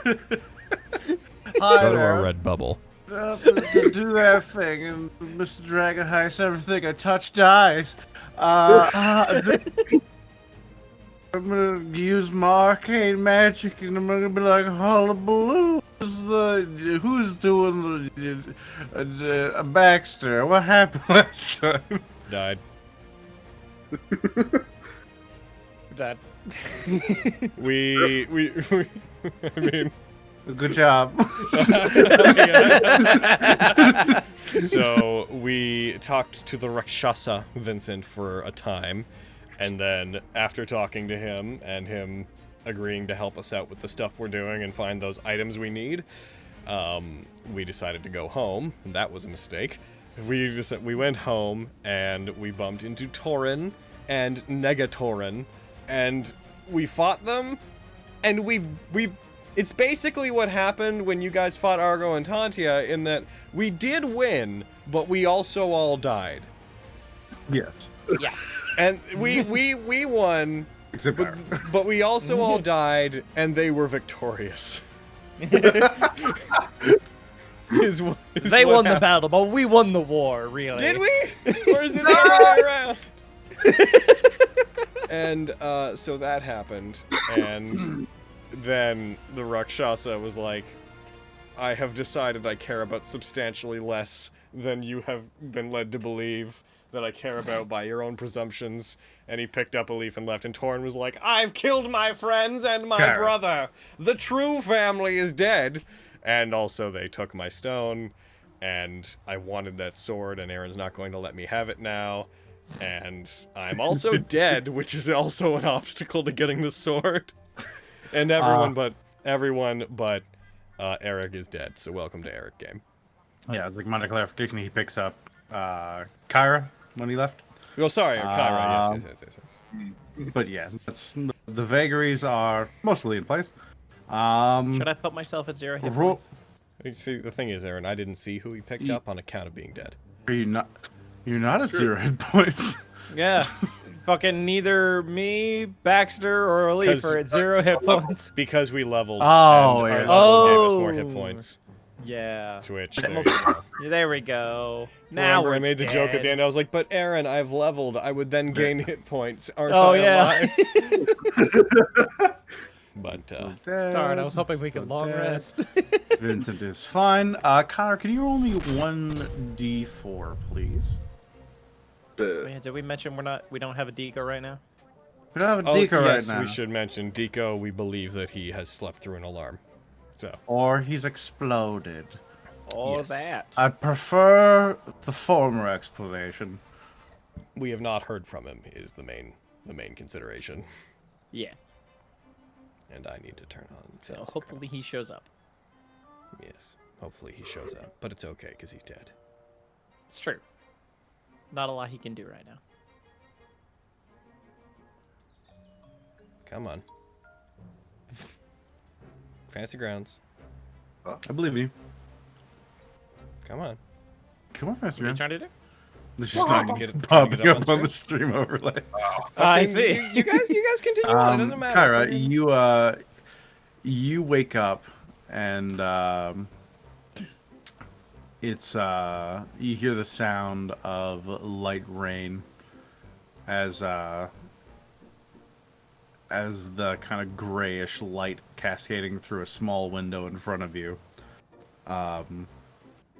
Hi Go to there. our red bubble. Do that thing, and Mr. Dragon Heist, everything I touch dies. I'm gonna use my arcane magic, and I'm gonna be like, hullabaloo. Who's doing the Baxter? What happened last time? Died. Dad. We I mean, Good job. so we talked to the Rakshasa Vincent for a time, and then after talking to him and him agreeing to help us out with the stuff we're doing and find those items we need, we decided to go home, and that was a mistake. We went home and we bumped into Torin and Negatorin, and we fought them, and we it's basically what happened when you guys fought Argo and Tantia, in that we did win, but we also all died. Yes. Yeah. And we won, Except but we also all died, and they were victorious. They won the battle, but we won the war, really. Did we? Or is it the other way around? And so that happened, and then the Rakshasa was like, I have decided I care about substantially less than you have been led to believe that I care about by your own presumptions. And he picked up a leaf and left, and Torin was like, I've killed my friends and my brother. The true family is dead. And also they took my stone, and I wanted that sword, and Aaron's not going to let me have it now. And I'm also dead, which is also an obstacle to getting the sword. And everyone but Eric is dead, so welcome to Eric game. Yeah, it's like minor clarification. He picks up Kyra when he left. Oh, sorry, Kyra. Yes. But yeah, the vagaries are mostly in place. Should I put myself at 0 hit points? You see, the thing is, Aaron, I didn't see who he picked up on account of being dead. Are you not? You're not at 0 hit points. Yeah. Fucking neither me, Baxter, or Elif are at 0 hit points. Because we leveled. Oh, and yeah. our level gave us more hit points. Yeah. Twitch. There you go. There we go. Now Remember, we're I made the dead. joke at the end. I was like, but Aaron, I've leveled. I would then gain hit points. Aren't Oh, I yeah. alive? But, Darn, I was hoping we could long rest. Vincent is fine. Connor, can you roll me 1d4, please? Yeah, did we mention we don't have a deco right now? We don't have a deco yes, right now. we should mention Deco. We believe that he has slept through an alarm. So. Or he's exploded. All Yes. that. I prefer the former explanation. We have not heard from him. Is the main consideration. Yeah. And I need to turn on. So hopefully he shows up. Yes, hopefully he shows up. But it's okay because he's dead. It's true. Not a lot he can do right now. Come on. Fancy grounds. I believe you. Come on. Come on, Faster What are you Man. trying to do? This is just Trying not to get it popping up up on the stream overlay. I see. You guys continue on. It doesn't matter. Kyra, you wake up and it's you hear the sound of light rain as the kind of grayish light cascading through a small window in front of you.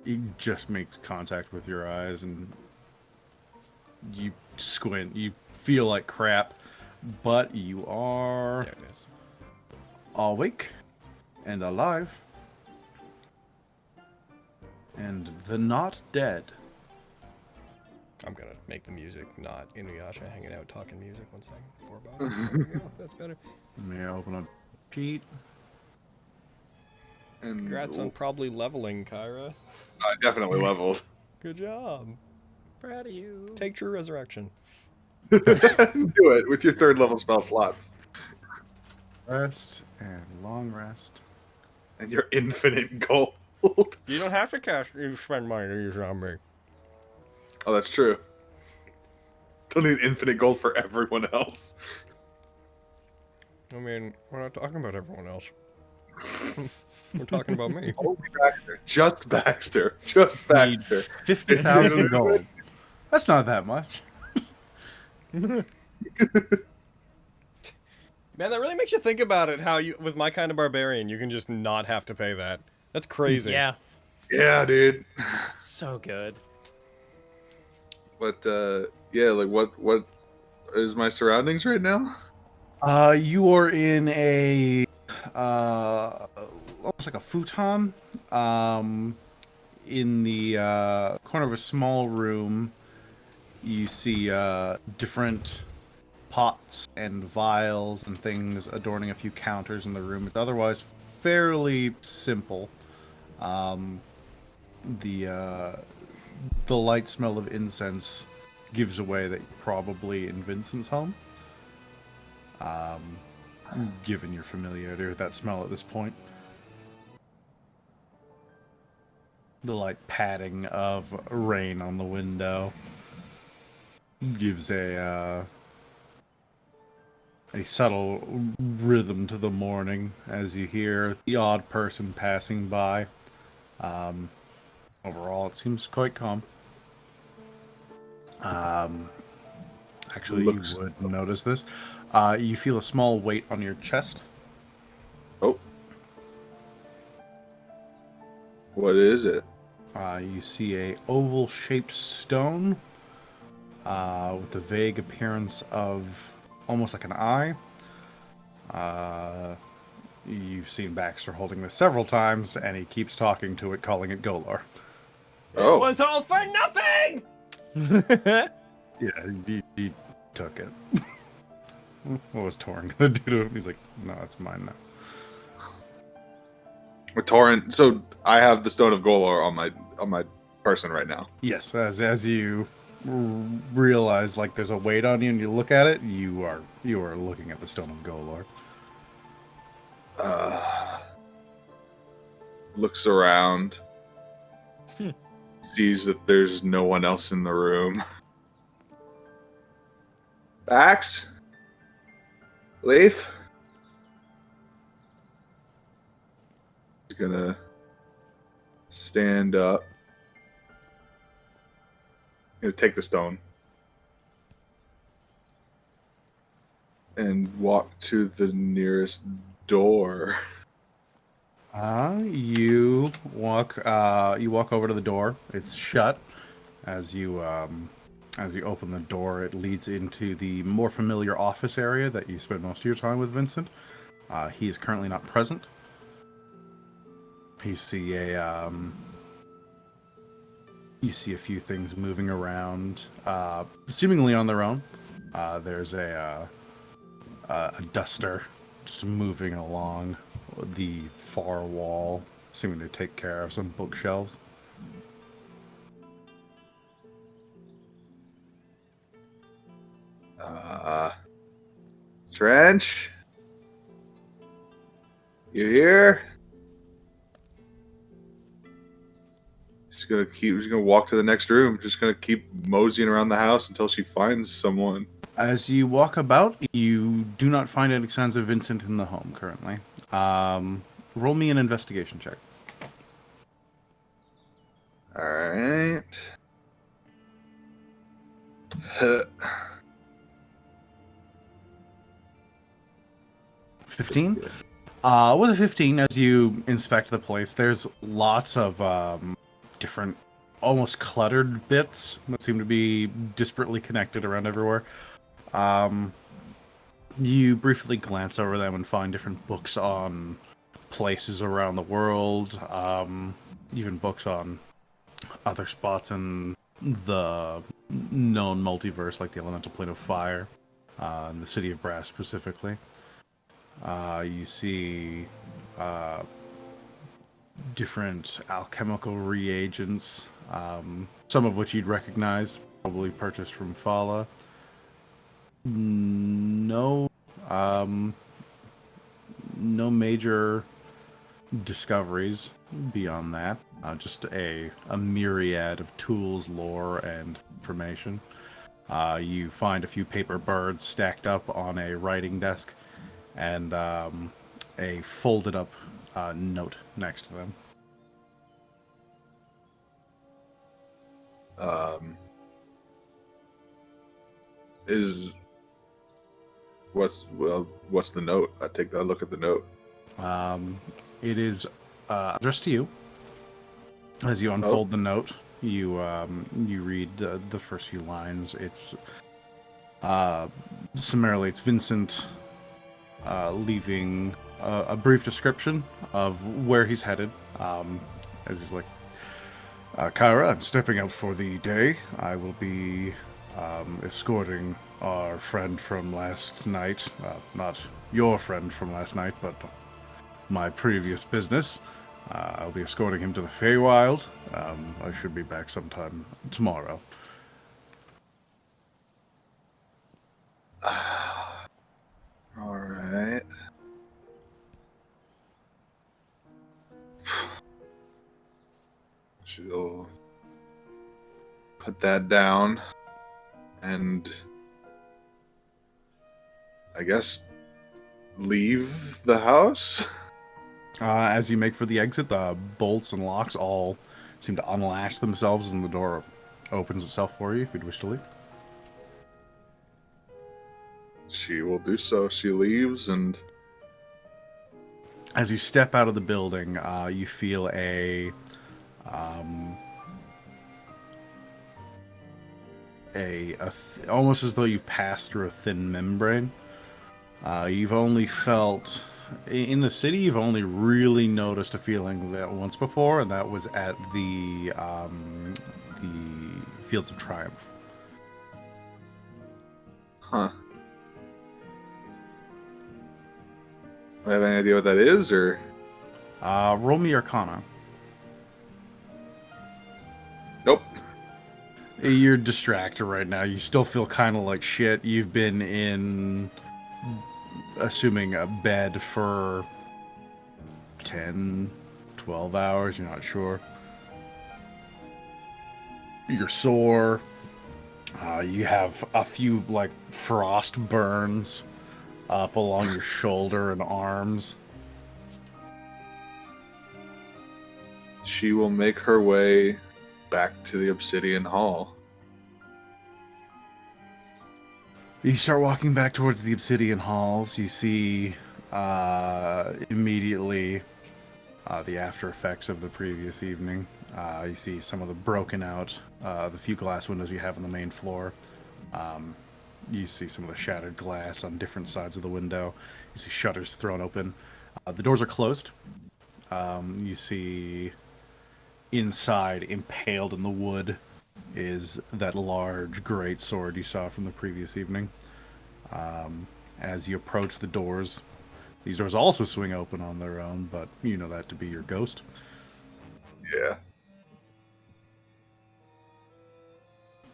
It just makes contact with your eyes, and you squint. You feel like crap, but you are There it is. awake and alive, and the not dead. I'm gonna make the music not Inuyasha hanging out talking music. 1 second. 4 bucks. There we go. That's better. Let me open up cheat. And Congrats on probably leveling, Kyra. I definitely leveled. Good job. Proud of you. Take True Resurrection. Do it with your 3rd level spell slots. Rest and long rest. And your infinite gold. You don't have to spend money to use it on me. Oh, that's true. Don't need infinite gold for everyone else. I mean, we're not talking about everyone else. We're talking about me. Only Baxter. Just Baxter. Just Baxter. Need 50,000 gold. That's not that much. Man, that really makes you think about it, how you, with my kind of barbarian, you can just not have to pay that. That's crazy. Yeah, Yeah, dude. so good. But yeah, like what is my surroundings right now? You are in a almost like a futon. In the corner of a small room, you see different pots and vials and things adorning a few counters in the room. It's otherwise fairly simple. The light smell of incense gives away that you're probably in Vincent's home. Given your familiarity with that smell at this point. The light padding of rain on the window gives a subtle rhythm to the morning as you hear the odd person passing by. Overall, it seems quite calm. Actually, you would notice this. You feel a small weight on your chest. Oh. What is it? You see a oval-shaped stone with a vague appearance of almost like an eye. You've seen Baxter holding this several times, and he keeps talking to it, calling it Golor. Oh. It was all for nothing! Yeah, he took it. What was Torin gonna do to him? He's like, no, it's mine now. A torrent. So I have the Stone of Golor on my person right now. Yes, as you realize like there's a weight on you, and you look at it, you are looking at the Stone of Golor. Looks around. Sees that there's no one else in the room. Bax? Leaf? He's gonna stand up. Gonna take the stone. And walk to the nearest door. You walk over to the door. It's shut. As you open the door, it leads into the more familiar office area that you spent most of your time with Vincent. He is currently not present. You see a few things moving around, seemingly on their own. There's a duster just moving along the far wall, seeming to take care of some bookshelves. Trench? You here? She's gonna walk to the next room. Just gonna keep moseying around the house until she finds someone. As you walk about, you do not find any signs of Vincent in the home currently. Roll me an investigation check. Alright. 15? With a 15, as you inspect the place, there's lots of different, almost cluttered bits that seem to be disparately connected around everywhere. You briefly glance over them and find different books on places around the world, even books on other spots in the known multiverse, like the elemental plane of fire, and the city of Brass specifically. You see different alchemical reagents, some of which you'd recognize, probably purchased from Fala. No major discoveries beyond that. Just a myriad of tools, lore, and information. You find a few paper birds stacked up on a writing desk, and a folded up note next to them. What's the note? I take that look at the note. It is addressed to you. As you unfold the note, you read the first few lines. It's summarily, it's Vincent leaving a brief description of where he's headed. As he's like, Kyra, I'm stepping out for the day. I will be escorting our friend from last night. Not your friend from last night, but my previous business. I'll be escorting him to the Feywild. I should be back sometime tomorrow. Alright. She'll put that down and I guess leave the house. As you make for the exit, the bolts and locks all seem to unlatch themselves and the door opens itself for you if you'd wish to leave. She will do so. She leaves, and as you step out of the building, you feel almost as though you've passed through a thin membrane. You've only felt in the city. You've only really noticed a feeling that once before, and that was at the Fields of Triumph. Huh. Do I have any idea what that is, or? Roll me Arcana. Nope. You're distracted right now. You still feel kind of like shit. You've been in, assuming a bed for 10, 12 hours. You're not sure. You're sore. You have a few, like, frost burns up along your shoulder and arms. She will make her way back to the Obsidian Hall. You start walking back towards the Obsidian Halls. You see immediately the after effects of the previous evening. You see some of the broken out, the few glass windows you have on the main floor. You see some of the shattered glass on different sides of the window. You see shutters thrown open. The doors are closed. You see inside, impaled in the wood, is that large great sword you saw from the previous evening. As you approach the doors, these doors also swing open on their own, but you know that to be your ghost. Yeah.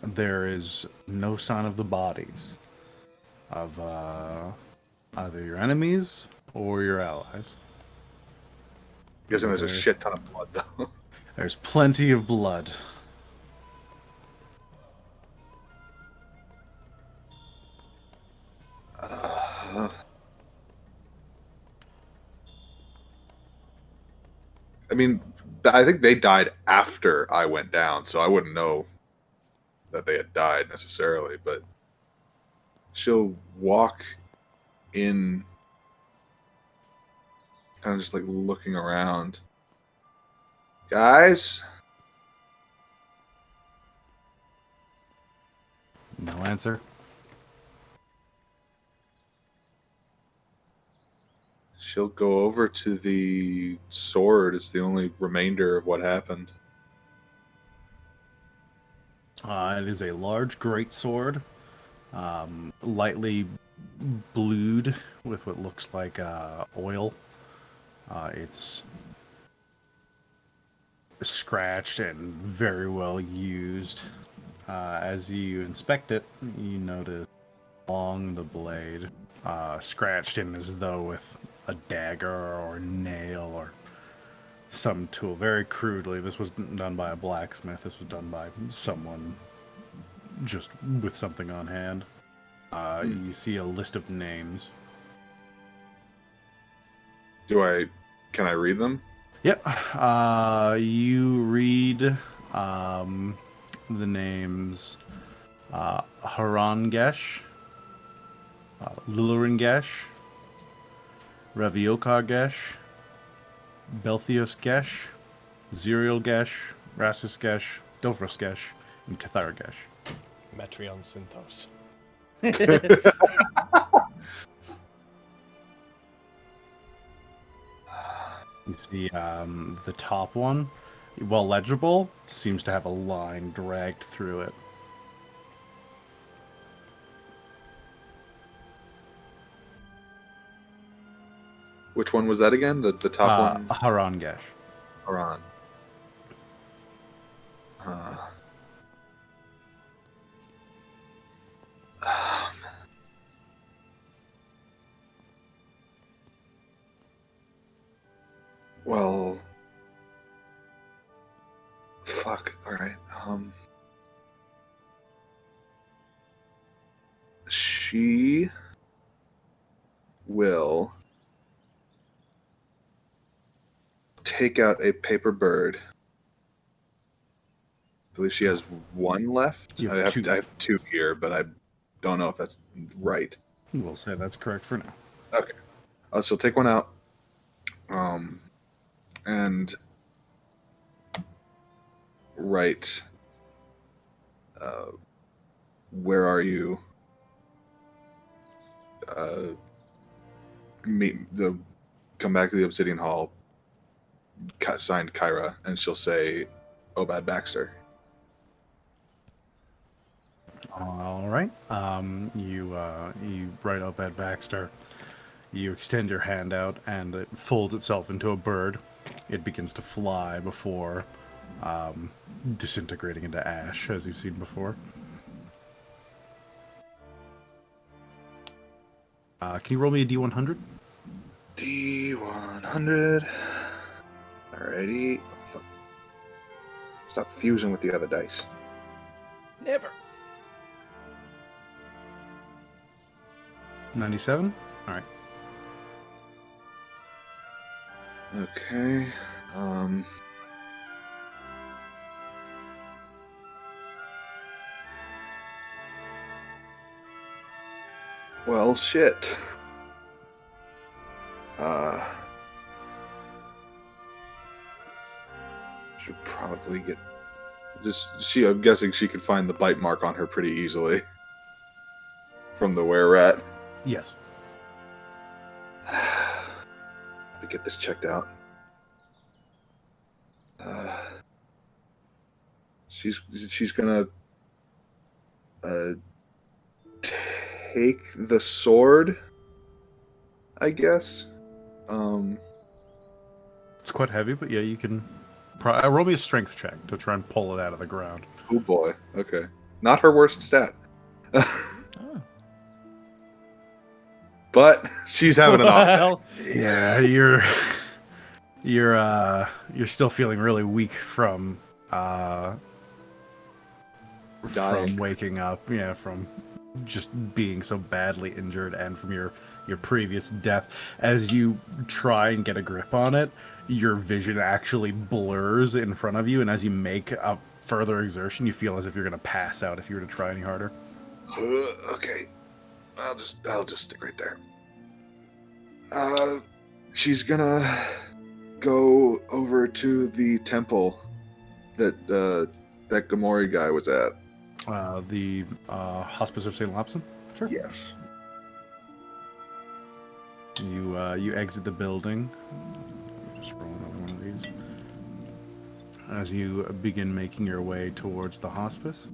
There is no sign of the bodies of either your enemies or your allies. I'm guessing there's a shit ton of blood, though. There's plenty of blood. I mean, I think they died after I went down, so I wouldn't know that they had died necessarily, but she'll walk in, kind of just like looking around. Guys? No answer. She'll go over to the sword. It's the only remainder of what happened. It is a large great sword, lightly blued with what looks like oil. It's scratched and very well used. As you inspect it, you notice along the blade, scratched in as though with a dagger or a nail or some tool, very crudely. This was done by a blacksmith. This was done by someone just with something on hand. You see a list of names. Do I Can I read them? Yep. You read the names Harangesh, Liluringesh, Raviokargesh, Belthiosgesh, Zerialgesh, Rasisgesh, Dilfrasgesh, and Cathargesh. Metreon Synthos. You see the top one, while legible, seems to have a line dragged through it. Which one was that again? The top one? Harangesh. Haran. Well, fuck. All right. She will take out a paper bird. I believe she has one left. You I have have, two. I have two here, but I don't know if that's right. We'll say that's correct for now. Okay. So take one out. And write, where are you? Come back to the Obsidian Hall. Signed Kyra, and she'll say, Obad Baxter. All right. You write Obad Baxter. You extend your hand out, and it folds itself into a bird. It begins to fly before disintegrating into ash, as you've seen before. Can you roll me a D100? D100. Alrighty. Stop fusing with the other dice. Never. 97? All right. Okay. Well, shit. Should probably get. I'm guessing she could find the bite mark on her pretty easily. From the were-rat. Yes. To get this checked out. She's gonna take the sword, I guess. It's quite heavy, but yeah, you can. Roll me a strength check to try and pull it out of the ground. Oh boy. Okay. Not her worst stat. Oh. But she's having an off day. Yeah, you're still feeling really weak from waking up. Yeah, from just being so badly injured and from your previous death. As you try and get a grip on it, your vision actually blurs in front of you, and as you make a further exertion, you feel as if you're going to pass out if you were to try any harder. Okay. That'll just stick right there. She's gonna go over to the temple that Gamori guy was at. The Hospice of St. Lopson? Sure. Yes. You exit the building. Just roll another one of these. As you begin making your way towards the hospice,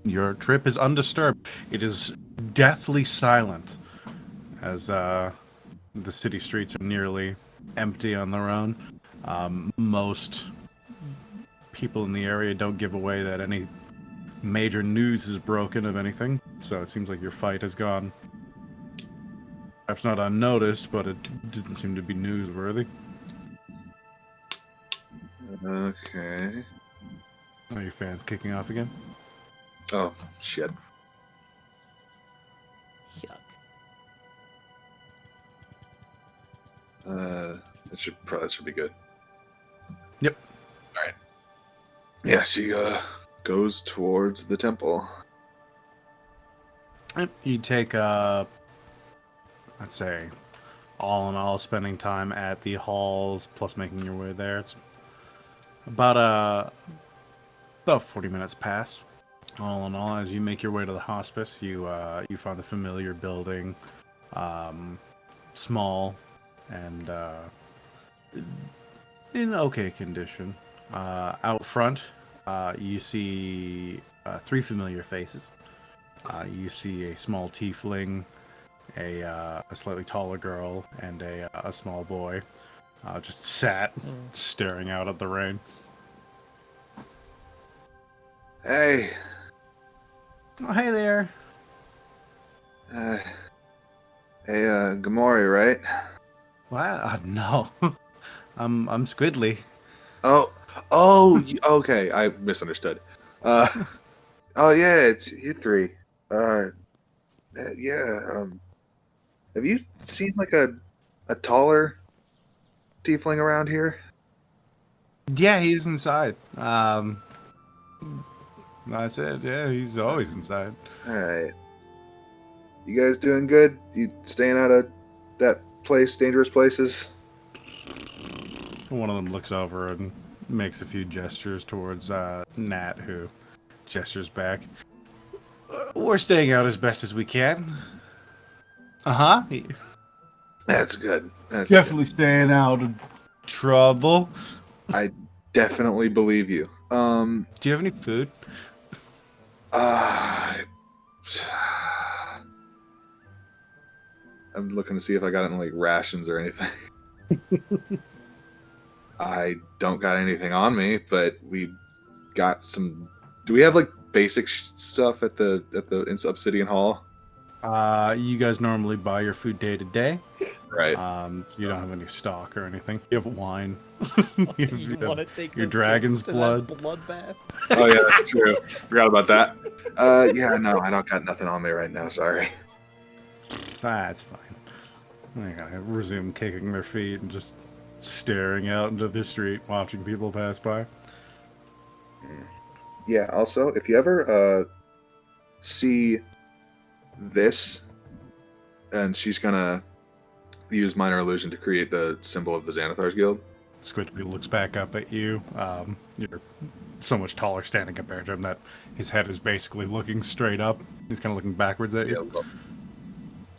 your trip is undisturbed. It is deathly silent, as the city streets are nearly empty on their own. Most people in the area don't give away that any major news is broken of anything, so it seems like your fight has gone perhaps not unnoticed, but it didn't seem to be newsworthy. Okay. Are your fans kicking off again? Oh, shit. Yuck. That should be good. Yep. All right. Yeah, she goes towards the temple. You take, let's say, all in all, spending time at the halls plus making your way there. It's about 40 minutes pass. All in all, as you make your way to the hospice, you find the familiar building, small and in okay condition. Out front, you see 3 familiar faces. You see a small tiefling, a slightly taller girl, and a small boy, just sat staring out at the rain. Hey. Oh, hey there. Hey, Gamori, right? What? No. I'm Squidly. Oh, okay. I misunderstood. Oh yeah, it's you 3. Yeah. Have you seen like a taller tiefling around here? Yeah, he's inside. That's it. Yeah, he's always inside. All right. You guys doing good? You staying out of that place, dangerous places? One of them looks over and makes a few gestures towards Nat, who gestures back. We're staying out as best as we can. Uh-huh. That's good. That's Definitely staying out of trouble. good. I definitely believe you. Do you have any food? I'm looking to see if I got any like rations or anything. I don't got anything on me, but we got some. Do we have like basic stuff at the Obsidian Hall? You guys normally buy your food day to day. Right. You don't have any stock or anything. You have wine. You want to take your those dragon's kids to blood. that bloodbath? Oh yeah, that's true. Forgot about that. Yeah, no, I don't got nothing on me right now. Sorry. That's fine. They gotta resume kicking their feet and just staring out into the street, watching people pass by. Yeah. Also, if you ever see this, and she's gonna use minor illusion to create the symbol of the Xanathar's Guild. Squidly looks back up at you. You're so much taller standing compared to him that his head is basically looking straight up. He's kind of looking backwards at you. Yeah,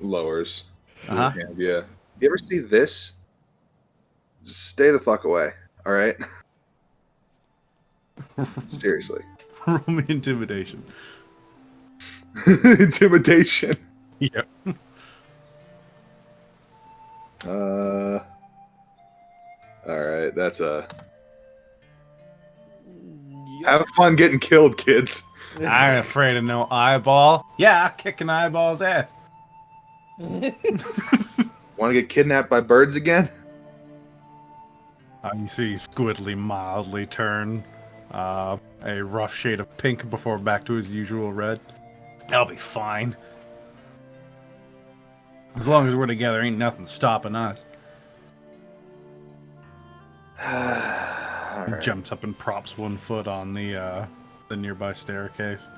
lowers. Uh-huh. Yeah. You ever see this? Stay the fuck away. All right. Seriously. Roll me intimidation. Intimidation. Yep. All right. That's a. Have fun getting killed, kids. I'm afraid of no eyeball. Yeah, kicking eyeball's ass. Want to get kidnapped by birds again? You see Squidly mildly turn a rough shade of pink before back to his usual red. That'll be fine. As long as we're together, ain't nothing stopping us. He jumps up and props one foot on the nearby staircase.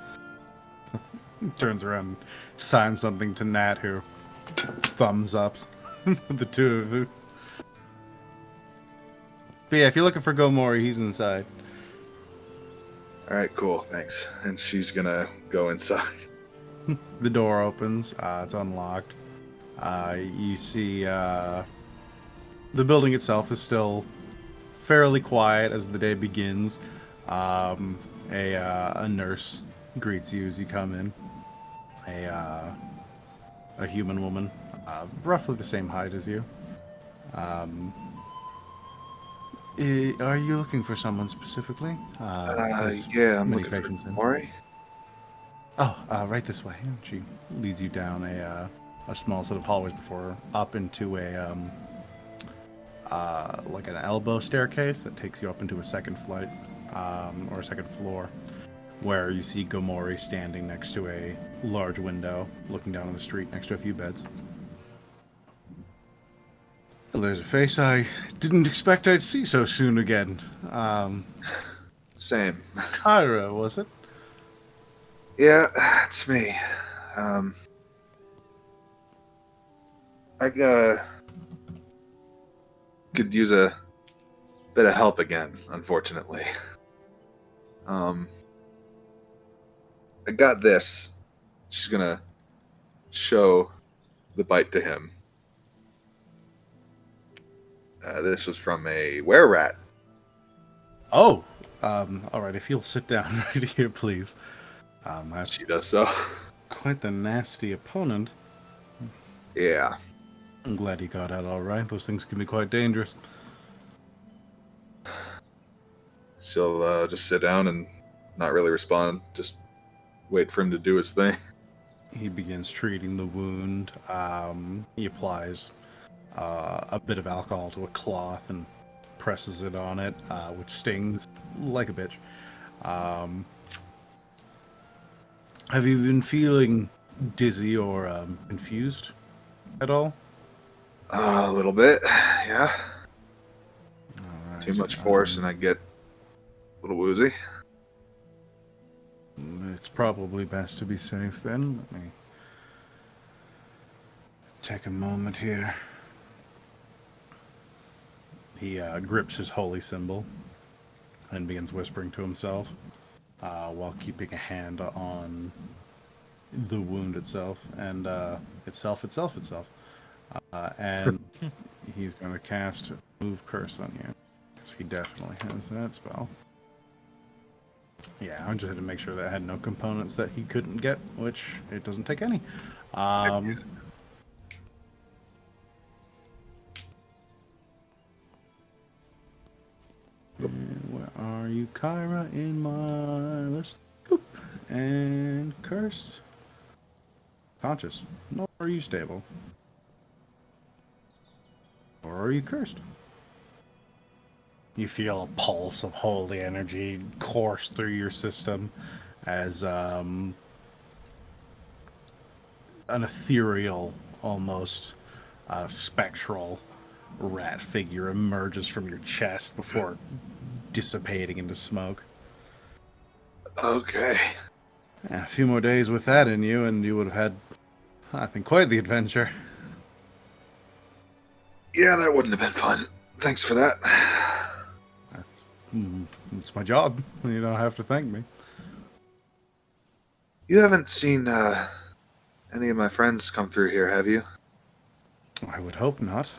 Turns around and signs something to Nat, who thumbs up the two of you. But yeah, if you're looking for Gomori, he's inside. All right, cool. Thanks. And she's gonna go inside. The door opens. It's unlocked. You see the building itself is still fairly quiet as the day begins. A nurse greets you as you come in. A human woman, roughly the same height as you. Are you looking for someone specifically? Yeah, I'm looking for Gamori. Oh, right this way. She leads you down a small set of hallways before up into a like an elbow staircase that takes you up into a second flight or a second floor, where you see Gomori standing next to a large window, looking down on the street next to a few beds. Well, there's a face I didn't expect I'd see so soon again. Same. Kyra, was it? Yeah, it's me. I could use a bit of help again, unfortunately. I got this. She's gonna show the bite to him. This was from a were-rat. Oh, all right. If you'll sit down right here, please. That's She does so. quite the nasty opponent. Yeah. I'm glad he got out all right. Those things can be quite dangerous. She'll just sit down and not really respond. Just wait for him to do his thing. He begins treating the wound. He applies a bit of alcohol to a cloth and presses it on it, which stings like a bitch. Have you been feeling dizzy or confused at all? A little bit, yeah. All right. Too much force and I get a little woozy. It's probably best to be safe then. Let me take a moment here. He grips his holy symbol and begins whispering to himself while keeping a hand on the wound itself and itself. And he's going to cast Move Curse on you. Because he definitely has that spell. Yeah, I just had to make sure that it had no components that he couldn't get, which it doesn't take any. Where are you, Kyra, in my list? Boop. And cursed. Conscious. Nor are you stable. Or are you cursed? You feel a pulse of holy energy course through your system as an ethereal, almost spectral rat figure emerges from your chest before dissipating into smoke. Okay. A few more days with that in you, and you would have had, I think, quite the adventure. Yeah, that wouldn't have been fun. Thanks for that. It's my job. You don't have to thank me. You haven't seen any of my friends come through here, have you? I would hope not.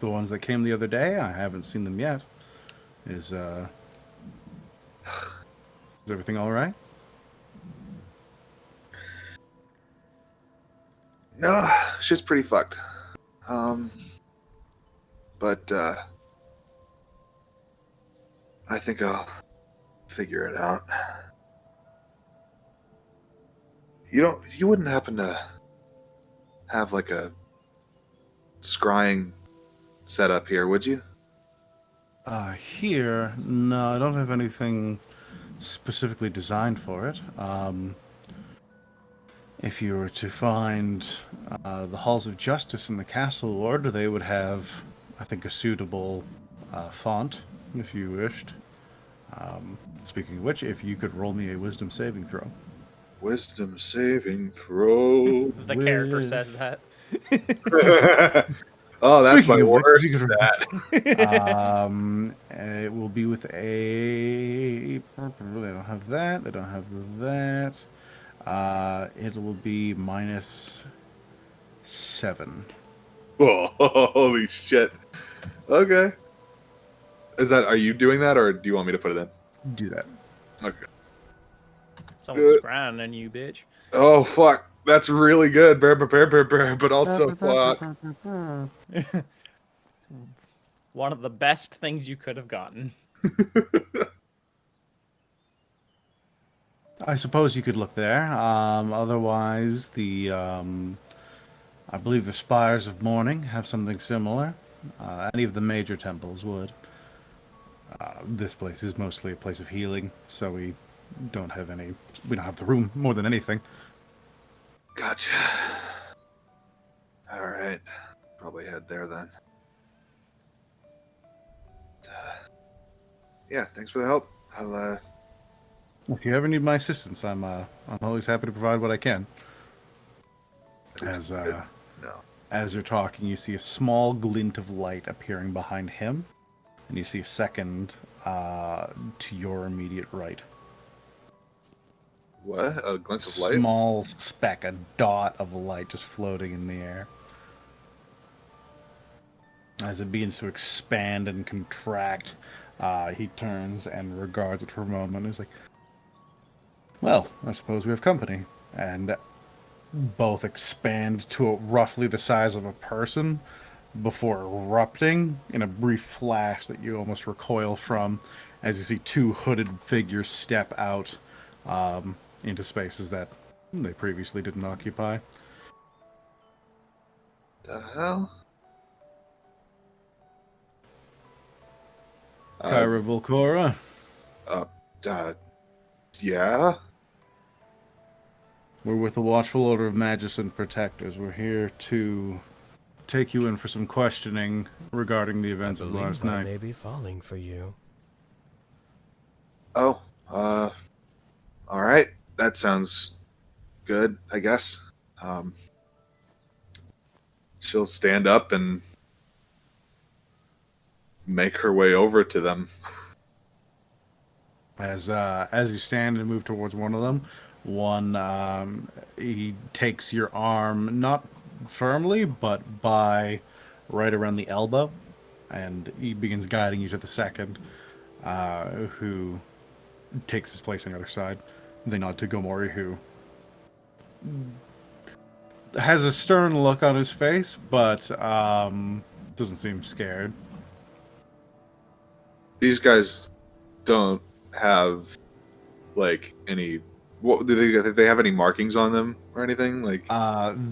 The ones that came the other day, I haven't seen them yet. Is everything all right? No, shit's pretty fucked. But I think I'll figure it out. You wouldn't happen to have like a scrying setup here, would you? Here, no, I don't have anything specifically designed for it. If you were to find the Halls of Justice in the Castle Ward, they would have, I think, a suitable font, if you wished. Speaking of which, if you could roll me a Wisdom saving throw. Wisdom saving throw. The character says that. Oh, that's Speaking my of which, worst you could- stat. It will be with a... They don't have that. They don't have that. It will be -7. Oh, holy shit. Okay. Are you doing that, or do you want me to put it in? Do that. Okay. Someone's scrying on you, bitch. Oh, fuck. That's really good. But also, fuck. One of the best things you could have gotten. I suppose you could look there. Otherwise, I believe the Spires of Mourning have something similar. Any of the major temples would. This place is mostly a place of healing, so we don't have the room more than anything. Gotcha. All right. probably head there then. Yeah, thanks for the help. I'll If you ever need my assistance, I'm always happy to provide what I can. As no. As you're talking, you see a small glint of light appearing behind him, and you see a second to your immediate right. What? A glint of light? Small speck, a dot of light just floating in the air. As it begins to expand and contract, he turns and regards it for a moment. He's like, well, I suppose we have company. And both expand to roughly the size of a person before erupting in a brief flash that you almost recoil from as you see two hooded figures step out into spaces that they previously didn't occupy. The hell? Kyra Volcora. Yeah? We're with the Watchful Order of Magus and Protectors. We're here to take you in for some questioning regarding the events of last night. I may be falling for you. Oh, alright. That sounds good, I guess. She'll stand up and make her way over to them. As you stand and move towards one of them, he takes your arm, not firmly, but by right around the elbow, and he begins guiding you to the second, who takes his place on the other side. They nod to Gomori, who has a stern look on his face, but doesn't seem scared. These guys don't have, like, any... What do they have any markings on them or anything? Like,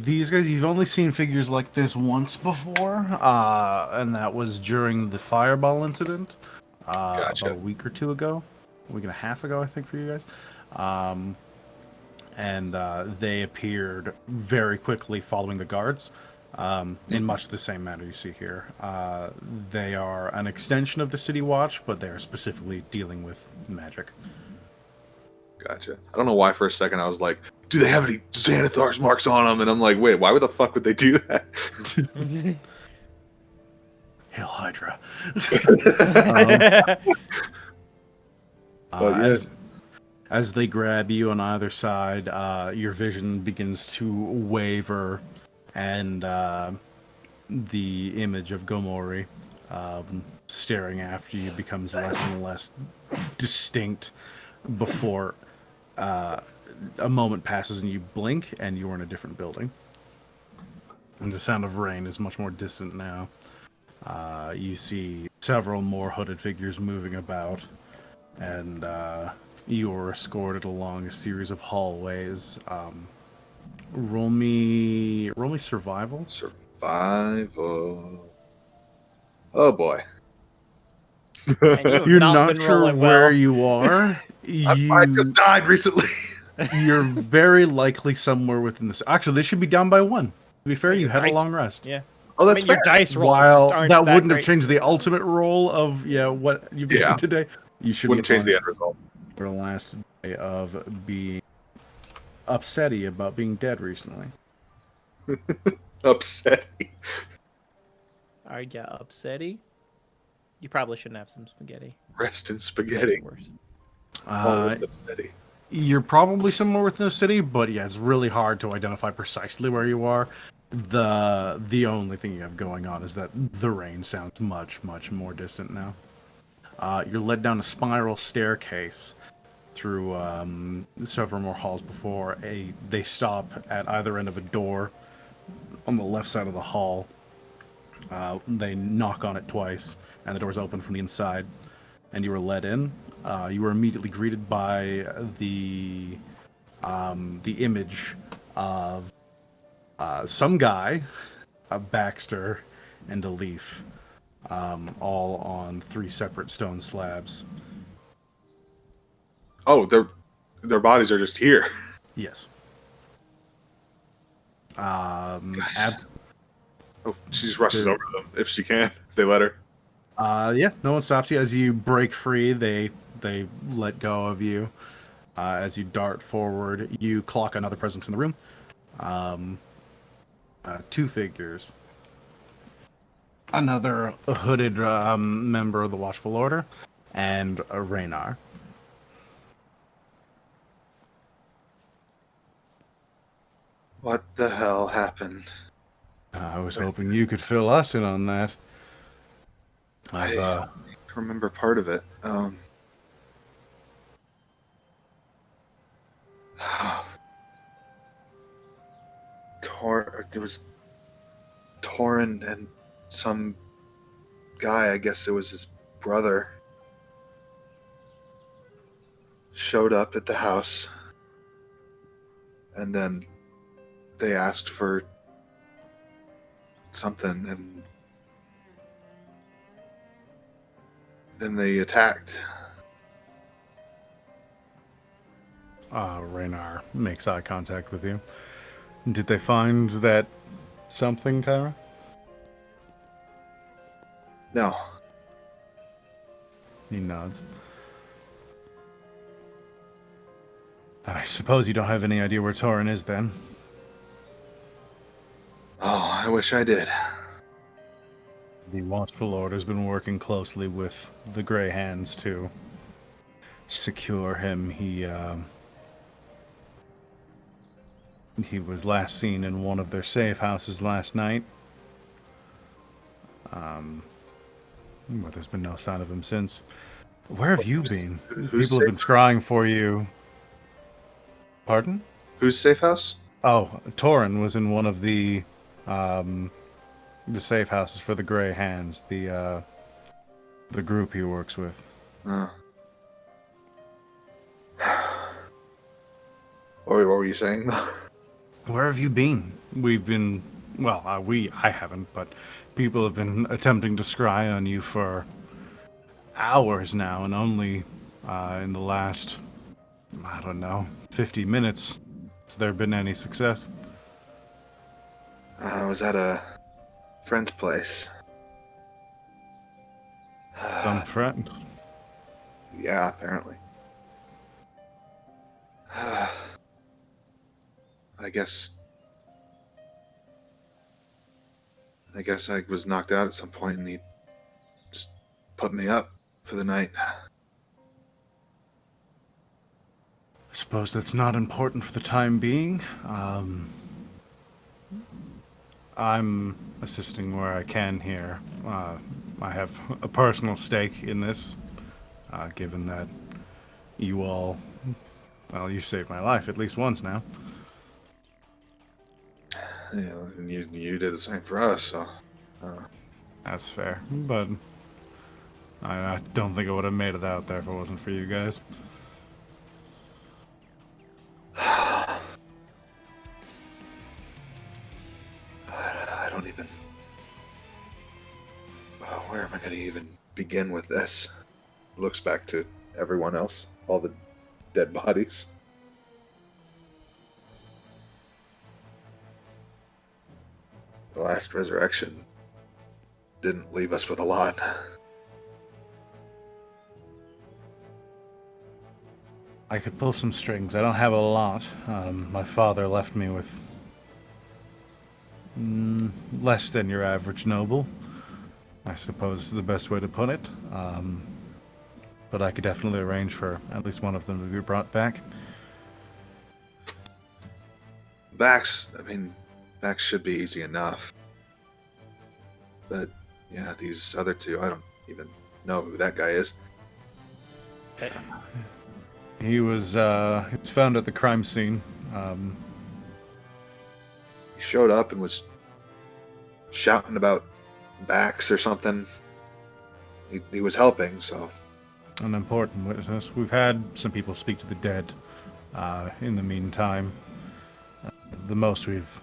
these guys, you've only seen figures like this once before, and that was during the fireball incident, Gotcha. about a week or two ago, a week and a half ago, I think, for you guys. And they appeared very quickly following the guards, in much the same manner you see here. They are an extension of the City Watch, but they are specifically dealing with magic. Gotcha. I don't know why for a second I was like, do they have any Xanathar's marks on them? And I'm like, wait, why would the fuck would they do that? Hail Hydra. As they grab you on either side, your vision begins to waver, and the image of Gomori staring after you becomes less and less distinct before a moment passes and you blink and you're in a different building. And the sound of rain is much more distant now. You see several more hooded figures moving about, and you are escorted along a series of hallways. Roll me survival. Survival. Oh boy. You're not sure where you are. I just died recently. You're very likely somewhere within this. Actually, they should be down by one. To be fair, you had a long rest. Yeah. Oh, that's your dice rolls While just aren't that wouldn't great. have changed the ultimate roll of what you've done today. You should wouldn't change the end result. For the last day of being upsetty about being dead recently. Upsetting. Are you upsetty? You probably shouldn't have some spaghetti. Rest in spaghetti. Worse. Upsetty. You're probably somewhere within the city, but yeah, it's really hard to identify precisely where you are. The only thing you have going on is that the rain sounds much, much more distant now. You're led down a spiral staircase through several more halls before they stop at either end of a door on the left side of the hall. They knock on it twice, and the doors open from the inside, and you are led in. You were immediately greeted by the image of some guy, a Baxter, and a Leaf, all on 3 separate stone slabs. Oh, their bodies are just here. Yes. Oh, she just rushes over to them if she can. If they let her. Yeah, no one stops you. As you break free, they let go of you. As you dart forward, you clock another presence in the room. Two figures. Another hooded member of the Watchful Order, and a Raynar. What the hell happened? I was hoping you could fill us in on that. I remember part of it. There was Torin and some guy, I guess it was his brother, showed up at the house, and then they asked for something, and then they attacked. Raynar makes eye contact with you. Did they find that something, Kyra? No. He nods. I suppose you don't have any idea where Torin is, then? Oh, I wish I did. The Watchful Order's been working closely with the Grey Hands to secure him. He was last seen in one of their safe houses last night. But there's been no sign of him since. Where have you been? People have been scrying for you. Pardon? Whose safe house? Oh, Torin was in one of the safe houses for the Grey Hands, the group he works with. What were you saying? Where have you been? We've been, well, I haven't, but people have been attempting to scry on you for hours now, and only in the last, I don't know, 50 minutes has there been any success. I was at a friend's place. Some friend? Yeah, apparently. I guess I was knocked out at some point, and he just put me up for the night. I suppose that's not important for the time being. I'm assisting where I can here. I have a personal stake in this, given that you all, well, you saved my life at least once now. You know, and you did the same for us, so. That's fair, but I don't think I would have made it out there if it wasn't for you guys. I don't even. Where am I going to even begin with this? Looks back to everyone else, all the dead bodies. The last resurrection didn't leave us with a lot. I could pull some strings. I don't have a lot. My father left me with less than your average noble, I suppose is the best way to put it. But I could definitely arrange for at least one of them to be brought back. Bax should be easy enough. But, yeah, these other two, I don't even know who that guy is. He was found at the crime scene. He showed up and was shouting about Bax or something. He was helping, so. An important witness. We've had some people speak to the dead in the meantime. The most we've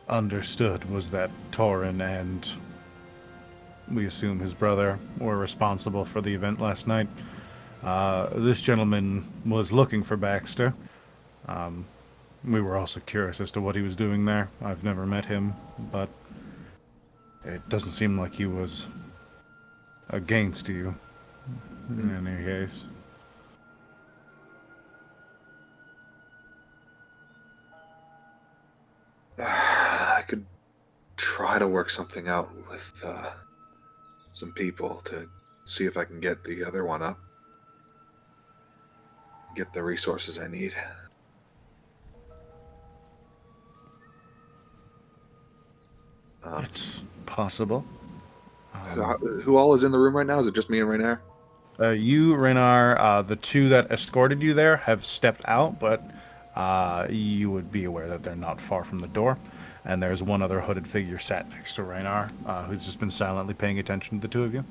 understood was that Torin and, we assume his brother, were responsible for the event last night. This gentleman was looking for Baxter. We were also curious as to what he was doing there. I've never met him, but It doesn't seem like he was against you, in any case. I could try to work something out with some people to see if I can get the other one up. Get the resources I need. It's possible. Who all is in the room right now? Is it just me and Rainier? You, Renar, the two that escorted you there have stepped out, but you would be aware that they're not far from the door. And there's one other hooded figure sat next to Renar, who's just been silently paying attention to the two of you.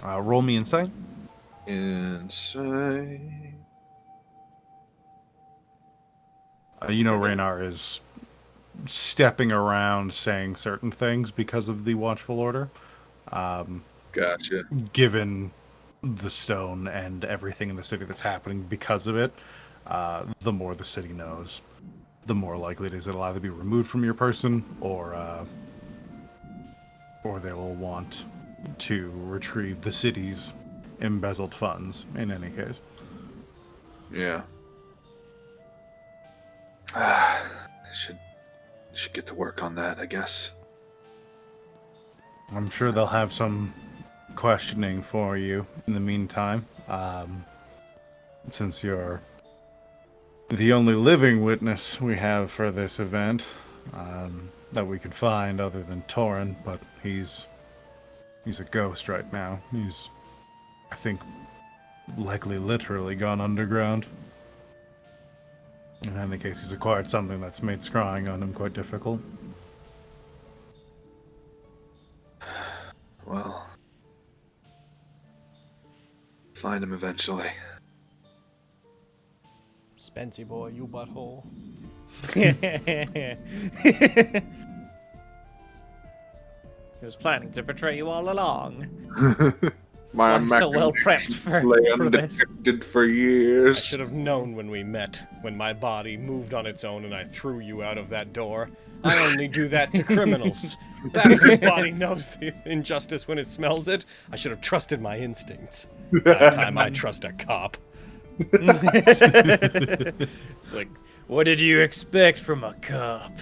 Roll me insight. Insight. You know Renar is stepping around saying certain things because of the Watchful Order. Gotcha. Given the stone and everything in the city that's happening because of it, the more the city knows, the more likely it is it'll either be removed from your person or they will want to retrieve the city's embezzled funds in any case. Yeah. I should get to work on that, I guess. I'm sure they'll have some questioning for you in the meantime, since you're the only living witness we have for this event that we could find other than Torin, but he's a ghost right now. He's, I think, likely literally gone underground. In any case, he's acquired something that's made scrying on him quite difficult. Well, find him eventually. Spency boy, you butthole. He was planning to betray you all along. My That's why he's so well prepped for this. undetected for years. I should have known when we met, when my body moved on its own and I threw you out of that door. I only do that to criminals. Baxter's body knows the injustice when it smells it. I should have trusted my instincts. Last time I trust a cop. It's like, what did you expect from a cop?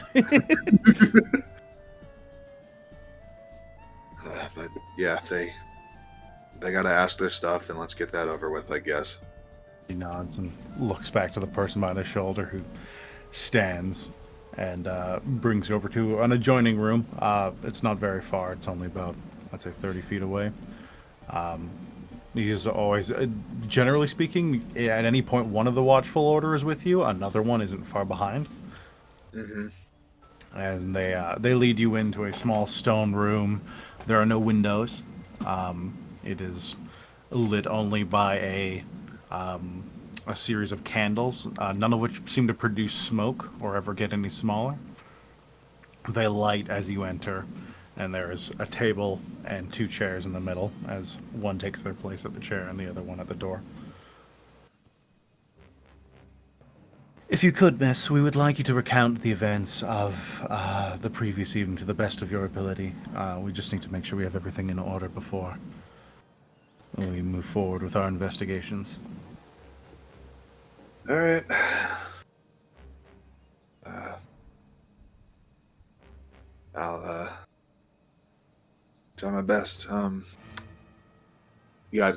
But yeah, if they gotta ask their stuff, then let's get that over with, I guess. He nods and looks back to the person by the shoulder who stands and brings you over to an adjoining room. It's not very far. It's only about, I'd say, 30 feet away. He's always, generally speaking, at any point one of the Watchful Order is with you, another one isn't far behind. Mm-hmm. And they lead you into a small stone room. There are no windows. It is lit only by a series of candles, none of which seem to produce smoke or ever get any smaller. They light as you enter, and there is a table and two chairs in the middle, as one takes their place at the chair and the other one at the door. If you could, miss, we would like you to recount the events of the previous evening to the best of your ability. We just need to make sure we have everything in order before we move forward with our investigations. All right. I'll try my best. You guys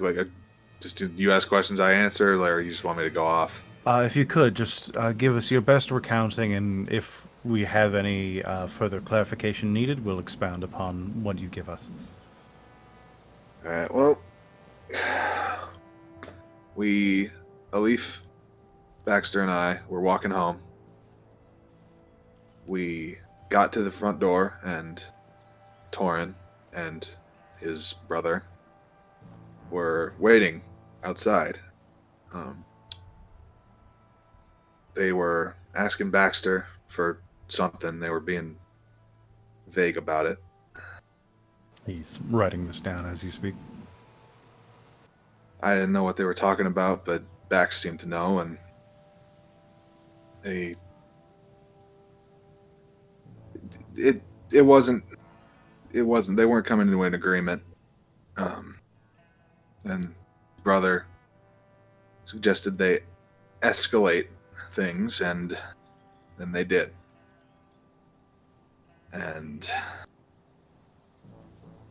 just do you ask questions I answer, or you just want me to go off? If you could, just give us your best recounting, and if we have any further clarification needed, we'll expound upon what you give us. All right. Well, Alif, Baxter, and I were walking home. We got to the front door, and Torin and his brother were waiting outside. They were asking Baxter for something. They were being vague about it. He's writing this down as you speak. I didn't know what they were talking about, but Bax seemed to know, and it wasn't. They weren't coming to an agreement. And brother suggested they escalate things, and then they did. And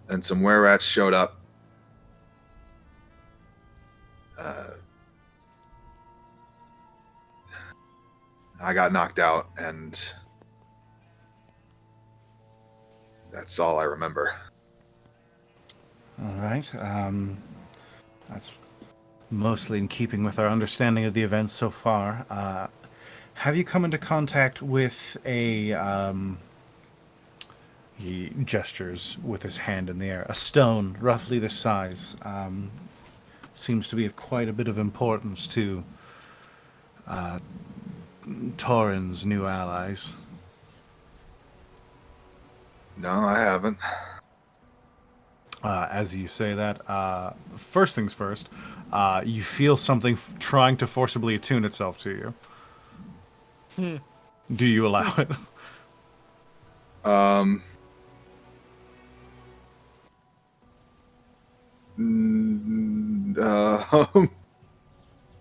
then some were-rats showed up. I got knocked out, and that's all I remember. All right. That's mostly in keeping with our understanding of the events so far. Have you come into contact with a... He gestures with his hand in the air. A stone, roughly this size. Seems to be of quite a bit of importance to Torin's new allies. No, I haven't. As you say that, first things first, you feel something trying to forcibly attune itself to you. Do you allow it?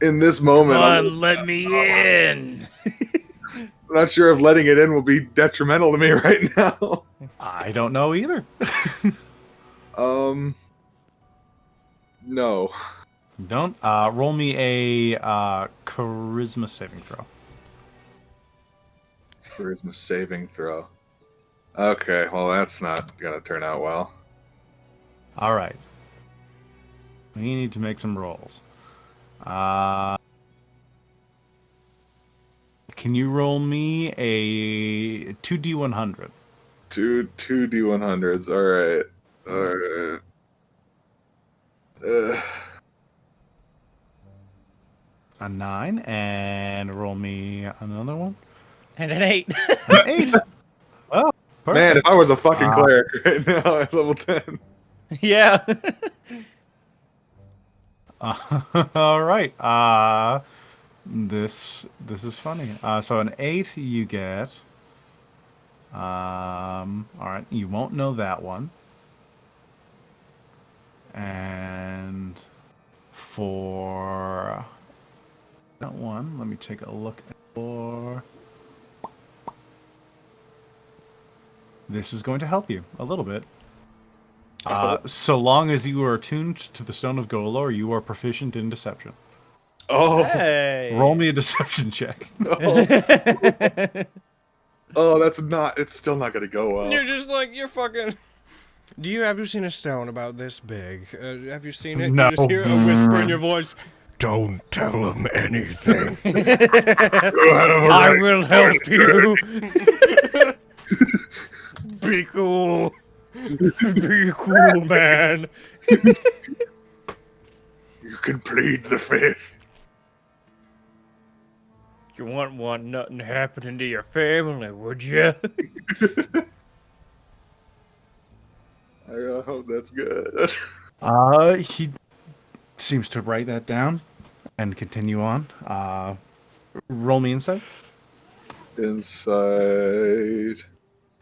In this moment, Come on, let me in. I'm not sure if letting it in will be detrimental to me right now. I don't know either. No. Don't. Roll me a charisma saving throw. Charisma saving throw. Okay, well that's not gonna turn out well. All right. We need to make some rolls. Can you roll me a 2d100? Two D100s. All right. A 9, and roll me another one. And an 8. An 8. Well, perfect. Man, if I was a fucking cleric right now at level 10. Yeah. All right. This is funny. So an 8 you get. All right, you won't know that one. And for that one, let me take a look for. This is going to help you a little bit. So long as you are attuned to the Stone of Golor, you are proficient in deception. Oh. Hey. Roll me a deception check. Oh, that's not. It's still not gonna go well. You're just like, you're fucking. Have you seen a stone about this big? Have you seen it? No. You just hear a whisper in your voice. Don't tell him anything. I will help you. Be cool. Be cool, man. You can plead the fifth. You wouldn't want nothing happening to your family, would you? I hope that's good. He seems to write that down and continue on. Roll me insight. Inside.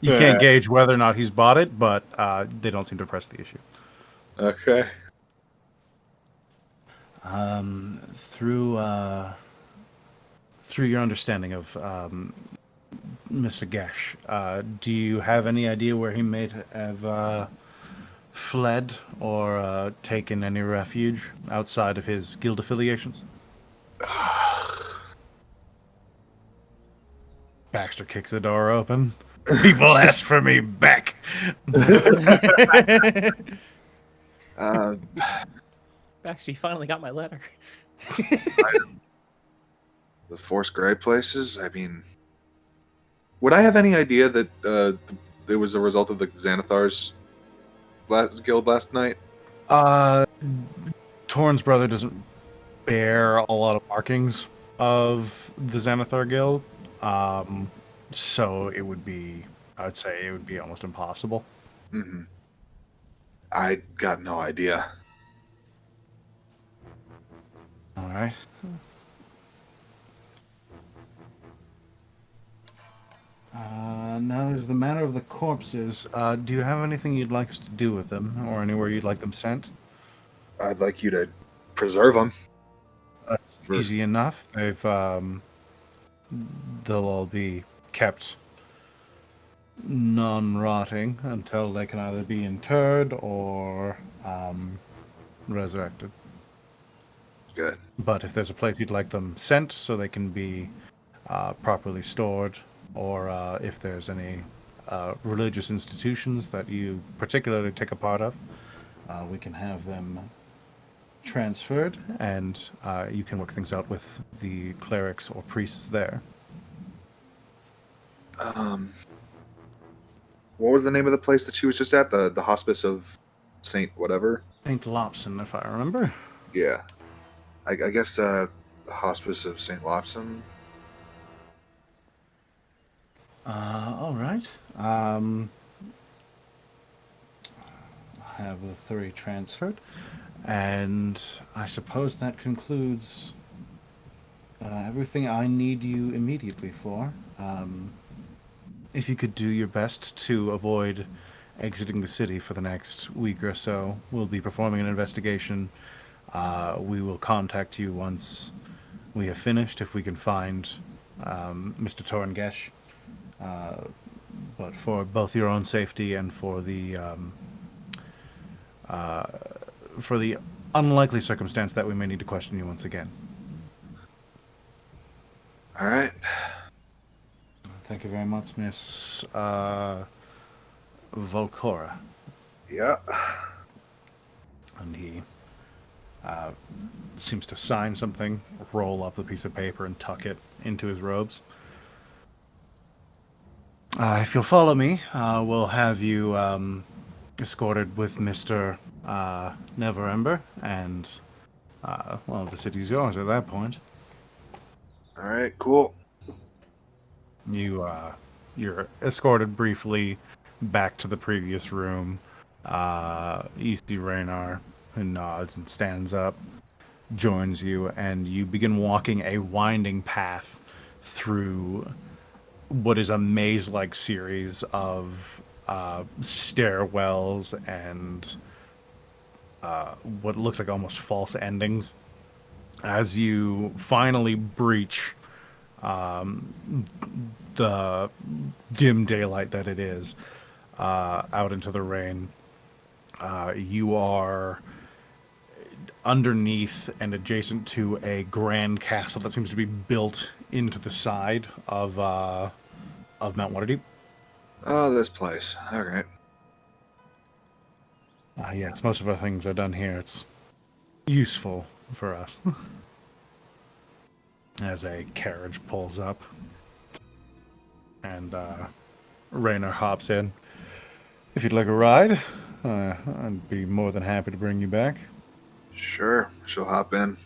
You can't gauge whether or not he's bought it, but they don't seem to press the issue. Okay. Through your understanding of Mr. Gash, do you have any idea where he may have fled or taken any refuge outside of his guild affiliations? Baxter kicks the door open. People ask for me back. Baxter, you finally got my letter. The Force Grey places? I mean, would I have any idea that it was a result of the Xanathar's guild last night? Torn's brother doesn't bear a lot of markings of the Xanathar guild, so it would be, I would say, it would be almost impossible. Mm-hmm. I got no idea. All right. Now there's the matter of the corpses. Do you have anything you'd like us to do with them, or anywhere you'd like them sent? I'd like you to preserve them. That's easy enough. They'll all be kept non-rotting until they can either be interred or resurrected. Good. But if there's a place you'd like them sent so they can be properly stored, or if there's any religious institutions that you particularly take a part of, we can have them transferred, and you can work things out with the clerics or priests there. What was the name of the place that she was just at? The Hospice of Saint whatever? St. Lopson, if I remember. Yeah. I guess the Hospice of St. Lopson. All right. I have the 3 transferred, and I suppose that concludes everything I need you immediately for. If you could do your best to avoid exiting the city for the next week or so, we'll be performing an investigation. We will contact you once we have finished, if we can find Mr. Torngesh. But for both your own safety and for the unlikely circumstance that we may need to question you once again. All right. Thank you very much, Miss Volcora. Yeah. And he seems to sign something, roll up the piece of paper, and tuck it into his robes. If you'll follow me, we'll have you escorted with Mr. Neverember, and, well, the city's yours at that point. All right, cool. You're escorted briefly back to the previous room. You see Raynar, who nods and stands up, joins you, and you begin walking a winding path through what is a maze-like series of stairwells and what looks like almost false endings. As you finally breach the dim daylight that it is out into the rain, you are underneath and adjacent to a grand castle that seems to be built into the side of Mount Waterdeep. Oh, this place. All right. Yes, most of our things are done here. It's useful for us. As a carriage pulls up, and Raynar hops in. If you'd like a ride, I'd be more than happy to bring you back. Sure, she'll hop in.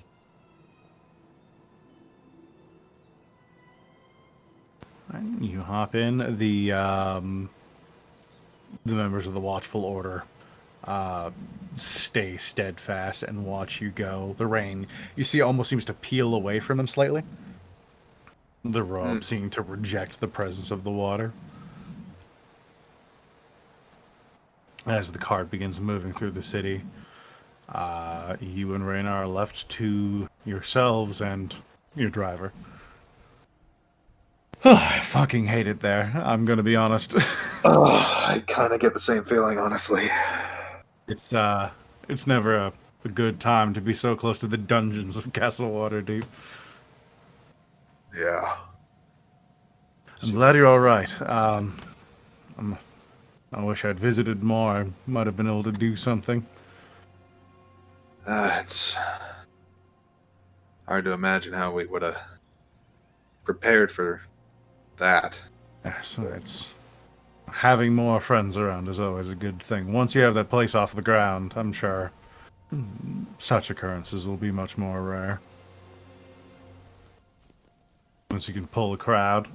And you hop in. The members of the Watchful Order stay steadfast and watch you go. The rain, you see, almost seems to peel away from them slightly. The robe seeming to reject the presence of the water. As the cart begins moving through the city, you and Raynar are left to yourselves and your driver. I fucking hate it there, I'm gonna be honest. I kind of get the same feeling, honestly. It's never a good time to be so close to the dungeons of Castle Waterdeep. Yeah. I'm glad you're all right. I wish I'd visited more. I might have been able to do something. It's hard to imagine how we would have prepared for that. Yes, it's having more friends around is always a good thing. Once you have that place off the ground, I'm sure such occurrences will be much more rare. Once you can pull a crowd,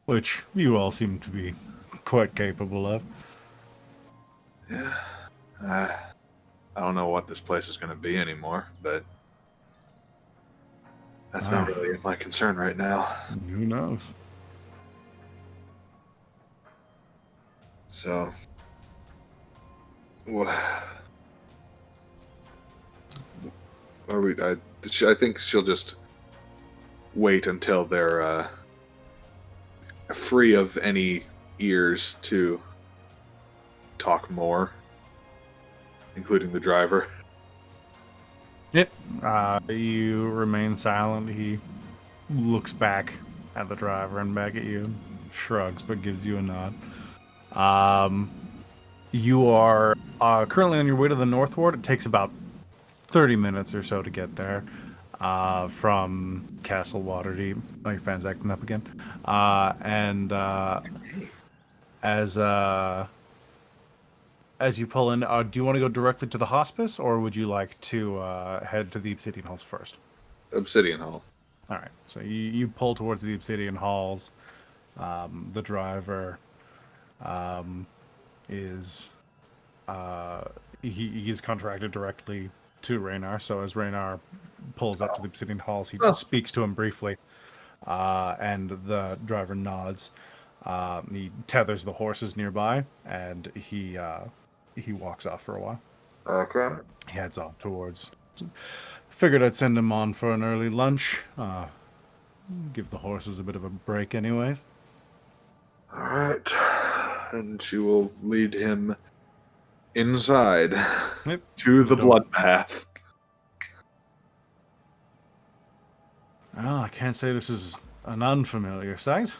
which you all seem to be quite capable of. Yeah. I don't know what this place is going to be anymore, but that's not really my concern right now. Who knows? So, what are we? I think she'll just wait until they're free of any ears to talk more, including the driver. Yep. You remain silent. He looks back at the driver and back at you, shrugs, but gives you a nod. You are currently on your way to the North Ward. It takes about 30 minutes or so to get there from Castle Waterdeep. Oh, your fan's acting up again. As you pull in, do you want to go directly to the hospice, or would you like to head to the Obsidian Halls first? Obsidian Hall. All right. So you pull towards the Obsidian Halls. The driver is he is contracted directly to Raynar. So as Raynar pulls up to the Obsidian Halls, he speaks to him briefly, and the driver nods. He tethers the horses nearby, and he walks off for a while. Okay. He heads off towards. Figured I'd send him on for an early lunch. Give the horses a bit of a break, anyways. All right. And she will lead him inside to the bloodbath. Oh, I can't say this is an unfamiliar sight.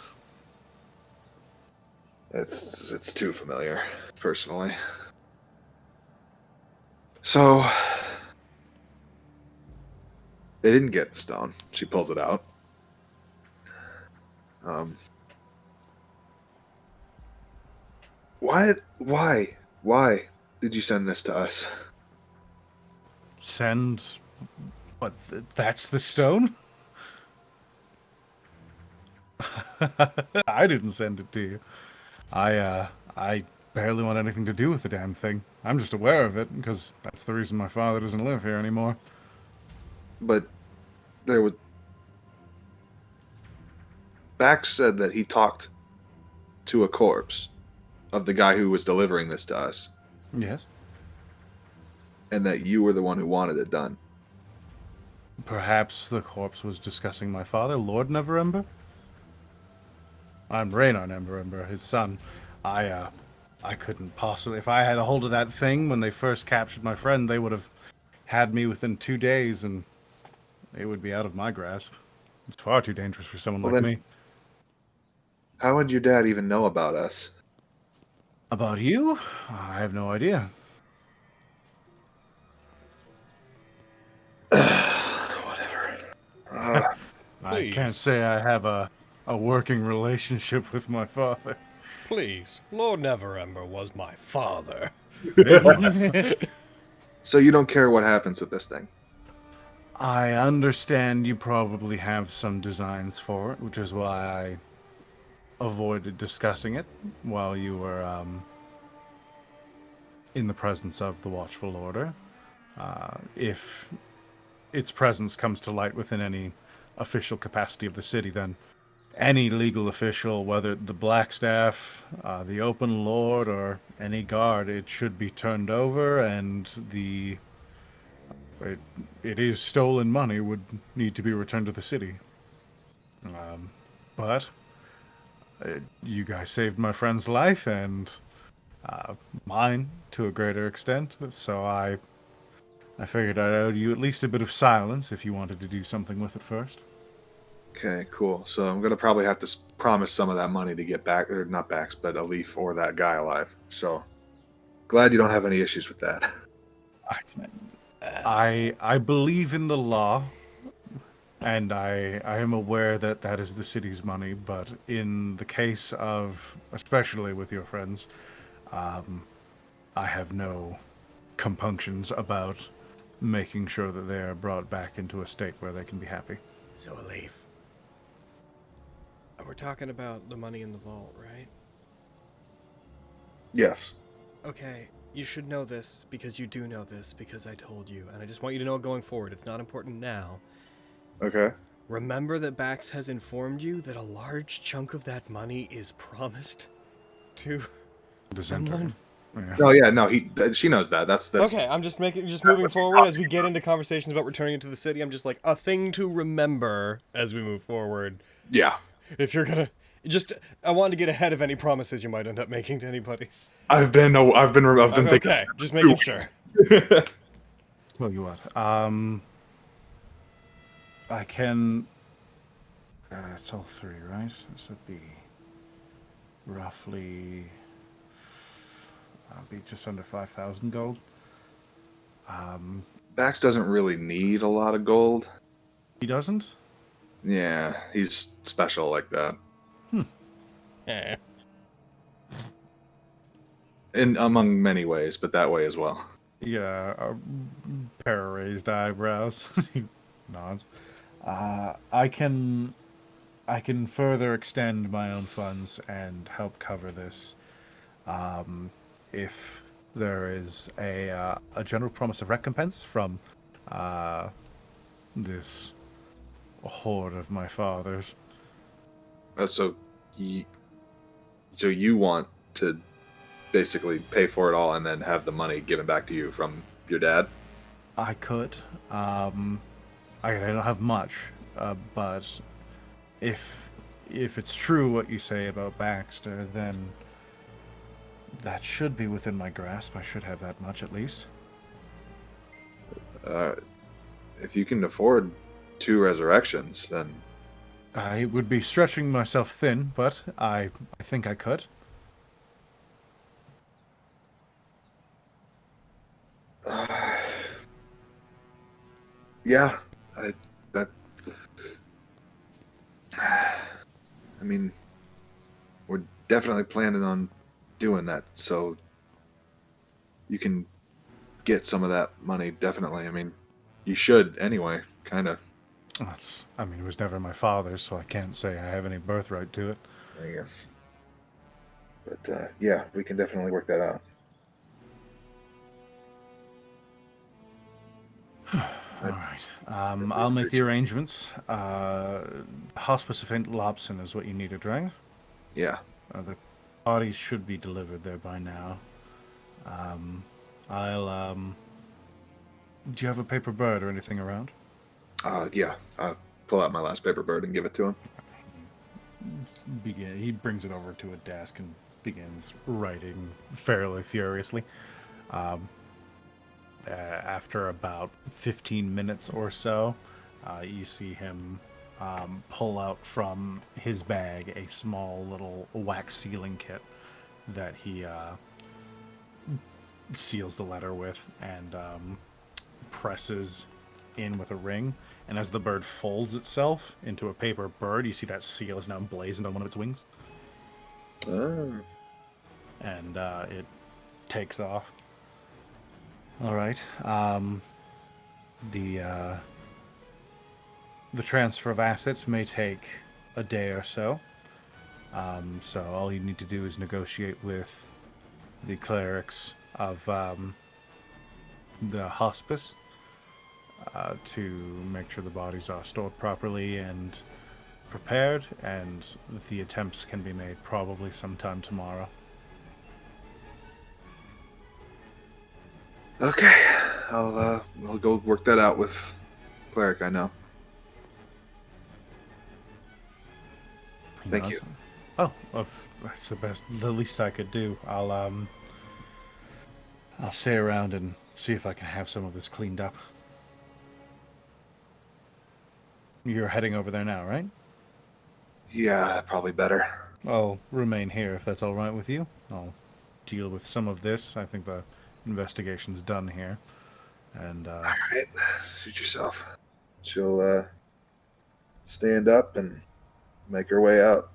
It's too familiar, personally. So they didn't get the stone. She pulls it out. Why did you send this to us? Send? What? That's the stone? I didn't send it to you. I barely want anything to do with the damn thing. I'm just aware of it because that's the reason my father doesn't live here anymore. But there would. Bax said that he talked to a corpse of the guy who was delivering this to us. Yes. And that you were the one who wanted it done. Perhaps the corpse was discussing my father, Lord Neverember? I'm Raynar Neverember, his son. I couldn't possibly... If I had a hold of that thing when they first captured my friend, they would have had me within 2 days, and it would be out of my grasp. It's far too dangerous for someone like me. How would your dad even know about us? About you? I have no idea. Whatever. I can't say I have a working relationship with my father. Please, Lord Neverember was my father. So you don't care what happens with this thing? I understand you probably have some designs for it, which is why I avoided discussing it while you were in the presence of the Watchful Order. If its presence comes to light within any official capacity of the city, then any legal official, whether the Blackstaff, the Open Lord, or any guard, it should be turned over, and it is stolen money would need to be returned to the city. But you guys saved my friend's life and mine to a greater extent, so I figured I owed you at least a bit of silence if you wanted to do something with it first. Okay, cool. So I'm gonna probably have to promise some of that money to get back, or not Bax, but a Leaf or that guy alive. So glad you don't have any issues with that. I believe in the law, and I am aware that that is the city's money, but in the case of, especially with your friends, I have no compunctions about making sure that they are brought back into a state where they can be happy. So, Leaf. We're talking about the money in the vault, right? Yes. Okay, you should know this, because you do know this, because I told you, and I just want you to know going forward. It's not important now. Okay. Remember that Bax has informed you that a large chunk of that money is promised to... Dissenter. No, yeah, no, she knows that. That's Okay, I'm just moving forward as we get into conversations about returning into the city. I'm just like a thing to remember as we move forward. Yeah. If you're gonna I wanted to get ahead of any promises you might end up making to anybody. I've been thinking. Okay, just making sure. Tell you what, I can. It's all three, right? So that'd be roughly. That'd be just under 5,000 gold. Bax doesn't really need a lot of gold. He doesn't. Yeah, he's special like that. Eh. In among many ways, but that way as well. Yeah, a pair of raised eyebrows. He nods. I can further extend my own funds and help cover this. If there is a general promise of recompense from this horde of my fathers. So you want to basically pay for it all and then have the money given back to you from your dad? I could. I don't have much, but if it's true what you say about Baxter, then that should be within my grasp. I should have that much at least. If you can afford 2 resurrections, then I would be stretching myself thin, but I think I could. Yeah, I mean, we're definitely planning on doing that, so you can get some of that money, definitely. I mean, you should anyway, kind of. It was never my father's, so I can't say I have any birthright to it. I guess. But, yeah, we can definitely work that out. All right. I'll make the arrangements. Hospice of St. Lobson is what you needed, right? Yeah. The bodies should be delivered there by now. Do you have a paper bird or anything around? Yeah. I'll pull out my last paper bird and give it to him. He brings it over to a desk and begins writing fairly furiously. After about 15 minutes or so, you see him pull out from his bag a small little wax sealing kit that he seals the letter with and presses in with a ring. And as the bird folds itself into a paper bird, you see that seal is now emblazoned on one of its wings. Oh. And it takes off. All right. The transfer of assets may take a day or so. So all you need to do is negotiate with the clerics of the hospice to make sure the bodies are stored properly and prepared, and the attempts can be made probably sometime tomorrow. Okay, I'll go work that out with cleric I know. Thank you. Oh, that's the least I could do. I'll stay around and see if I can have some of this cleaned up. You're heading over there now, right? Yeah, probably better. I'll remain here if that's all right with you. I'll deal with some of this. I think the investigation's done here. And all right, suit yourself. She'll stand up and make her way out.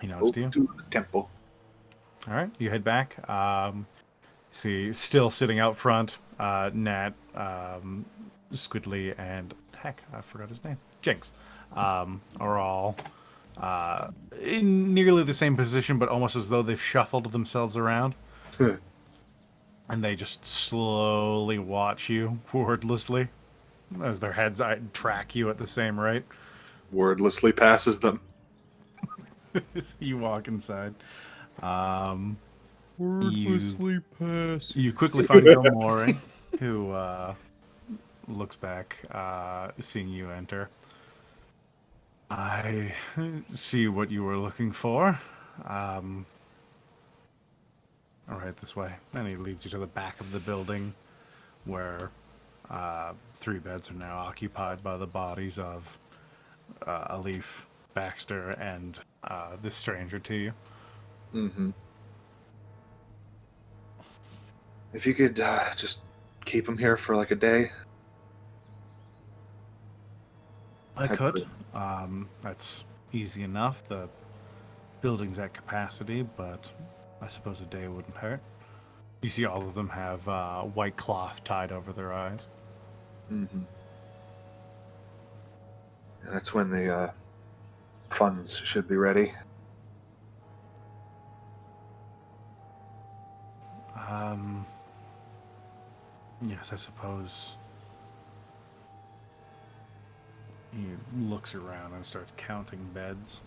He nods to you. To the temple. All right, you head back. See, still sitting out front, Nat, Squidly, and heck, I forgot his name. Jinx, are all in nearly the same position, but almost as though they've shuffled themselves around. And they just slowly watch you wordlessly as their heads track you at the same rate. Wordlessly passes them. You walk inside. Wordlessly pass. You quickly find Gomori, who looks back, seeing you enter. I see what you were looking for. All right, this way. And he leads you to the back of the building, where 3 beds are now occupied by the bodies of Alif, Baxter, and this stranger to you. Mm-hmm. If you could just keep him here for like a day. I could. That's easy enough. The building's at capacity, but I suppose a day wouldn't hurt. You see all of them have white cloth tied over their eyes. Mm-hmm. That's when the funds should be ready. Yes, I suppose. He looks around and starts counting beds.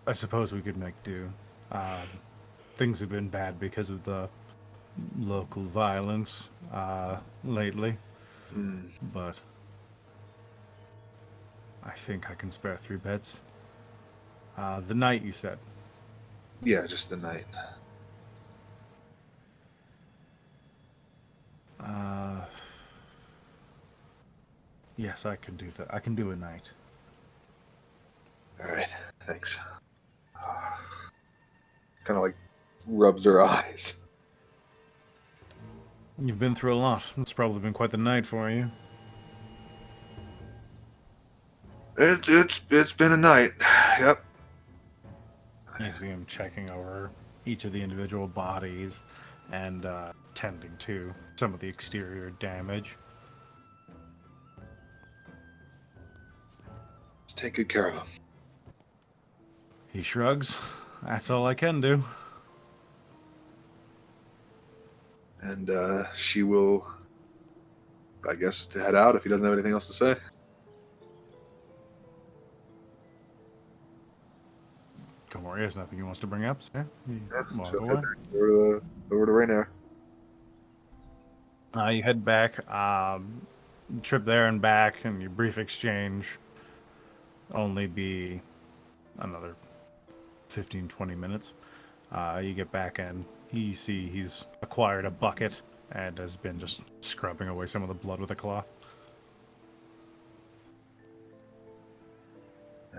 I suppose we could make do. Things have been bad because of the local violence lately, but I think I can spare 3 beds. The night, you said? Yeah, just the night. Yes, I can do that. I can do a night. All right, thanks. Kind of like rubs her eyes. You've been through a lot. It's probably been quite the night for you. It's been a night. Yep. You see him checking over each of the individual bodies and tending to some of the exterior damage. Just take good care of him. He shrugs. That's all I can do. And she will, I guess, to head out if he doesn't have anything else to say. Don't worry, there's nothing he wants to bring up, sir. Walk So away. head over to Rainier. You head back, trip there and back, and your brief exchange only be another 15-20 minutes. You get back and you see he's acquired a bucket and has been just scrubbing away some of the blood with a cloth.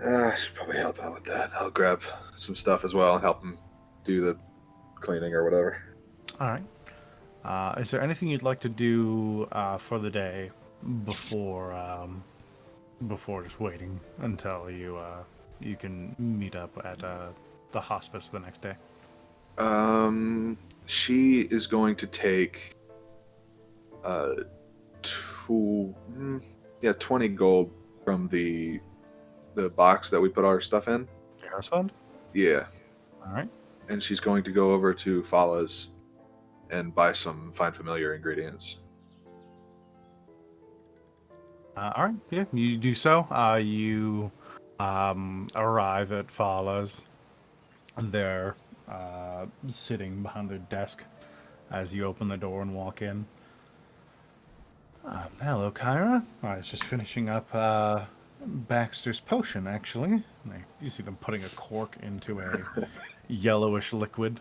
I should probably help out with that. I'll grab some stuff as well and help him do the cleaning or whatever. All right. Is there anything you'd like to do for the day before just waiting until you can meet up at the hospice the next day? She is going to take 20 gold from the box that we put our stuff in. Harris Fund? Yeah. All right. And she's going to go over to Fala's and buy some fine familiar ingredients. All right. Yeah, you do so. You arrive at Fala's. They're sitting behind their desk as you open the door and walk in. Hello, Kyra. I was just finishing up Baxter's potion, actually. You see them putting a cork into a yellowish liquid.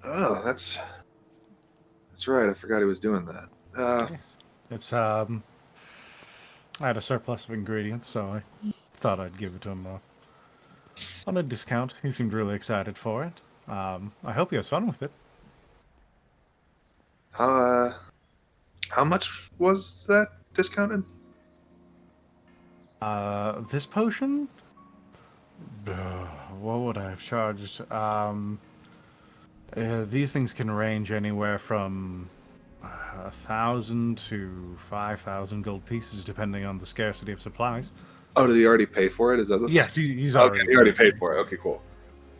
Oh, that's right. I forgot he was doing that. It's I had a surplus of ingredients, so I thought I'd give it to him on a discount. He seemed really excited for it. I hope he has fun with it. How much was that discounted? This potion? What would I have charged? These things can range anywhere from 1,000 to 5,000 gold pieces, depending on the scarcity of supplies. Oh, did he already pay for it? Is that the Yes, he's okay, already. he already paid for it. Okay, cool.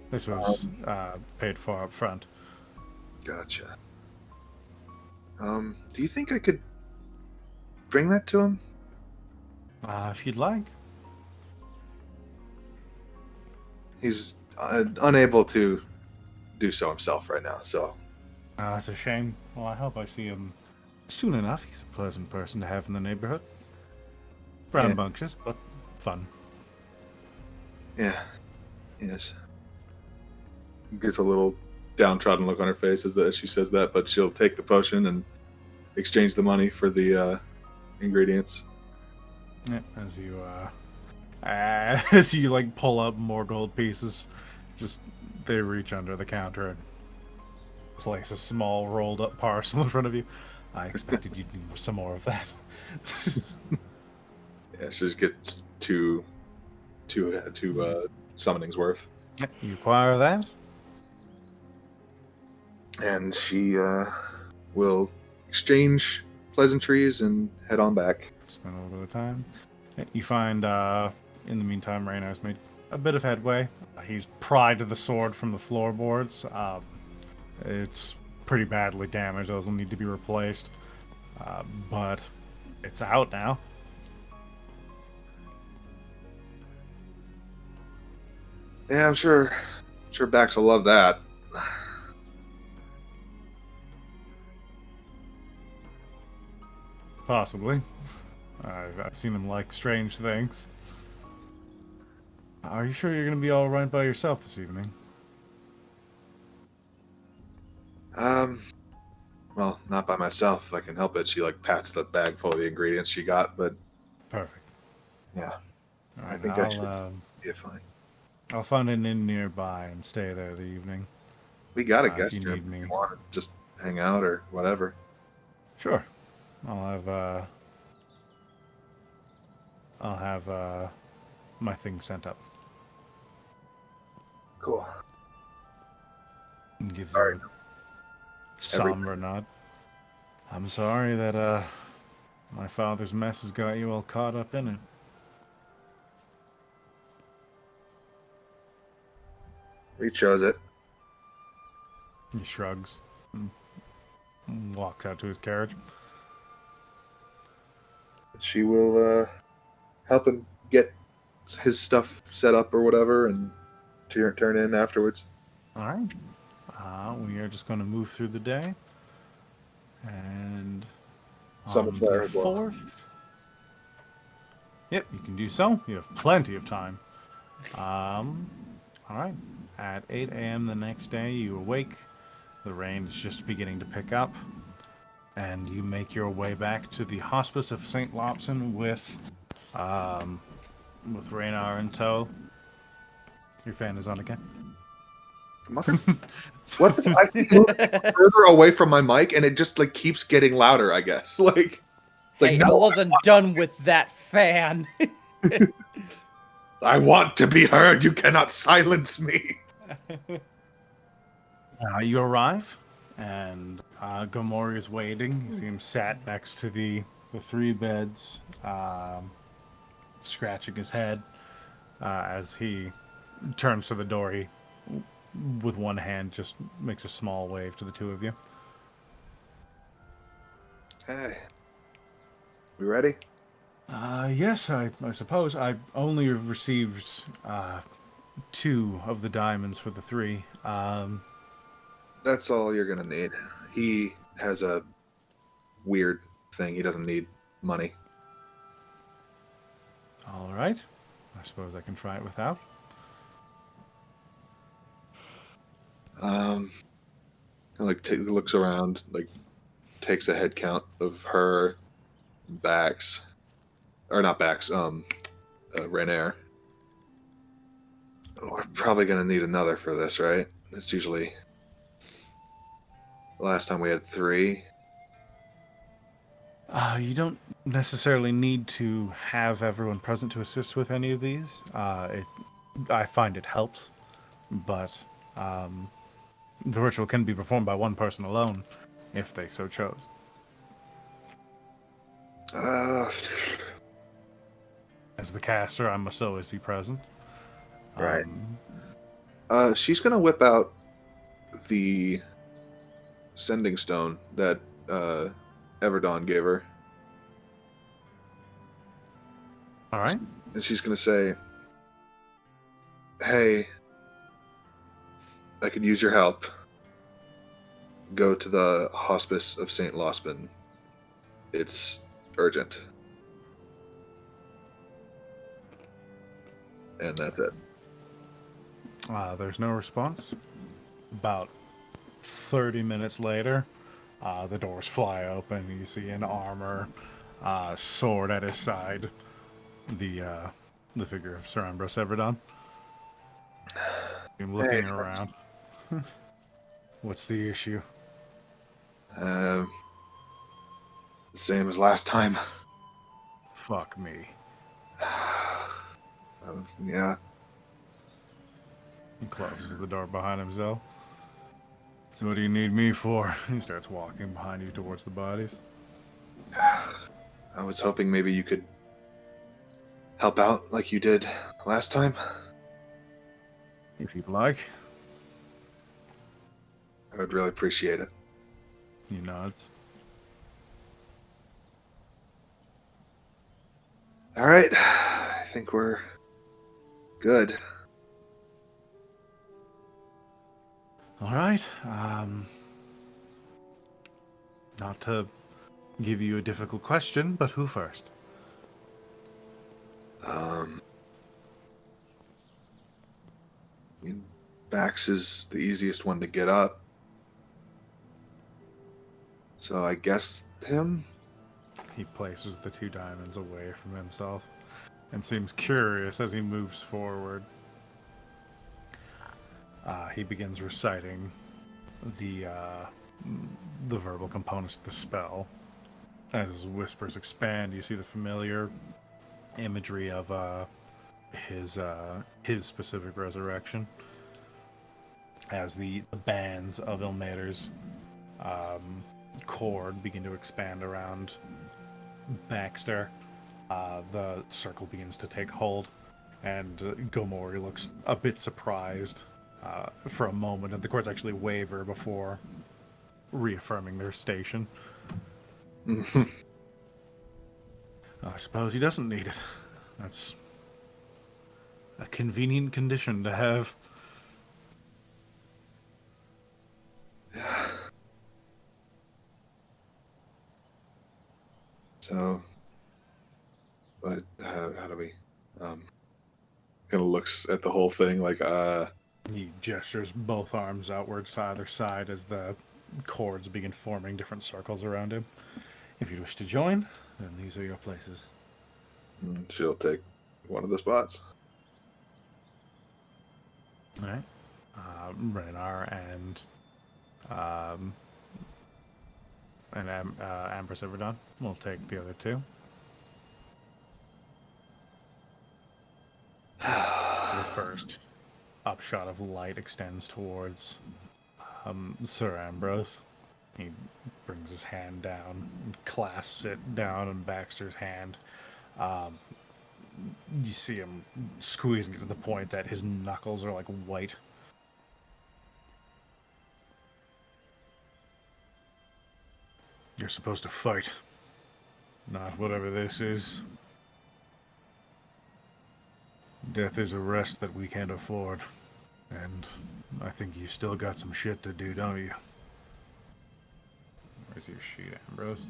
This was paid for up front. Gotcha. Do you think I could bring that to him? If you'd like. he's unable to do so himself right now. So That's a shame. Well, I hope I see him soon enough. He's a pleasant person to have in the neighborhood. Rambunctious, but fun. yeah, yes. Gets a little downtrodden look on her face as she says that, but she'll take the potion and exchange the money for the ingredients. Yeah, as you like pull up more gold pieces, just they reach under the counter and place a small rolled up parcel in front of you. I expected you'd need some more of that. Yeah, she just gets two summonings worth. You acquire that? And she will exchange pleasantries and head on back. Spend a little bit of time. You find, in the meantime, Raynar's made a bit of headway. He's pried the sword from the floorboards. It's pretty badly damaged. Those will need to be replaced. But it's out now. Yeah, I'm sure Bax will love that. Possibly. I've seen him like strange things. Are you sure you're going to be all right by yourself this evening? Well, not by myself if I can help it. She like pats the bag full of the ingredients she got, but Perfect. yeah, Right, I think I should be fine. I'll find an inn nearby and stay there the evening. We got a If guest you room need me. if you want to just hang out or whatever. Sure. I'll have my thing sent up. Cool. And gives Sorry. you a somber nod. I'm sorry that my father's mess has got you all caught up in it. He chose it. He shrugs and walks out to his carriage. She will help him get his stuff set up or whatever and turn in afterwards. All right. We are just going to move through the day. And Summon on fire the as well. 4th. Yep, you can do so. You have plenty of time. All right. At 8 a.m. the next day, you awake. The rain is just beginning to pick up. And you make your way back to the Hospice of St. Lopson with Raynar in tow. Your fan is on again. Mother... What? I keep moving further away from my mic, and it just like keeps getting louder. I guess. Like Hey, no, I wasn't done with that fan. I want to be heard. You cannot silence me. You arrive, and Gomori is waiting. You see him sat next to the 3 beds, scratching his head. As he turns to the door, he, with one hand, just makes a small wave to the 2 of you. Hey, we ready? Yes, I suppose. I only received 2 of the diamonds for the 3. That's all you're gonna need. He has a weird thing. He doesn't need money. All right. I suppose I can try it without. Looks around, like takes a head count of her, Bax, or not Bax, Renair. We're probably gonna need another for this, right? It's usually the last time we had 3. You don't necessarily need to have everyone present to assist with any of these. I find it helps, but the ritual can be performed by one person alone, if they so chose. As the caster, I must always be present. Right. She's gonna whip out the sending stone that Everdawn gave her. All right. And she's gonna say, "Hey, I could use your help. Go to the Hospice of St. Losman. It's urgent. And that's it. There's no response. About 30 minutes later, the doors fly open. You see an armor, sword at his side. The figure of Sir Ambrose Everdon. I'm looking around. What's the issue? Same as last time. Fuck me. Yeah. He closes the door behind himself. So what do you need me for? He starts walking behind you towards the bodies. I was hoping maybe you could help out like you did last time. If you'd like. I would really appreciate it. He nods. All right. I think we're good. All right. Not to give you a difficult question, but who first? I mean, Bax is the easiest one to get up. So I guess him? He places the 2 diamonds away from himself and seems curious as he moves forward. He begins reciting the verbal components of the spell. As his whispers expand, you see the familiar imagery of his specific resurrection. As the bands of Ilmater's cord begin to expand around Baxter, the circle begins to take hold, and Gomori looks a bit surprised for a moment, and the cords actually waver before reaffirming their station. I suppose he doesn't need it. That's a convenient condition to have. So, but how do we? Kind of looks at the whole thing like, He gestures both arms outwards to either side as the cords begin forming different circles around him. If you wish to join, then these are your places. She'll take one of the spots. All right. Renar and Ambrose Everdon will take the other 2. The first upshot of light extends towards Sir Ambrose. He brings his hand down and clasps it down in Baxter's hand. You see him squeezing it to the point that his knuckles are like white. You're supposed to fight, not whatever this is. Death is a rest that we can't afford, and I think you've still got some shit to do, don't you? Where's your sheet, Ambrose?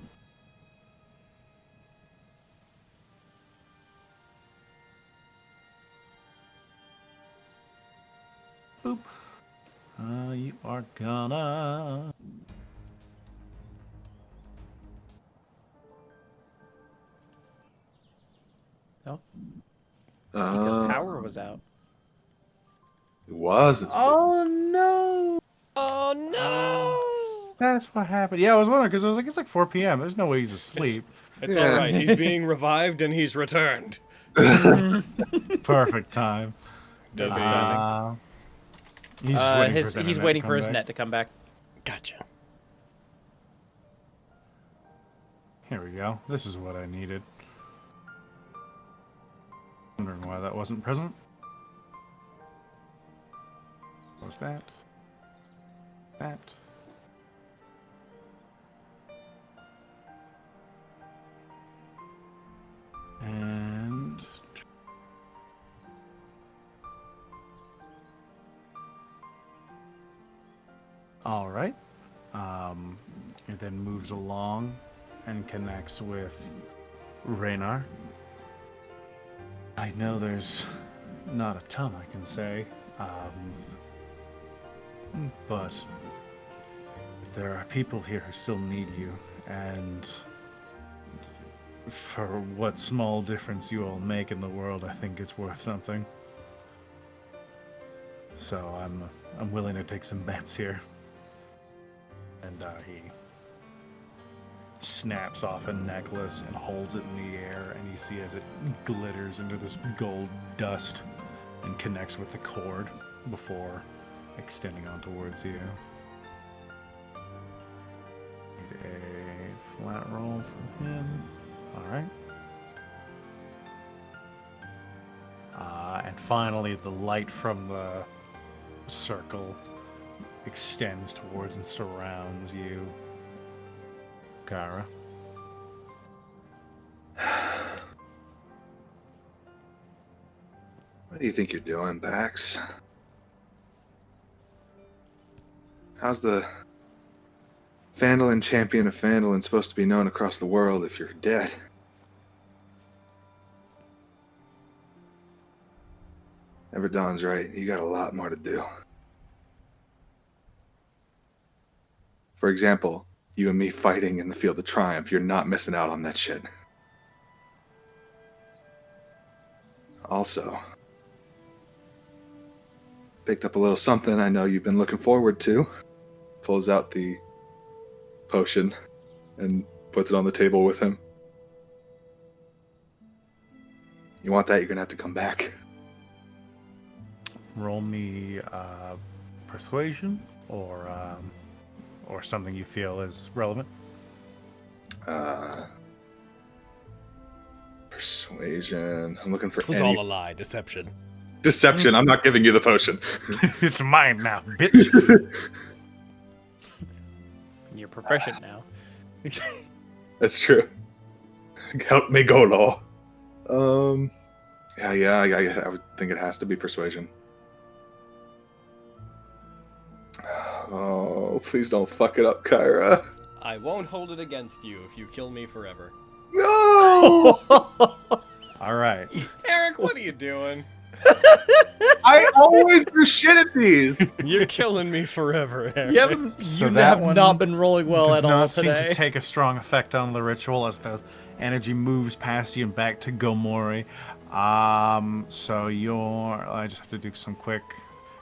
Boop. You are gonna... No? Because Uh, power was out. It was. Oh no! Oh no! That's what happened. Yeah, I was wondering because I was like, it's like 4 p.m. There's no way he's asleep. It's Yeah. all right. He's being revived and he's returned. Perfect time. Does he? He's just waiting for his He's internet waiting to for come his back. net to come back. Gotcha. Here we go. This is what I needed. Wondering why that wasn't present. What's that? That. And All right. It then moves along and connects with Raynar. I know there's not a ton I can say, but there are people here who still need you, and for what small difference you all make in the world, I think it's worth something. So I'm willing to take some bets here. And he snaps off a necklace and holds it in the air, and you see as it glitters into this gold dust and connects with the cord before extending on towards you. Need a flat roll from him. Alright. And finally, the light from the circle extends towards and surrounds you, Kara. What do you think you're doing, Bax? How's the Phandalin champion of Phandalin supposed to be known across the world if you're dead? Everdon's right. You got a lot more to do. For example, you and me fighting in the Field of Triumph. You're not missing out on that shit. Also, picked up a little something I know you've been looking forward to. Pulls out the potion and puts it on the table with him. You want that, you're going to have to come back. Roll me persuasion or something you feel is relevant. Persuasion. I'm looking for It was any... all a lie. Deception. Deception. I'm not giving you the potion. It's mine now, bitch. You're proficient now. That's true. Help me go, Law. I would think it has to be persuasion. Oh, please don't fuck it up, Kyra. I won't hold it against you if you kill me forever. No! All right. Eric, what are you doing? I always do shit at these. You're killing me forever, Eric. So You that have one not been rolling well does at all not seem today. to take a strong effect on the ritual as the energy moves past you and back to Gomori. So I just have to do some quick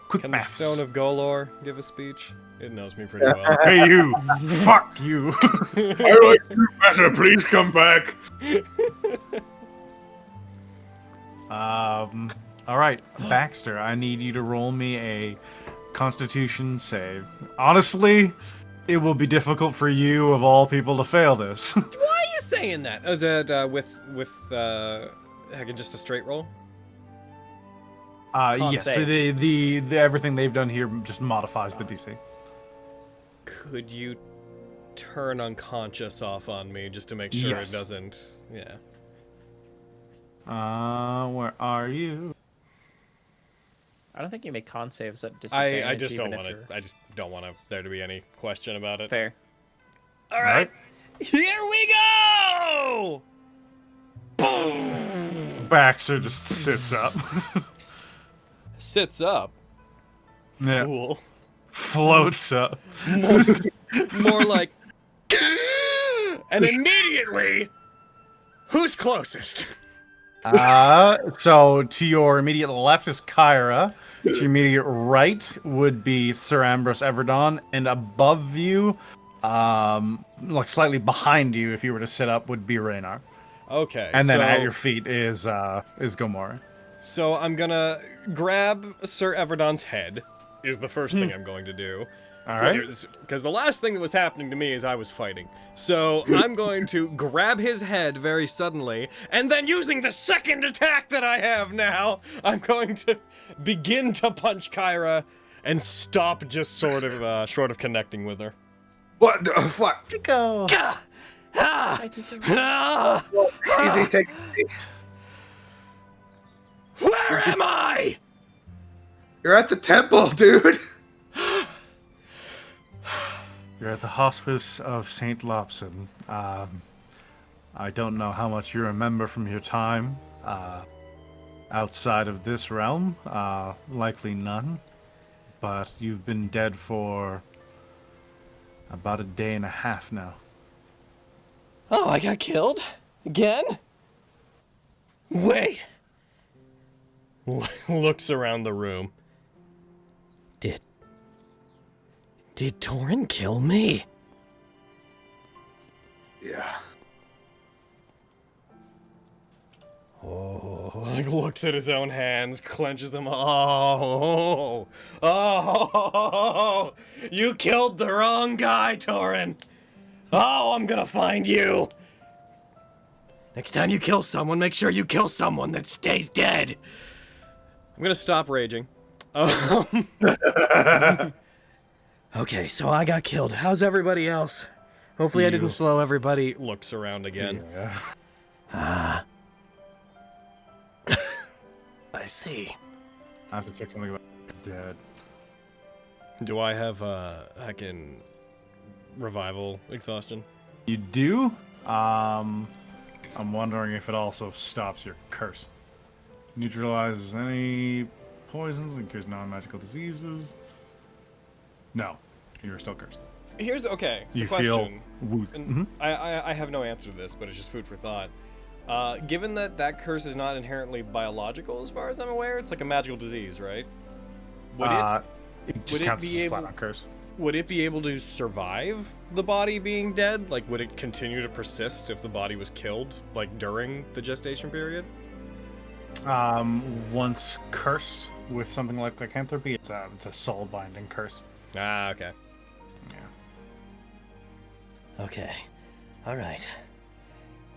Can the maths. Stone of Golor give a speech? It knows me pretty well. Hey you! Fuck you! I like you better. Please come back. All right, Baxter, I need you to roll me a Constitution save. Honestly, it will be difficult for you, of all people, to fail this. Why are you saying that? Is it with just a straight roll? Yes, so save. the everything they've done here just modifies the DC. Could you turn unconscious off on me just to make sure Yes. it doesn't? Yeah. Uh, Where are you? I don't think you make con saves at disadvantage. I just don't even want if to. I just don't want there to be any question about you're- it. Fair. All right, here we go. Baxter just sits up. Sits up. Yeah. Fool. Floats up. More like. And immediately, who's closest? So to your immediate left is Kyra. To your immediate right would be Sir Ambrose Everdon, and above you, like slightly behind you, if you were to sit up, would be Raynar. Okay. And then so, at your feet is Gomorrah. So I'm gonna grab Sir Everdon's head. Is the first thing I'm going to do. All right. Because the last thing that was happening to me is I was fighting. So I'm going to grab his head very suddenly, and then using the second attack that I have now, I'm going to begin to punch Kyra and stop just sort of short of connecting with her. What the fuck? Go. Easy, take. Where am I? You're at the temple, dude. You're at the hospice of St. Lobson. I don't know how much you remember from your time outside of this realm. Likely none. But you've been dead for about a day and a half now. Oh, I got killed? Again? Wait. Looks around the room. Did Torin kill me? Yeah. Oh, like looks at his own hands, clenches them. Oh, you killed the wrong guy, Torin. Oh, I'm gonna find you. Next time you kill someone, make sure you kill someone that stays dead. I'm gonna stop raging. Okay, so I got killed. How's everybody else? Hopefully I didn't slow everybody. Looks around again. Yeah. I see. I have to check something about dead. Do I have heckin' revival exhaustion? You do? I'm wondering if it also stops your curse. Neutralizes any poisons and cures non-magical diseases. No, you're still cursed. Here's okay. So You question. feel wound. And I have no answer to this, but it's just food for thought. Given that that curse is not inherently biological, as far as I'm aware, it's like a magical disease, right? Would It just would it counts be as a able- flat-out curse. would it be able to survive the body being dead? Like, would it continue to persist if the body was killed, like during the gestation period? Once cursed with something like lycanthropy, it's a soul-binding curse. Ah, okay. Yeah. Okay. All right.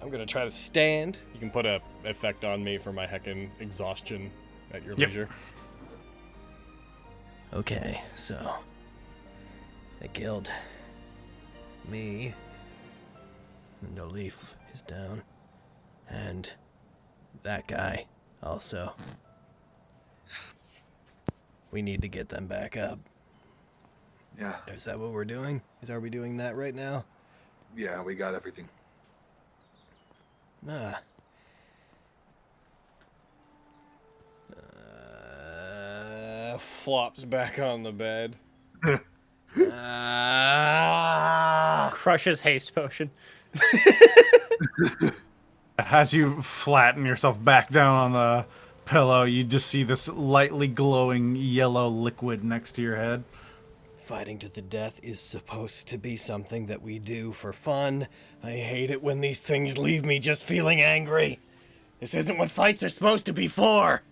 I'm gonna try to stand. You can put a effect on me for my heckin' exhaustion at your Yep. leisure. Okay, so they killed me. And the leaf is down. And that guy also. We need to get them back up. Yeah. Is that what we're doing? Are we doing that right now? Yeah, we got everything. Flops back on the bed. Crushes haste potion. As you flatten yourself back down on the pillow, you just see this lightly glowing yellow liquid next to your head. Fighting to the death is supposed to be something that we do for fun. I hate it when these things leave me just feeling angry. This isn't what fights are supposed to be for.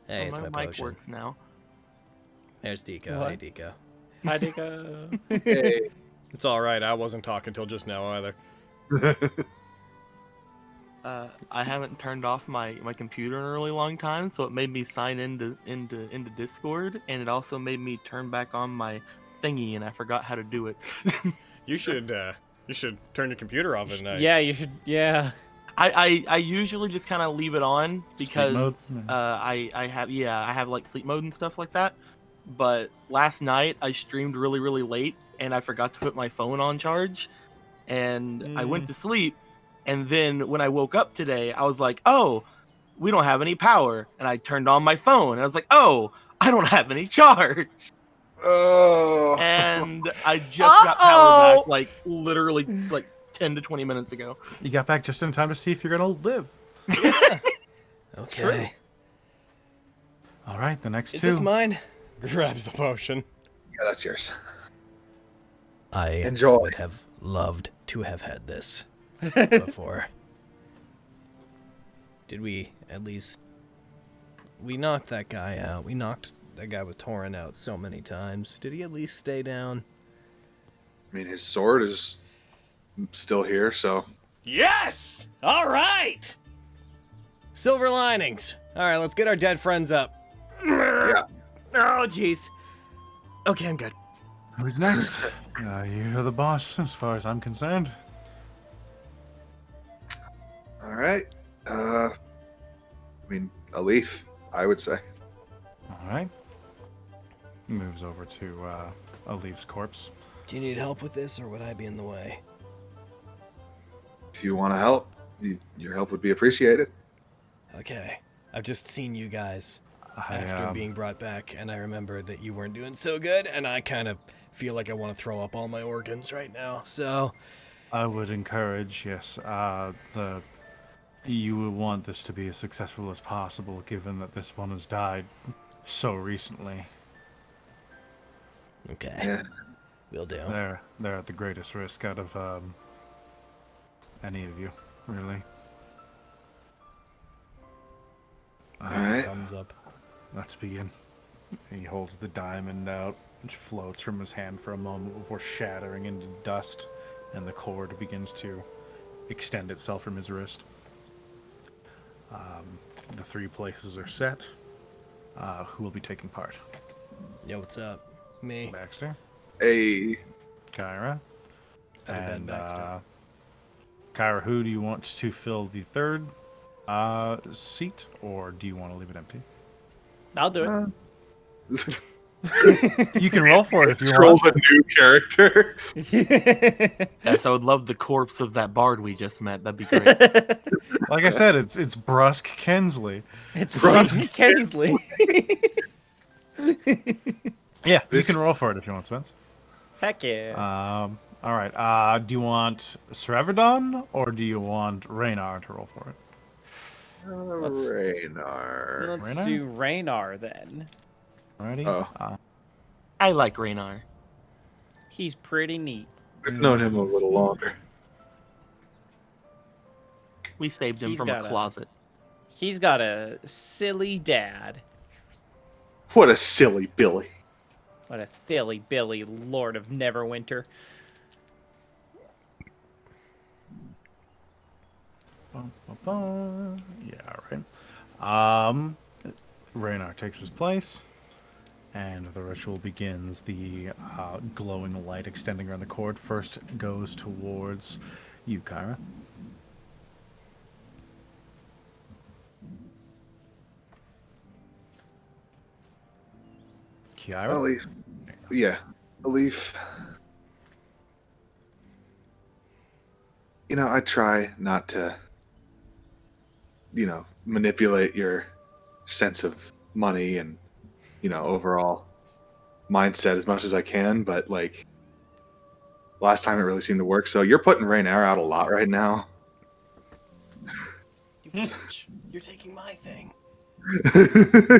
Hey, it's my my mic potion. works now. There's Deco. What? Hey, Deco. I think, Hey. It's all right. I wasn't talking till just now either. I haven't turned off my computer in a really long time, so it made me sign into Discord, and it also made me turn back on my thingy, and I forgot how to do it. You should turn your computer off at night. yeah, you should, yeah. I usually just kind of leave it on because mode? I have like sleep mode and stuff like that. But last night I streamed really late and I forgot to put my phone on charge, and I went to sleep. And then when I woke up today, I was like, oh, we don't have any power. And I turned on my phone and I was like, oh, I don't have any charge. Oh. And I just got power back like literally like 10 to 20 minutes ago. You got back just in time to see if you're gonna live. Okay. All right, the next Is two. this mine? Grabs the potion. Yeah, that's yours. I Enjoy. would have loved to have had this before. Did we at least... We knocked that guy out. We knocked that guy with Torin out so many times. Did he at least stay down? I mean, his sword is still here, so Yes! All right! Silver linings. All right, let's get our dead friends up. yeah. Oh, jeez. Okay, I'm good. Who's next? You're the boss, as far as I'm concerned. All right. I mean, a leaf, I would say. All right. moves over to Alif's corpse. Do you need help with this, or would I be in the way? If you want to help, your help would be appreciated. Okay. I've just seen you guys I, after being brought back, and I remember that you weren't doing so good, and I kind of feel like I want to throw up all my organs right now, so... I would encourage, yes, you would want this to be as successful as possible, given that this one has died so recently. Okay. Yeah. Will do. They're at the greatest risk out of any of you, really. Alright. Thumbs up. Let's begin. He holds the diamond out, which floats from his hand for a moment before shattering into dust, and the cord begins to extend itself from his wrist. The 3 places are set. Who will be taking part? Yo, what's up? Me. Baxter, Hey. Kyra, I'd have been and Baxter. Kyra, who do you want to fill the 3rd seat, or do you want to leave it empty? I'll do it. You can roll for it if you Scroll's want. a new character. Yes, I would love the corpse of that bard we just met. That'd be great. Like I said, it's Brusque Kensley. It's Brusque Kensley. Yeah, you can roll for it if you want, Spence. Heck yeah. All right. Do you want Srevedon or do you want Raynar to roll for it? Raynar. Let's Raynar? do Raynar then. Alrighty. Oh. I like Raynar. He's pretty neat. I've known him a little longer. We saved him He's from a got a- closet. He's got a silly dad. What a silly Billy. What a silly Billy, Lord of Neverwinter. Yeah, right. Raynar takes his place, and the ritual begins. The glowing light extending around the cord first goes towards you, Kyra. Kiara? Alif. Yeah. Alif. You know, I try not to, manipulate your sense of money and, overall mindset as much as I can, but, last time it really seemed to work. So you're putting Raynar out a lot right now. You bitch. You're taking my thing.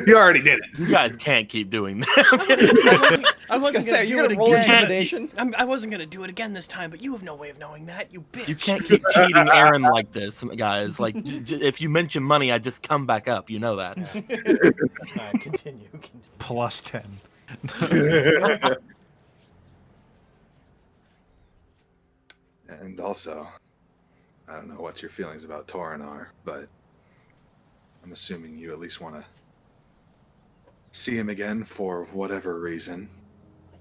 You already did it. You guys can't keep doing that. I wasn't Say, gonna do you're it gonna roll again. intimidation. I wasn't gonna do it again this time, but you have no way of knowing that, you bitch. You can't keep cheating Aaron like this, guys. Like, if you mention money, I just come back up. You know that. Alright, continue. Plus 10. And also, I don't know what your feelings about Torin are, but I'm assuming you at least want to see him again for whatever reason.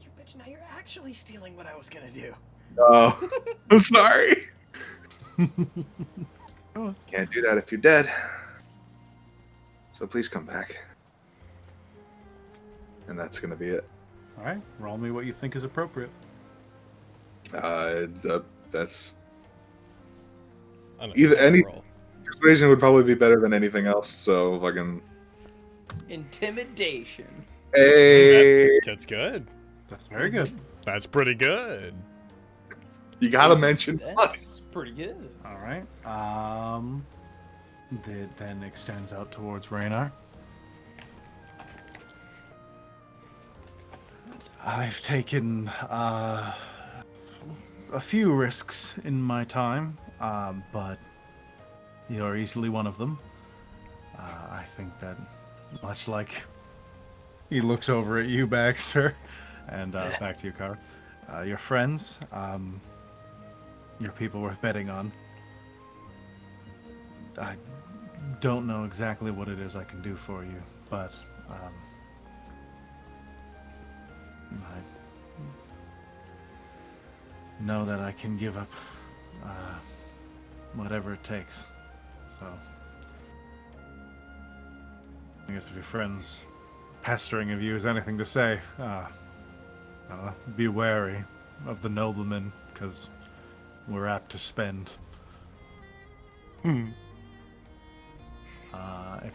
You bitch, now you're actually stealing what I was gonna do. Oh, I'm sorry. Can't do that if you're dead. So please come back. And that's going to be it. All right, roll me what you think is appropriate. That's I don't Either know, any- roll. persuasion would probably be better than anything else. So fucking Intimidation. hey, That's good. That's very good. That's pretty good. you gotta mention money. That's pretty good. All right. That then extends out towards Raynar. I've taken a few risks in my time, but you're easily one of them. I think that, much like he looks over at you, Baxter, and back to you, Car. Your friends, you're people worth betting on. I don't know exactly what it is I can do for you, but I know that I can give up whatever it takes. So, I guess if your friends pestering of you is anything to say. Be wary of the noblemen, because we're apt to spend. If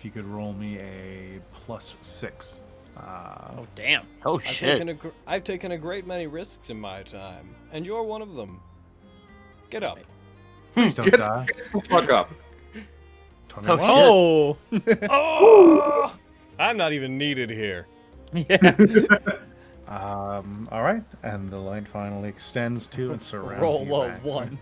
you could roll me a +6. Oh, damn. Oh shit. I've taken a great many risks in my time, and you're one of them. Get up. Please don't die. Get the fuck up. 21. Oh! Oh! I'm not even needed here. Yeah. All right, and the light finally extends to and surrounds Roll you. a Baxter. 1.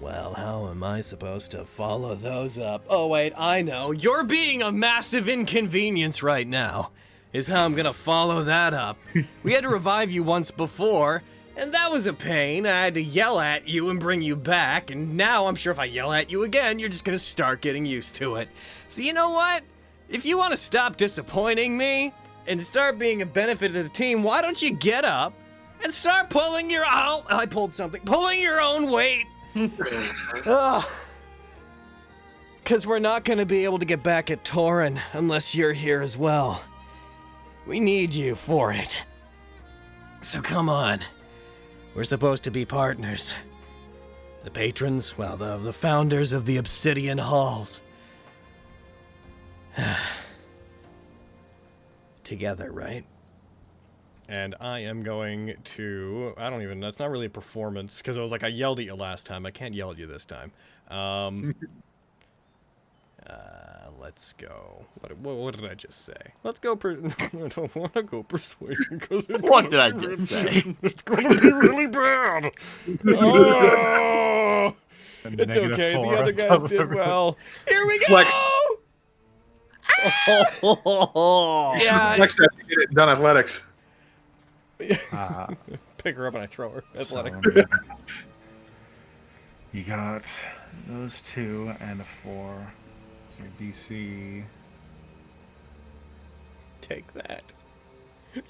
Well, how am I supposed to follow those up? Oh, wait, I know. You're being a massive inconvenience right now, is how I'm gonna follow that up. We had to revive you once before, and that was a pain. I had to yell at you and bring you back, and now I'm sure if I yell at you again, you're just gonna start getting used to it. So you know what? If you want to stop disappointing me and start being a benefit to the team, why don't you get up and start pulling your... Oh, I pulled something. Pulling your own weight. Because we're not going to be able to get back at Torin unless you're here as well. We need you for it. So come on. We're supposed to be partners. The patrons, well, the founders of the Obsidian Halls. Together, right? And I am going to... I don't even... That's not really a performance, because I was like, I yelled at you last time. I can't yell at you this time. Let's go. What did I just say? Let's go... I don't want to go persuasion, because it's What did I just say? It's going to be really bad. Oh! And It's -4 okay. The on other top guys of did everything. well. Here we go! Flex. Yeah. Next time you get it done athletics. Pick her up and I throw her. Athletic. So, you got those 2 and a 4. So your DC. Take that.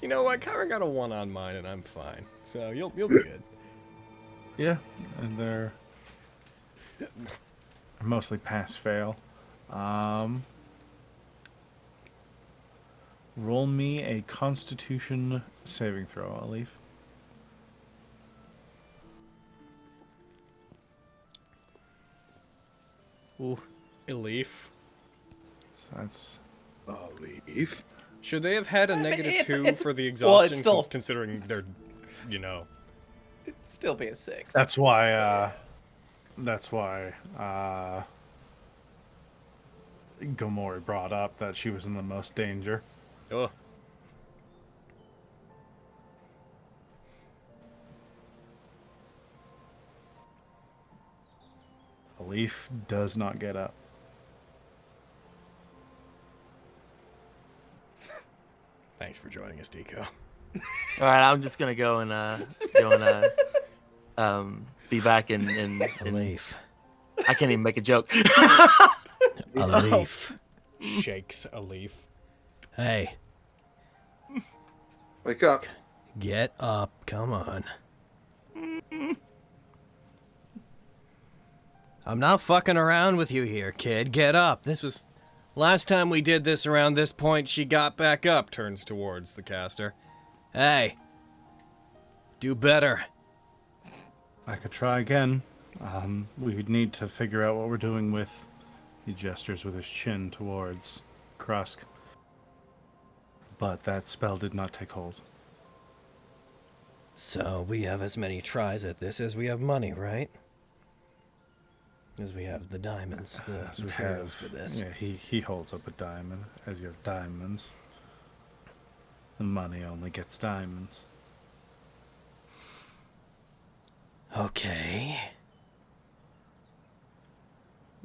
You know what? Kyra got a 1 on mine and I'm fine. So you'll be good. Yeah, and they're mostly pass-fail. Roll me a Constitution saving throw, Alif. Ooh, Elif. So that's Oh, leave. Should they have had a negative it's- 2 it's- for the well, exhaustion, it's still- considering they're, you know... It'd still be a 6. that's why Gomori brought up that she was in the most danger. Ugh. Alif does not get up. Thanks for joining us, Deco. All right, I'm just gonna go and be back in Alif. I can't even make a joke. Alif. Shakes Elif. Hey, Wake up. get up. Come on. I'm not fucking around with you here, kid. Get up. This was... Last time we did this around this point, she got back up, turns towards the caster. Hey. Do better. I could try again. We would need to figure out what we're doing with... He gestures with his chin towards Krusk. But that spell did not take hold. So, we have as many tries at this as we have money, right? As we have the diamonds, the As we materials have, for this. yeah, he holds up a diamond. As you have diamonds, the money only gets diamonds. Okay.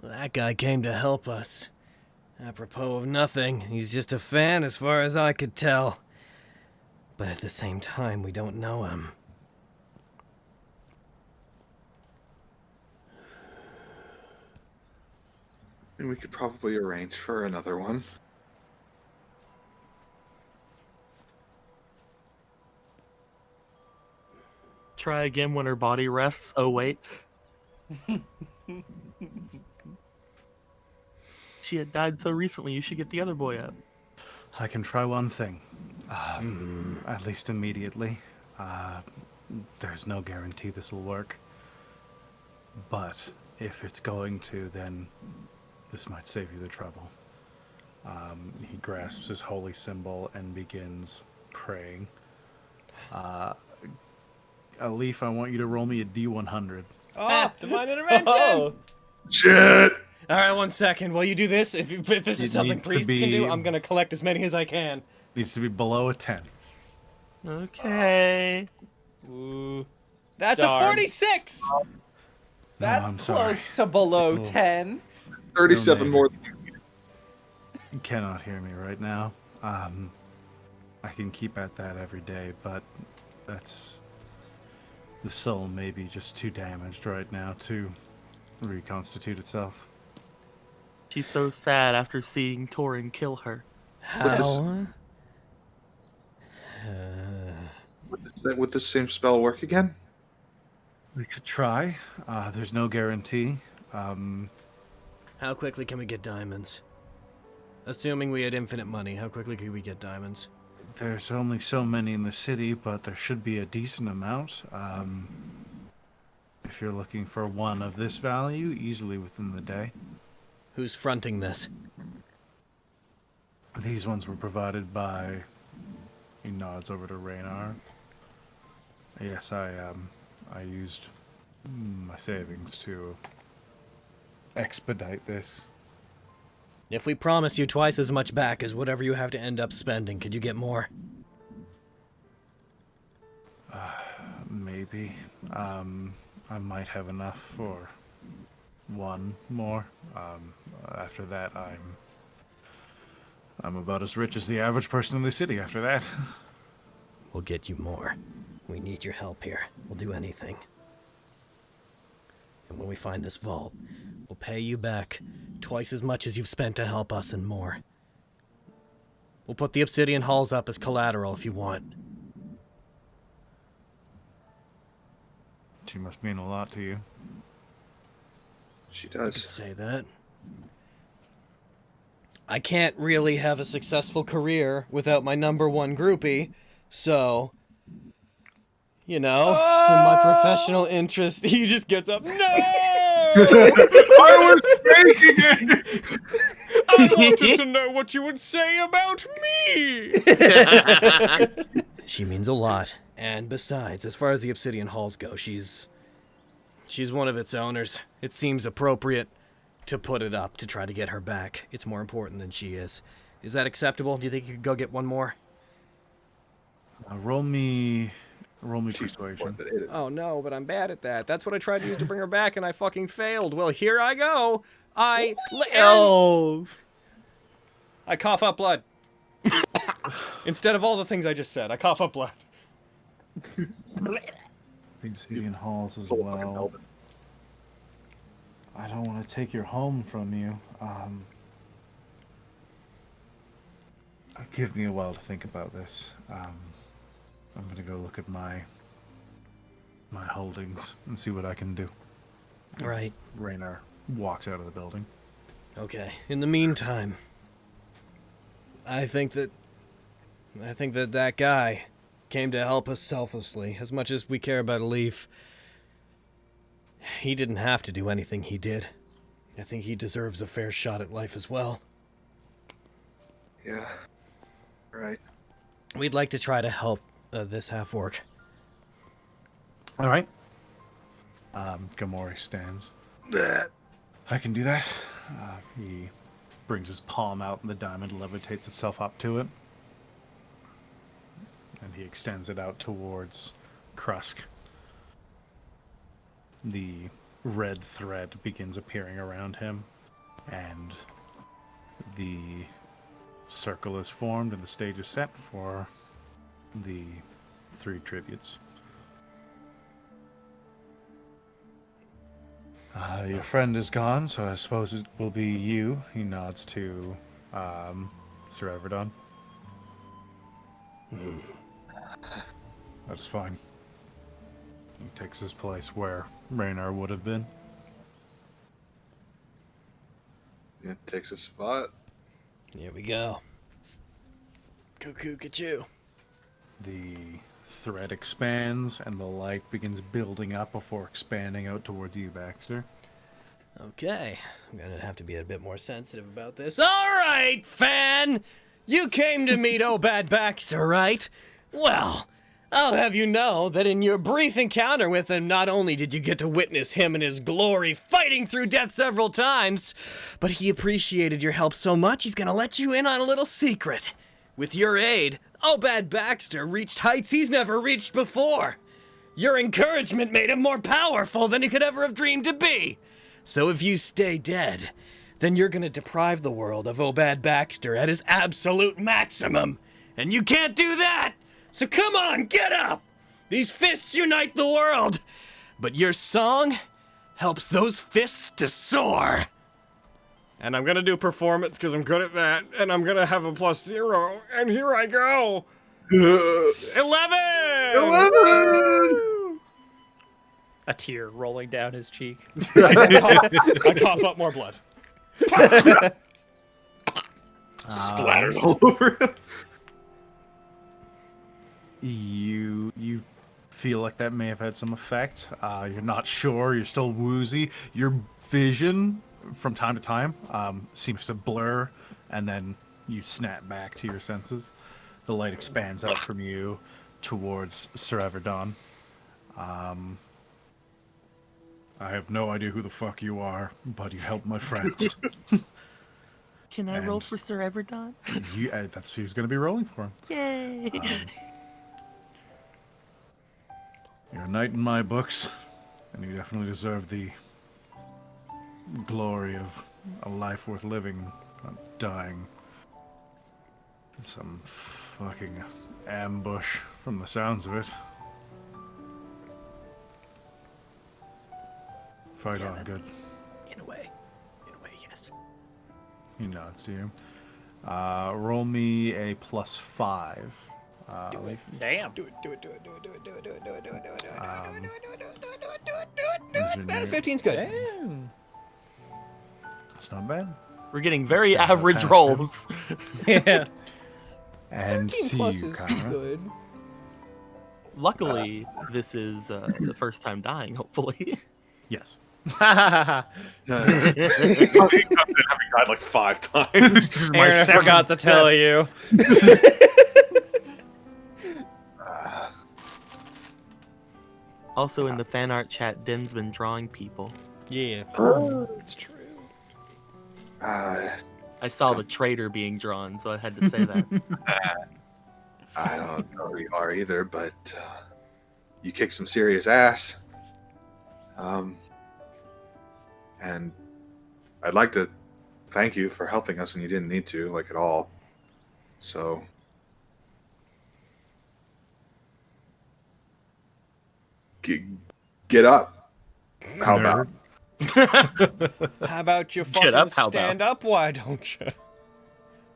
Well, that guy came to help us. Apropos of nothing, he's just a fan as far as I could tell. But at the same time, we don't know him. And we could probably arrange for another one. Try again when her body rests. Oh wait. She had died so recently. You should get the other boy up. I can try one thing. At least immediately. There's no guarantee this will work. But if it's going to, then this might save you the trouble. He grasps his holy symbol and begins praying. Alif, I want you to roll me a D100. Oh, divine intervention! Oh. Shit! All right, 1 second. While you do this, if this is something priests can do, I'm gonna collect as many as I can. Needs to be below a 10. Okay. Ooh. That's Darn. a 46! That's I'm sorry. close to below Oh. 10. 37 maybe. more. You cannot hear me right now. I can keep at that every day, but that's... The soul may be just too damaged right now to reconstitute itself. She's so sad after seeing Torin kill her. How? Would the same spell work again? We could try. There's no guarantee. How quickly can we get diamonds? Assuming we had infinite money, how quickly could we get diamonds? There's only so many in the city, but there should be a decent amount. If you're looking for one of this value, easily within the day. Who's fronting this? These ones were provided by... He nods over to Raynar. Yes, I used my savings to expedite this. If we promise you twice as much back as whatever you have to end up spending, could you get more? Maybe. I might have enough for one more. After that, I'm about as rich as the average person in the city after that. We'll get you more. We need your help here. We'll do anything. And when we find this vault, we'll pay you back twice as much as you've spent to help us and more. We'll put the obsidian halls up as collateral if you want. She must mean a lot to you. She Could does. say that. I can't really have a successful career without my #1 groupie, so... You know, it's in my professional interest. He just gets up. No! I was making it! I wanted to know what you would say about me! She means a lot. And besides, as far as the Obsidian Halls go, she's one of its owners. It seems appropriate to put it up to try to get her back. It's more important than she is. Is that acceptable? Do you think you could go get one more? Roll me persuasion. Oh no, but I'm bad at that. That's what I tried to use to bring her back, and I fucking failed. Well, here I go. I cough up blood. Instead of all the things I just said, I cough up blood. The Obsidian Halls as well. I don't want to take your home from you. Give me a while to think about this. I'm gonna go look at my holdings and see what I can do. Right. Raynar walks out of the building. Okay. In the meantime, I think that guy came to help us selflessly. As much as we care about Alif, he didn't have to do anything he did. I think he deserves a fair shot at life as well. Yeah. Right. We'd like to try to help this half-orc. All right. Gamori stands. I can do that. He brings his palm out and the diamond levitates itself up to it. And he extends it out towards Krusk. The red thread begins appearing around him, and the circle is formed and the stage is set for the 3 tributes. Your friend is gone, so I suppose it will be you. He nods to Sir Everdon. That is fine. He takes his place where Raynar would have been. Yeah, takes a spot. Here we go. Cuckoo-ca-choo. The thread expands and the light begins building up before expanding out towards you, Baxter. Okay, I'm gonna have to be a bit more sensitive about this. All right, fan! You came to meet Obad Baxter, right? Well, I'll have you know that in your brief encounter with him, not only did you get to witness him in his glory fighting through death several times, but he appreciated your help so much he's gonna let you in on a little secret. With your aid, Obad Baxter reached heights he's never reached before. Your encouragement made him more powerful than he could ever have dreamed to be. So if you stay dead, then you're gonna deprive the world of Obad Baxter at his absolute maximum. And you can't do that! So come on, get up! These fists unite the world! But your song helps those fists to soar! And I'm gonna do performance because I'm good at that, and I'm gonna have a +0, and here I go! 11! 11! A tear rolling down his cheek. I cough up more blood. Splattered all over him. You feel like that may have had some effect. You're not sure. You're still woozy. Your vision, from time to time, seems to blur, and then you snap back to your senses. The light expands out from you towards Sir Everdon. I have no idea who the fuck you are, but you helped my friends. Can I roll for Sir Everdon? That's who's going to be rolling for him. Yay! You're a knight in my books, and you definitely deserve the glory of a life worth living, not dying in some fucking ambush from the sounds of it. Fight on, good. In a way, yes. He nods to you. Roll me a +5. Damn. Do it. Is your name- 15's good. Damn. That's not bad. We're getting very Sounds like average Baxter. rolls. Yeah. And 15 to plus you, is Kyra. good. Luckily, this is the first time dying, hopefully. Yes. He comes in having died like 5 times. This is my Aaron, I seventh forgot to tell you. Also, in the fan art chat, Den's been drawing people. Yeah, it's true. I I saw the traitor being drawn, so I had to say that. don't know who you are either, but you kick some serious ass. And I'd like to thank you for helping us when you didn't need to, like at all. So get up. How about? How about you Get fucking up, how stand up? Why don't you?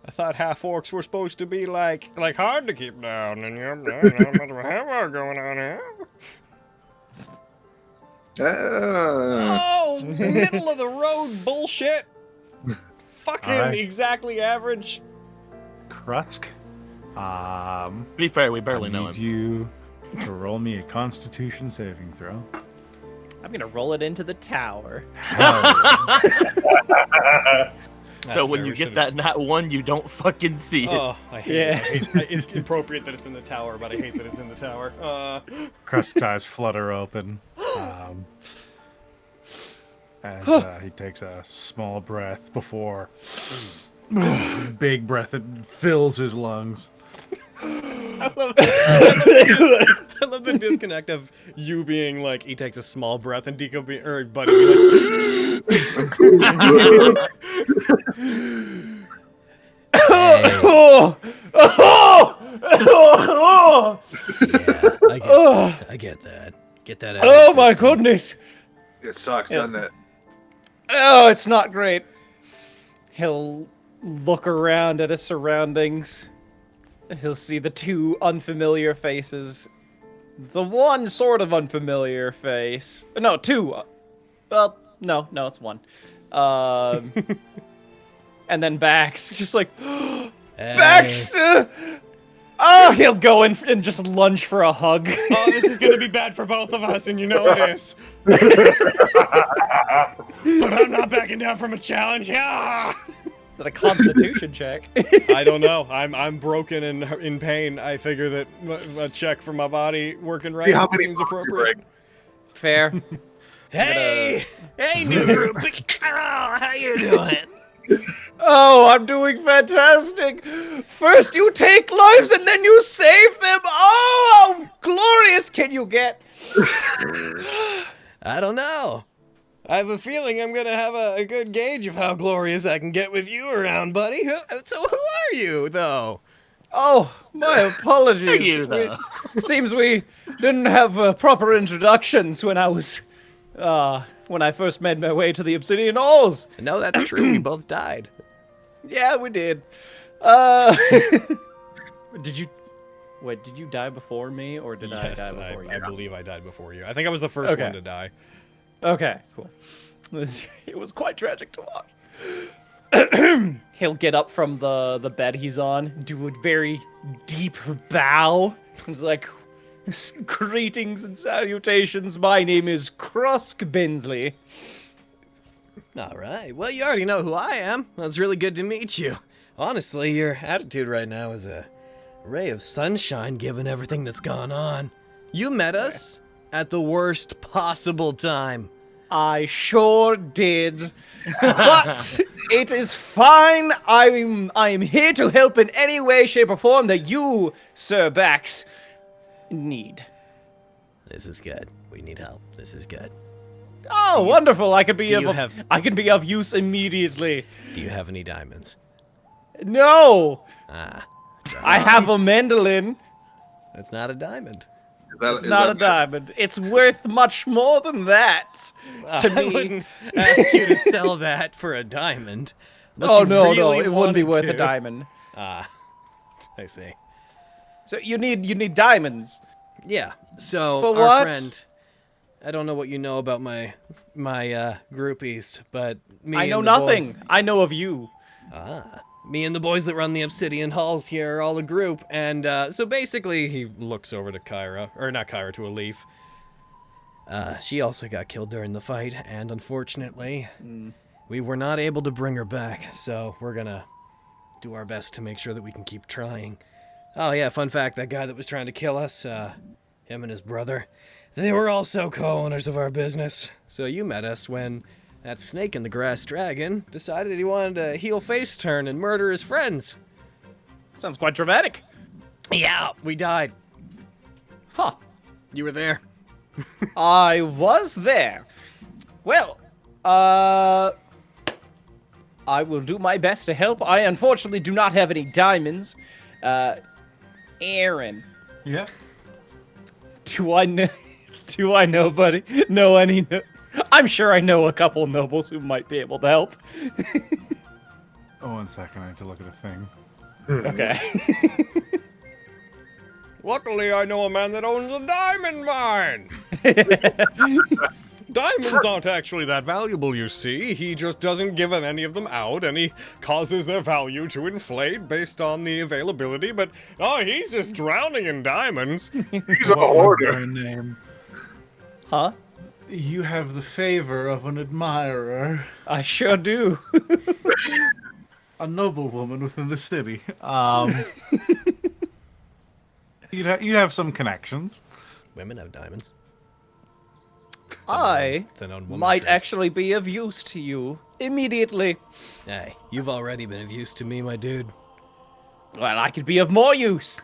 I thought half orcs were supposed to be like hard to keep down, and you're going on here. Oh, middle of the road bullshit. Fucking Alright. exactly average. Krusk. To be fair, we barely I know need him. you to roll me a Constitution saving throw. I'm gonna roll it into the tower. So when you get that nat 1, you don't fucking see it. Oh, I hate Yeah. it. It's appropriate that it's in the tower, but I hate that it's in the tower. Krusk's eyes flutter open. As he takes a small breath before big breath that fills his lungs. I love the disconnect of you being like, he takes a small breath, and Deco being, or Buddy being like, I get that. Get that out. Oh of the my system. goodness! It sucks, doesn't it? Oh, it's not great. He'll look around at his surroundings. He'll see the two unfamiliar faces. The one sort of unfamiliar face. No, two. Well, no, it's one. And then Bax, just like, Hey, Baxter! Oh, he'll go in and just lunge for a hug. Oh, this is gonna be bad for both of us, and you know it is. But I'm not backing down from a challenge. Yeah. Is that a constitution check? I don't know. I'm broken and in pain. I figure that a check for my body working right how many seems bones you appropriate. Fair. Hey, hey, new group. How you doing? Oh, I'm doing fantastic. First you take lives and then you save them. Oh, how glorious can you get? I don't know. I have a feeling I'm gonna have a good gauge of how glorious I can get with you around, buddy. So who are you, though? Oh, my apologies. you, though? It seems we didn't have proper introductions when I first made my way to the Obsidian Halls. No, that's true. We both died. Yeah, we did. Did you die before me, or did I die before you? I believe I died before you. I think I was the first Okay. one to die. Okay, cool. It was quite tragic to watch. He'll get up from the bed he's on, do a very deep bow. He's like, greetings and salutations. My name is Krusk Bensley. All right. Well, you already know who I am. Well, it's really good to meet you. Honestly, your attitude right now is a ray of sunshine given everything that's gone on. You met us at the worst possible time. I sure did. But it is fine. I'm here to help in any way, shape, or form that you, Sir Bax, need. This is good. We need help. This is good. Oh, wonderful! I could be I can be of use immediately. Do you have any diamonds? No, Ah, I have a mandolin. that's not a diamond. It's not a diamond. It's worth much more than that to I me. wouldn't ask you to sell that for a diamond. unless Oh you no, really it wouldn't be wanted worth a to. diamond. Ah, I see. So you need diamonds. Yeah. So For our what? friend, I don't know what you know about my groupies, but me I know and the nothing. boys- I know of you. Me and the boys that run the Obsidian Halls here are all a group, and so basically he looks over to Kyra, or not Kyra, to Alif. She also got killed during the fight, and unfortunately, we were not able to bring her back, so we're gonna do our best to make sure that we can keep trying. Oh yeah, fun fact, that guy that was trying to kill us, him and his brother, they were also co-owners of our business. So you met us when that snake in the grass dragon decided he wanted to heel face turn and murder his friends. Sounds quite dramatic. Yeah, we died. Huh. You were there. I was there. Well, I will do my best to help. I unfortunately do not have any diamonds. Aaron, Yeah. do I know buddy? Know any? I'm sure I know a couple nobles who might be able to help. Oh, 1 second. I need to look at a thing. Okay. Luckily, I know a man that owns a diamond mine. Diamonds aren't actually that valuable, you see. He just doesn't give any of them out, and he causes their value to inflate based on the availability, but, oh, he's just drowning in diamonds. He's a hoarder. Your name. Huh? You have the favor of an admirer, I sure do. a noblewoman within the city. You'd have some connections. Women have diamonds. I It's an own woman might trait. actually be of use to you immediately. Hey, you've already been of use to me, my dude. Well, I could be of more use.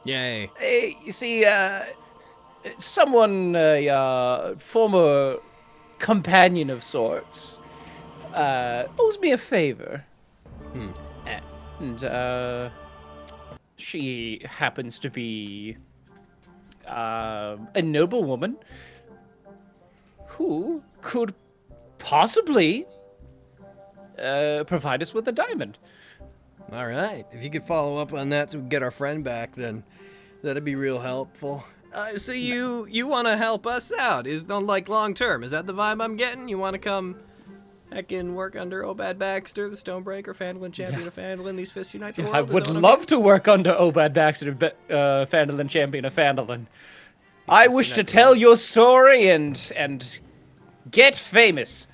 Yay. Hey, you see, someone, a former companion of sorts, owes me a favor. And, she happens to be, a noblewoman who could possibly, provide us with a diamond. All right. If you could follow up on that to get our friend back, then that'd be real helpful. So you want to help us out? Is on like long term? Is that the vibe I'm getting? You want to come Heckin' work under Obad Baxter, the Stonebreaker, Phandalin Champion of Phandalin. These fists unite the world. I would love to work under Obad Baxter, Phandalin Champion of Phandalin. I wish to tell your story and get famous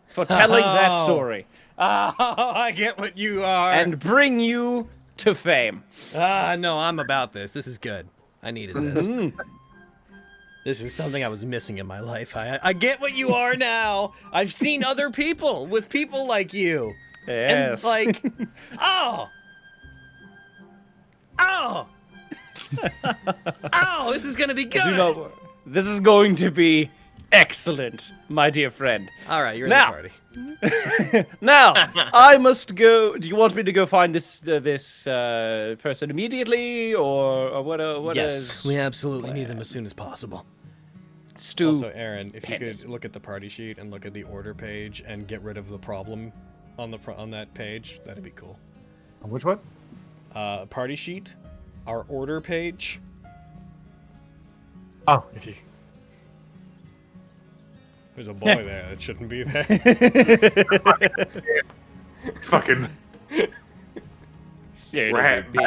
for telling that story. Oh, I get what you are. And bring you to fame. No, I'm about this. This is good. I needed this. Mm. This was something I was missing in my life. I get what you are now. I've seen other people with people like you. Yes. And like, oh, this is gonna be good. This is going to be excellent, my dear friend. All right, you're Now- in the party. Now, I must go. Do you want me to go find this person immediately, or what? Yes, we absolutely need them as soon as possible. Stu? Also, Aaron, if you Penis. could look at the party sheet and look at the order page and get rid of the problem on that page, that'd be cool. Which one? Party sheet, our order page. Oh, If you... There's a boy there that shouldn't be there. fucking Son rat of a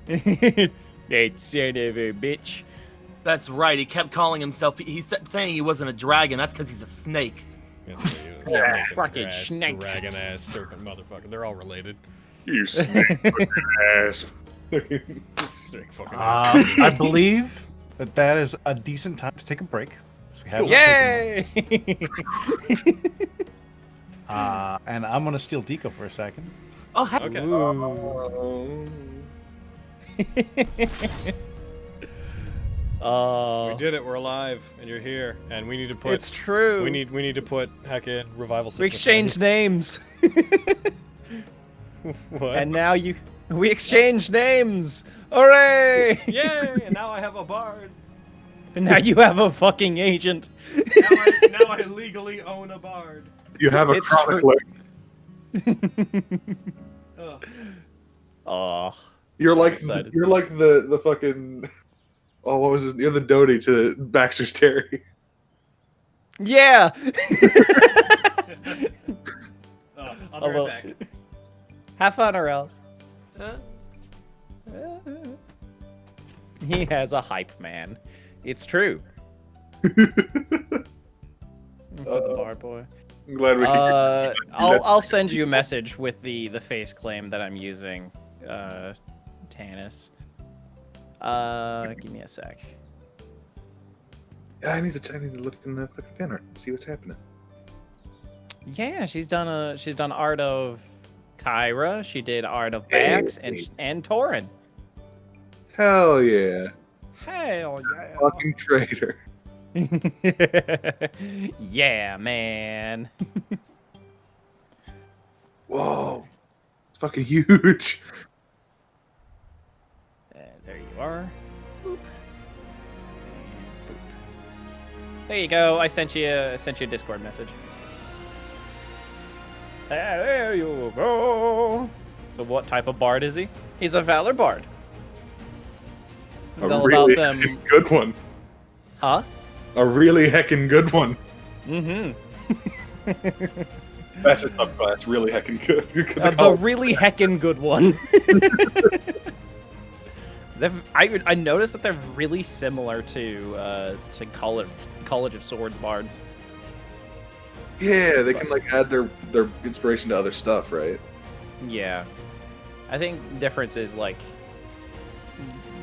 bitch. That son of a bitch. That's right. He kept calling himself. He's saying he wasn't a dragon. That's because he's a snake. Yeah, fucking snake. Dragon ass serpent motherfucker. They're all related. You snake fucking ass. Snake fucking ass. I believe that is a decent time to take a break. So we have Yay! and I'm gonna steal Deco for a second. Oh, heck. Okay. We did it. We're alive, and you're here, and we need to put. It's true. We need to put heckin' revival. We exchanged names, What? and now we exchanged names. Hooray! Yay! And now I have a bard. And now you have a fucking agent. Now I legally own a bard. You have a It's true. chronicler. Oh, You're like excited. the fucking. Oh, what was this? You're the Doty to Baxter's Terry. yeah. I'll be Although- right back. Have fun, or else. He has a hype man. It's true. For the bar boy. I'm glad we can. I'll send you a message with the face claim that I'm using, Tanis. Give me a sec. Yeah, I need to look in the fucking fan art, see what's happening. Yeah, she's done art of Kyra. She did art of Bax and Torin. Hell yeah. Hell yeah. Fucking traitor. Yeah, man. Whoa. It's fucking huge. There you are. Boop. And boop. There you go. I sent you a Discord message. There you go. So what type of bard is he? He's a Valor bard. He's A all really about them. heckin' good one. Huh? A really heckin' good one. Mm-hmm. That's a subclass. Really heckin' good. The really heckin' good one. I noticed that they're really similar to College of Swords bards. Yeah, they can like add their inspiration to other stuff, right? Yeah, I think the difference is like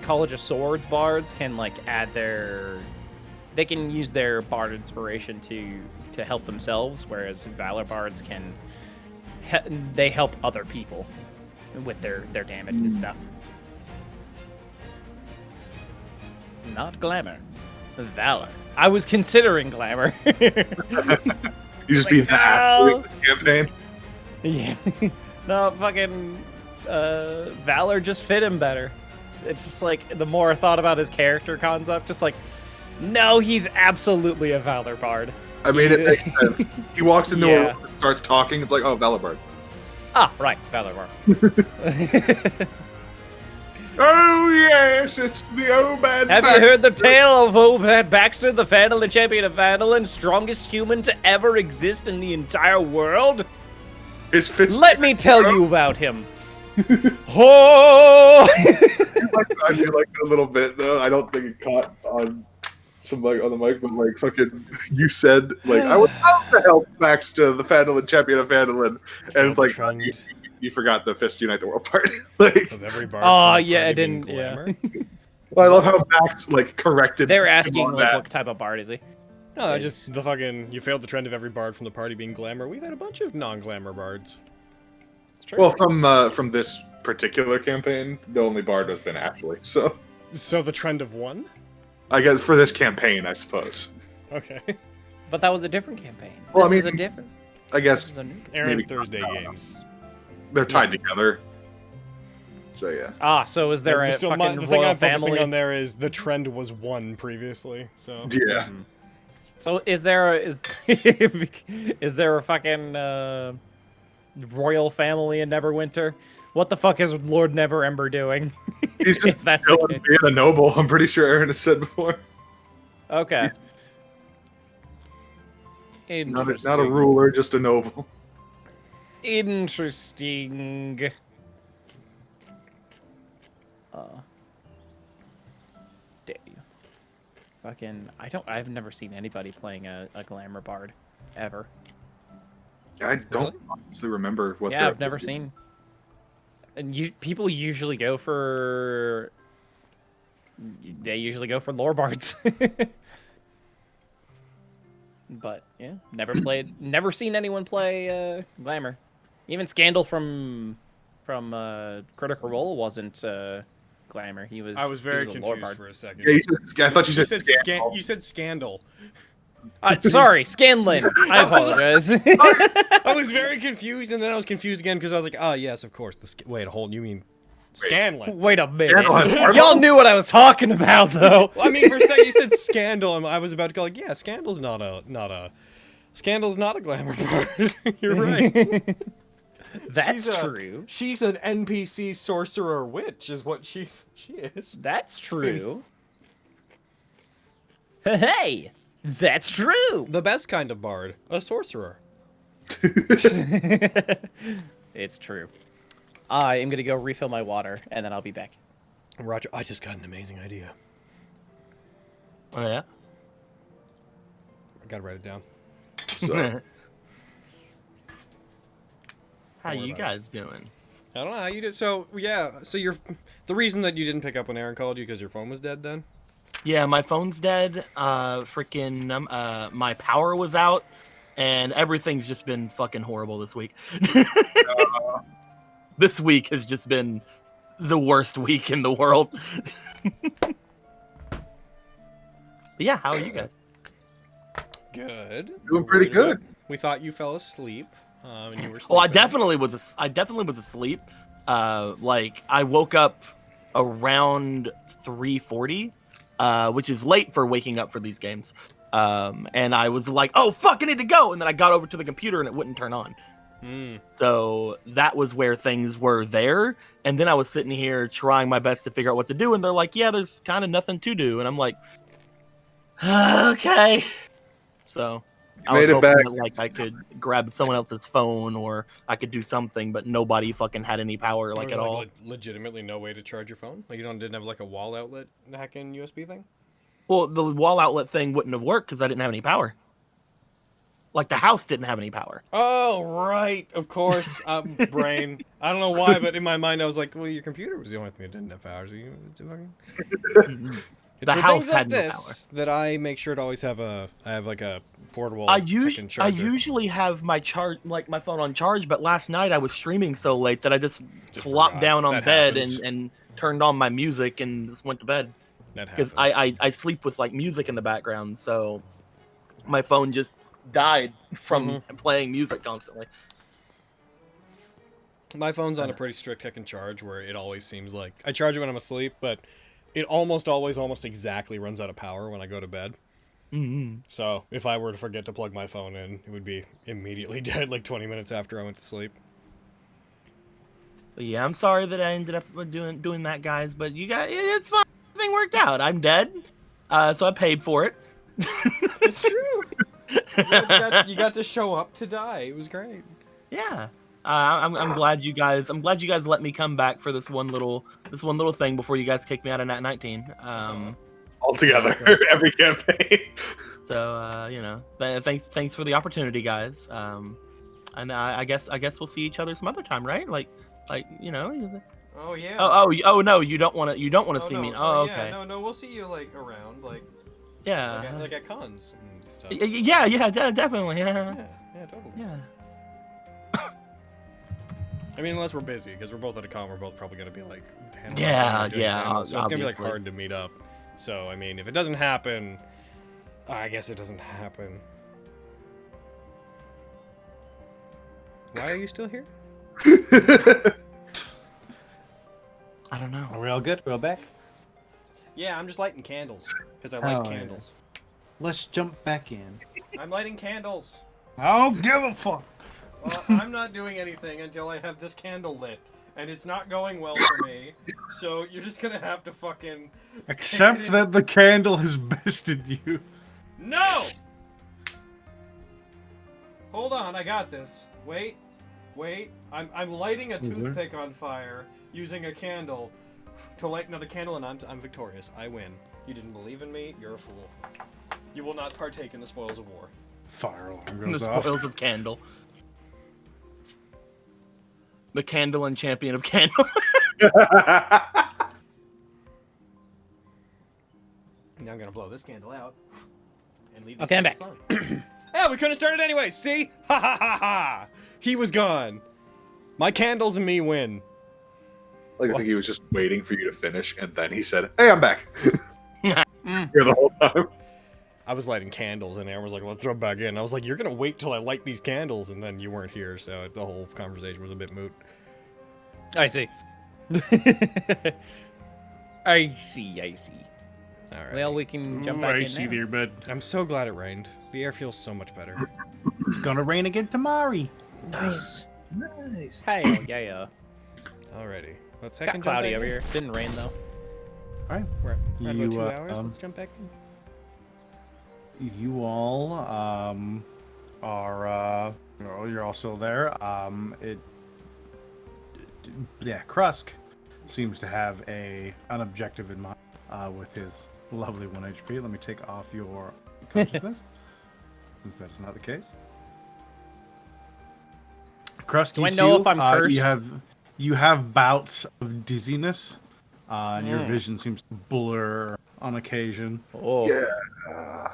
College of Swords bards can like add they can use their bard inspiration to help themselves, whereas Valor bards can they help other people with their damage and stuff. Not glamour, Valor. I was considering glamour. You just be that no. campaign. Yeah. No, fucking Valor just fit him better. It's just like the more I thought about his character concept, just like, no, he's absolutely a Valor bard. I mean, it makes sense. He walks into Yeah. a room and starts talking. It's like, oh, Valibard. Ah, right, Valor bard. Oh yes, it's the old man. Have you heard the tale of old man Baxter, the Phandalin champion of Phandalin, strongest human to ever exist in the entire world? His fist. Let me tell you about him. Oh! I do like it a little bit though. I don't think it caught on some like on the mic, but like fucking, you said like I would love to help Baxter, the Phandalin champion of Phandalin, and it's like you forgot the Fist Unite the World part. Like, Of every bard Oh from the yeah, I party being didn't. Yeah. glamour. well, I love how Max like corrected. They're him asking on like that. what type of bard is he? No, just the fucking. You failed the trend of every bard from the party being glamour. We've had a bunch of non-glamour bards. It's true. Well, from this particular campaign, the only bard has been Ashley. So So the trend of one? I guess for this campaign, I suppose. Okay. But that was a different campaign. Well, This I is a mean- different. I This guess is a new. Aaron's Maybe. Thursday games. they're tied together. So yeah. Ah, so is there a Still, fucking the thing royal I'm focusing family? on there is the trend was one previously. So Yeah. So is there a, is there a fucking royal family in Neverwinter? What the fuck is Lord Neverember doing? He's just If that's the chilling, case. being a noble. I'm pretty sure Aaron has said before. Okay. Not a ruler, just a noble. Interesting. Dare you? Fucking, I've never seen anybody playing a glamour bard, ever. I don't honestly remember what. Yeah, I've never seen. And people usually go for. They usually go for lore bards. But yeah, never seen anyone play glamour. Even Scandal from Critical Role wasn't glamour. He was. I was very he a lore confused bard. for a second. Yeah, I thought you said scandal. You said scandal. Sorry, Scanlan. I apologize. I was very confused, and then I was confused again because I was like, "Oh yes, of course." Wait, hold. You mean Scanlan? Wait a minute. Scandal has marbles? Y'all knew what I was talking about, though. Well, I mean, for a second you said scandal, and I was about to go like, "Yeah, scandal's not a glamour part." You're right. That's true. She's an NPC sorcerer witch, is what she is. That's true. Hey, that's true. The best kind of bard, a sorcerer. It's true. I am gonna go refill my water, and then I'll be back. Roger, I just got an amazing idea. Oh yeah. I gotta write it down. So, How you guys doing? I don't know how you did. So yeah, so the reason that you didn't pick up when Aaron called you because your phone was dead then? Yeah, my phone's dead. My power was out, and everything's just been fucking horrible this week. This week has just been the worst week in the world. Yeah, how are you guys? Good. Doing pretty good. We thought you fell asleep, and you were sleeping. Well, I definitely was asleep. Like I woke up around 3:40, which is late for waking up for these games. And I was like, "Oh fuck, I need to go!" And then I got over to the computer and it wouldn't turn on. So that was where things were there. And then I was sitting here trying my best to figure out what to do, and they're like, "Yeah, there's kind of nothing to do." And I'm like, "Okay." So I was made it hoping back. that, like, I could grab someone else's phone or I could do something, but nobody fucking had any power, like, There at was, all. legitimately no way to charge your phone. Like didn't have like a wall outlet hacking USB thing. Well, the wall outlet thing wouldn't have worked because I didn't have any power. Like, the house didn't have any power. Oh right, of course. Brain. I don't know why, but in my mind I was like, well, your computer was the only thing that didn't have power. So you It's The for house things like had no this that I make sure to always have I have like a portable. I fucking charger. usually have my my phone on charge, but last night I was streaming so late that I just flopped forgot. down on That bed happens. and turned on my music and just went to bed. That Because happens. I sleep with like music in the background, so my phone just died from playing music constantly. My phone's on a pretty strict kick and charge where it always seems like I charge it when I'm asleep, but it almost always almost exactly runs out of power when I go to bed. So if I were to forget to plug my phone in, it would be immediately dead like 20 minutes after I went to sleep. But yeah, I'm sorry that I ended up doing that, guys. But you guys, it's fine. Everything worked out. I'm dead, so I paid for it. It's true. You got to show up to die. It was great. Yeah. I'm glad you guys. I'm glad you guys let me come back for this one little thing before you guys kicked me out of Nat19. Altogether, every campaign. So you know, thanks for the opportunity, guys. And I guess we'll see each other some other time, right? Like you know. Oh yeah. Oh no, you don't want to see me. Oh okay. Yeah, no, we'll see you like around, like yeah, like at cons and stuff. Yeah, definitely. Yeah, Totally. yeah. I mean, unless we're busy, because we're both at a con, we're both probably gonna be like, Yeah. So it's gonna be like Obviously. hard to meet up. So I mean, if it doesn't happen, I guess it doesn't happen. Why are you still here? I don't know. Are we all good? We're all back? Yeah, I'm just lighting candles because I like Oh, yeah. candles. Let's jump back in. I'm lighting candles. I don't give a fuck. Well, I'm not doing anything until I have this candle lit, and it's not going well for me. So you're just gonna have to fucking Except that the candle has bested you. no. Hold on, I got this. Wait. I'm lighting a toothpick on fire using a candle to light another candle, and I'm victorious. I win. You didn't believe in me. You're a fool. You will not partake in the spoils of war. Fire alarm The goes off. spoils of candle. The candle and champion of candle. Now I'm gonna blow this candle out and leave. Okay, I'm back. Yeah, we couldn't have started anyway. See? Ha ha ha ha! He was gone. My candles and me win. Like, I think he was just waiting for you to finish, and then he said, "Hey, I'm back." Here the whole time. I was lighting candles, and Aaron was like, "Let's jump back in." I was like, "You're gonna wait till I light these candles," and then you weren't here, so the whole conversation was a bit moot. I see. I see. All right. Well, we can jump back I in see now. there, bud. I'm so glad it rained. The air feels so much better. It's gonna rain again tomorrow. Nice. Nice. Hey, yeah. Alrighty. Let's Got cloudy over here. Didn't rain though. Alright. We're at You, about 2 hours. um, Let's jump back in. You all are well, you're all still there. Krusk seems to have an objective in mind with his lovely 1 HP. Let me take off your consciousness, since that is not the case. Krusk, Do you I know too, if I'm cursed? you have bouts of dizziness, and your vision seems to blur on occasion. Oh. Yeah.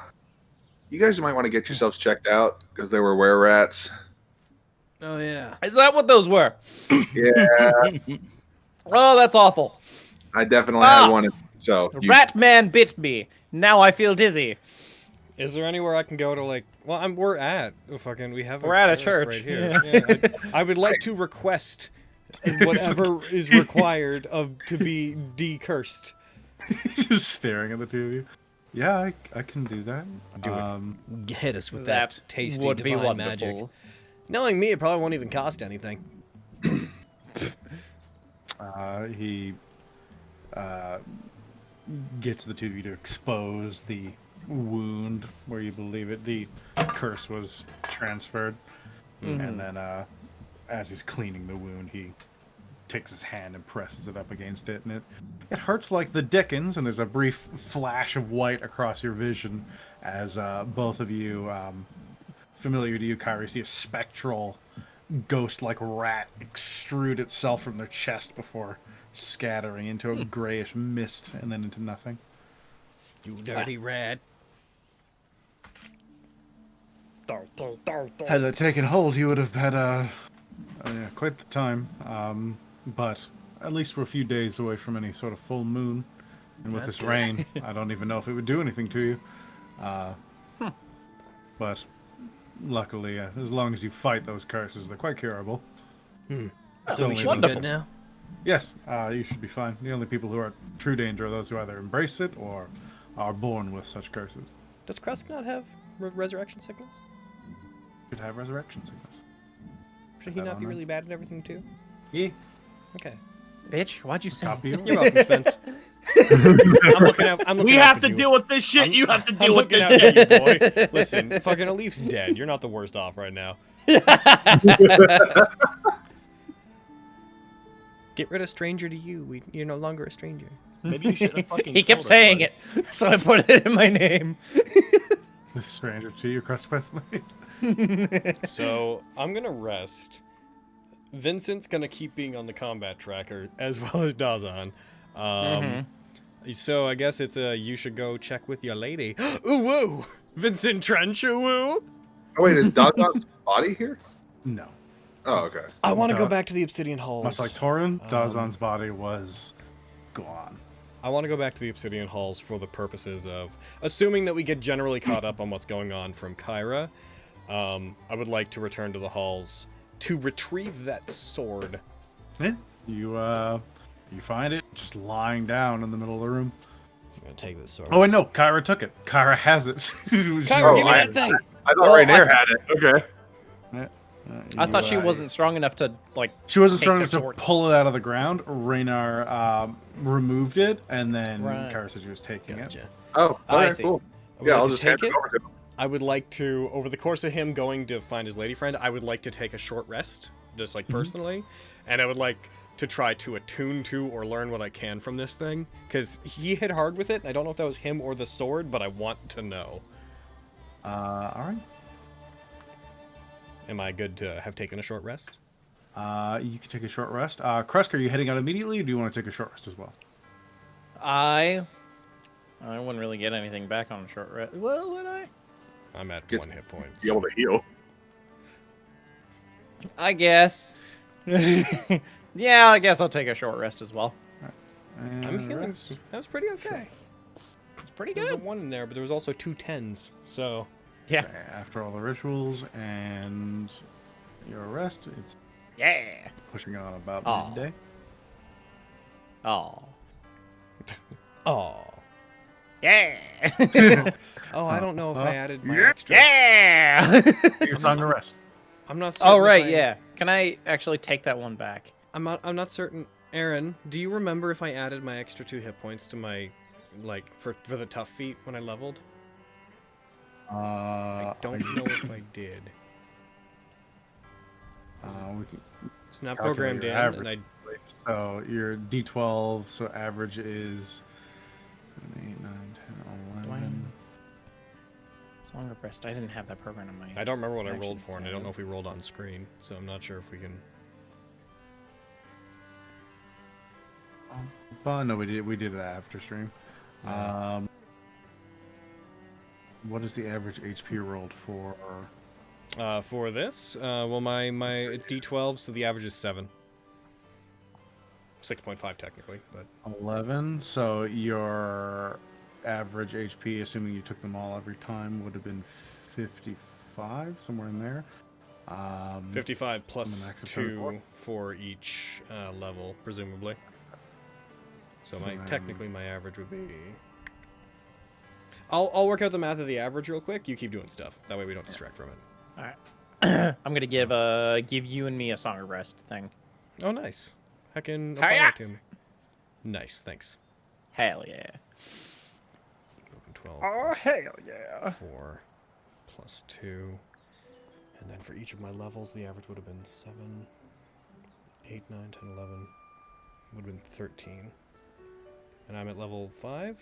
You guys might want to get yourselves checked out because they were were rats. Oh yeah. Is that what those were? Yeah, Oh, that's awful. I definitely had one. So you, Rat man bit me. Now I feel dizzy. Is there anywhere I can go to like? Well, we're at We're at a church. right here. Yeah, I would like to request whatever is required to be decursed. He's just staring at the two of you. Yeah, I can do that. Do it. Hit us with That that tasty would be divine wonderful. magic. Knowing me, it probably won't even cost anything. He gets the two of you to expose the wound where you believe the curse was transferred, and then as he's cleaning the wound, he takes his hand and presses it up against it, and it hurts like the dickens. And there's a brief flash of white across your vision as both of you, familiar to you, Kyrie, see a spectral ghost-like rat extrude itself from their chest before scattering into a grayish mist and then into nothing. You dirty rat. Had that taken hold, you would have had quite the time. But at least we're a few days away from any sort of full moon, and with That's this good. rain, I don't even know if it would do anything to you. But luckily, as long as you fight those curses, they're quite curable. So only we should be wonderful. good now. Yes, you should be fine. The only people who are in true danger are those who either embrace it or are born with such curses. Does Krusk not have resurrection sickness? Could have resurrection sickness. Should he I not don't be know. really bad at everything too? Yeah. Okay. Bitch, why'd you say? Copy you. You're welcome, Spence. I'm looking We out have for to you. deal with this shit. You have to I'm deal with looking this out shit. for you, boy. Listen, fucking Alif's dead. You're not the worst off right now. Get rid of stranger to you. You're no longer a stranger. Maybe you should have fucking. He kept killed us, saying bud. it, so I put it in my name. The stranger to your crust quest. So I'm gonna rest. Vincent's gonna keep being on the combat tracker as well as Dazan. So I guess it's a you should go check with your lady. Ooh woo! Vincent Trench, ooh woo! Oh wait, is Dazon's body here? No. Oh, okay. I want to go Duh. back to the Obsidian Halls. Much like Torin, Dazan's body was gone. I want to go back to the Obsidian Halls for the purposes of assuming that we get generally caught up on what's going on from Kyra. I would like to return to the halls to retrieve that sword. Yeah. You find it just lying down in the middle of the room. I'm gonna take this sword. Oh wait, no, Kyra took it. Kyra has it. Kyra, Oh, give me I- that thing. I thought Well, Rainier had it. Okay. I thought she wasn't strong enough to like. She wasn't take strong the enough to sword. pull it out of the ground. Raynar removed it, and then Right. Kyra said she was taking it. Gotcha. Oh, I okay, see. cool. I would Yeah, like I'll to just hand take it it. over to him. I would like to, over the course of him going to find his lady friend, I would like to take a short rest, just like personally, and I would like to try to attune to or learn what I can from this thing, because he hit hard with it, and I don't know if that was him or the sword, but I want to know. All right. Am I good to have taken a short rest? You can take a short rest. Krusk, are you heading out immediately, or do you want to take a short rest as well? I wouldn't really get anything back on a short rest. Well, would I? I'm at Gets- 1 hit point. Be able to heal. I guess. Yeah, I guess I'll take a short rest as well. And I'm healing. rest. That was pretty okay. It's pretty There was a good. 1 in there, but there was also 2 10s, so... Yeah. Okay, after all the rituals and your rest, it's Yeah. pushing on about Aw. midday. Oh. Oh. Yeah. Oh, I don't know if I added my Yeah. extra... Yeah. Your song of rest. I'm not certain Oh if right, I- yeah. Can I actually take that one back? I'm not certain. Aaron, do you remember if I added my extra 2 hit points to my, like, for the tough feat when I leveled? I don't know if I did. We can It's not calculate programmed your in, average. and So your D12, so average is 8, 9, 10, 11. Song of Rest. I didn't have that program in my. I don't remember what I Actions rolled for, and I don't tab. know if we rolled on screen, so I'm not sure if we can... But no, we did it after stream. What is the average HP rolled for? For this, well, my it's D12, so the average is 7. 6.5 technically, but 11. So your average HP, assuming you took them all every time, would have been 55, somewhere in there. 55 plus max of 2 24. for each level, presumably. So So my then- technically my average would be. I'll work out the math of the average real quick. You keep doing stuff. That way we don't distract from it. All right. I'm gonna give you and me a Song of Rest thing. Oh, nice. Heckin' Hiya! apply it to me. Nice, thanks. Hell yeah. 12 Oh plus hell yeah. 4 plus 2. And then for each of my levels, the average would have been 7, 8, 9, 10, 11. Would have been 13. And I'm at level 5?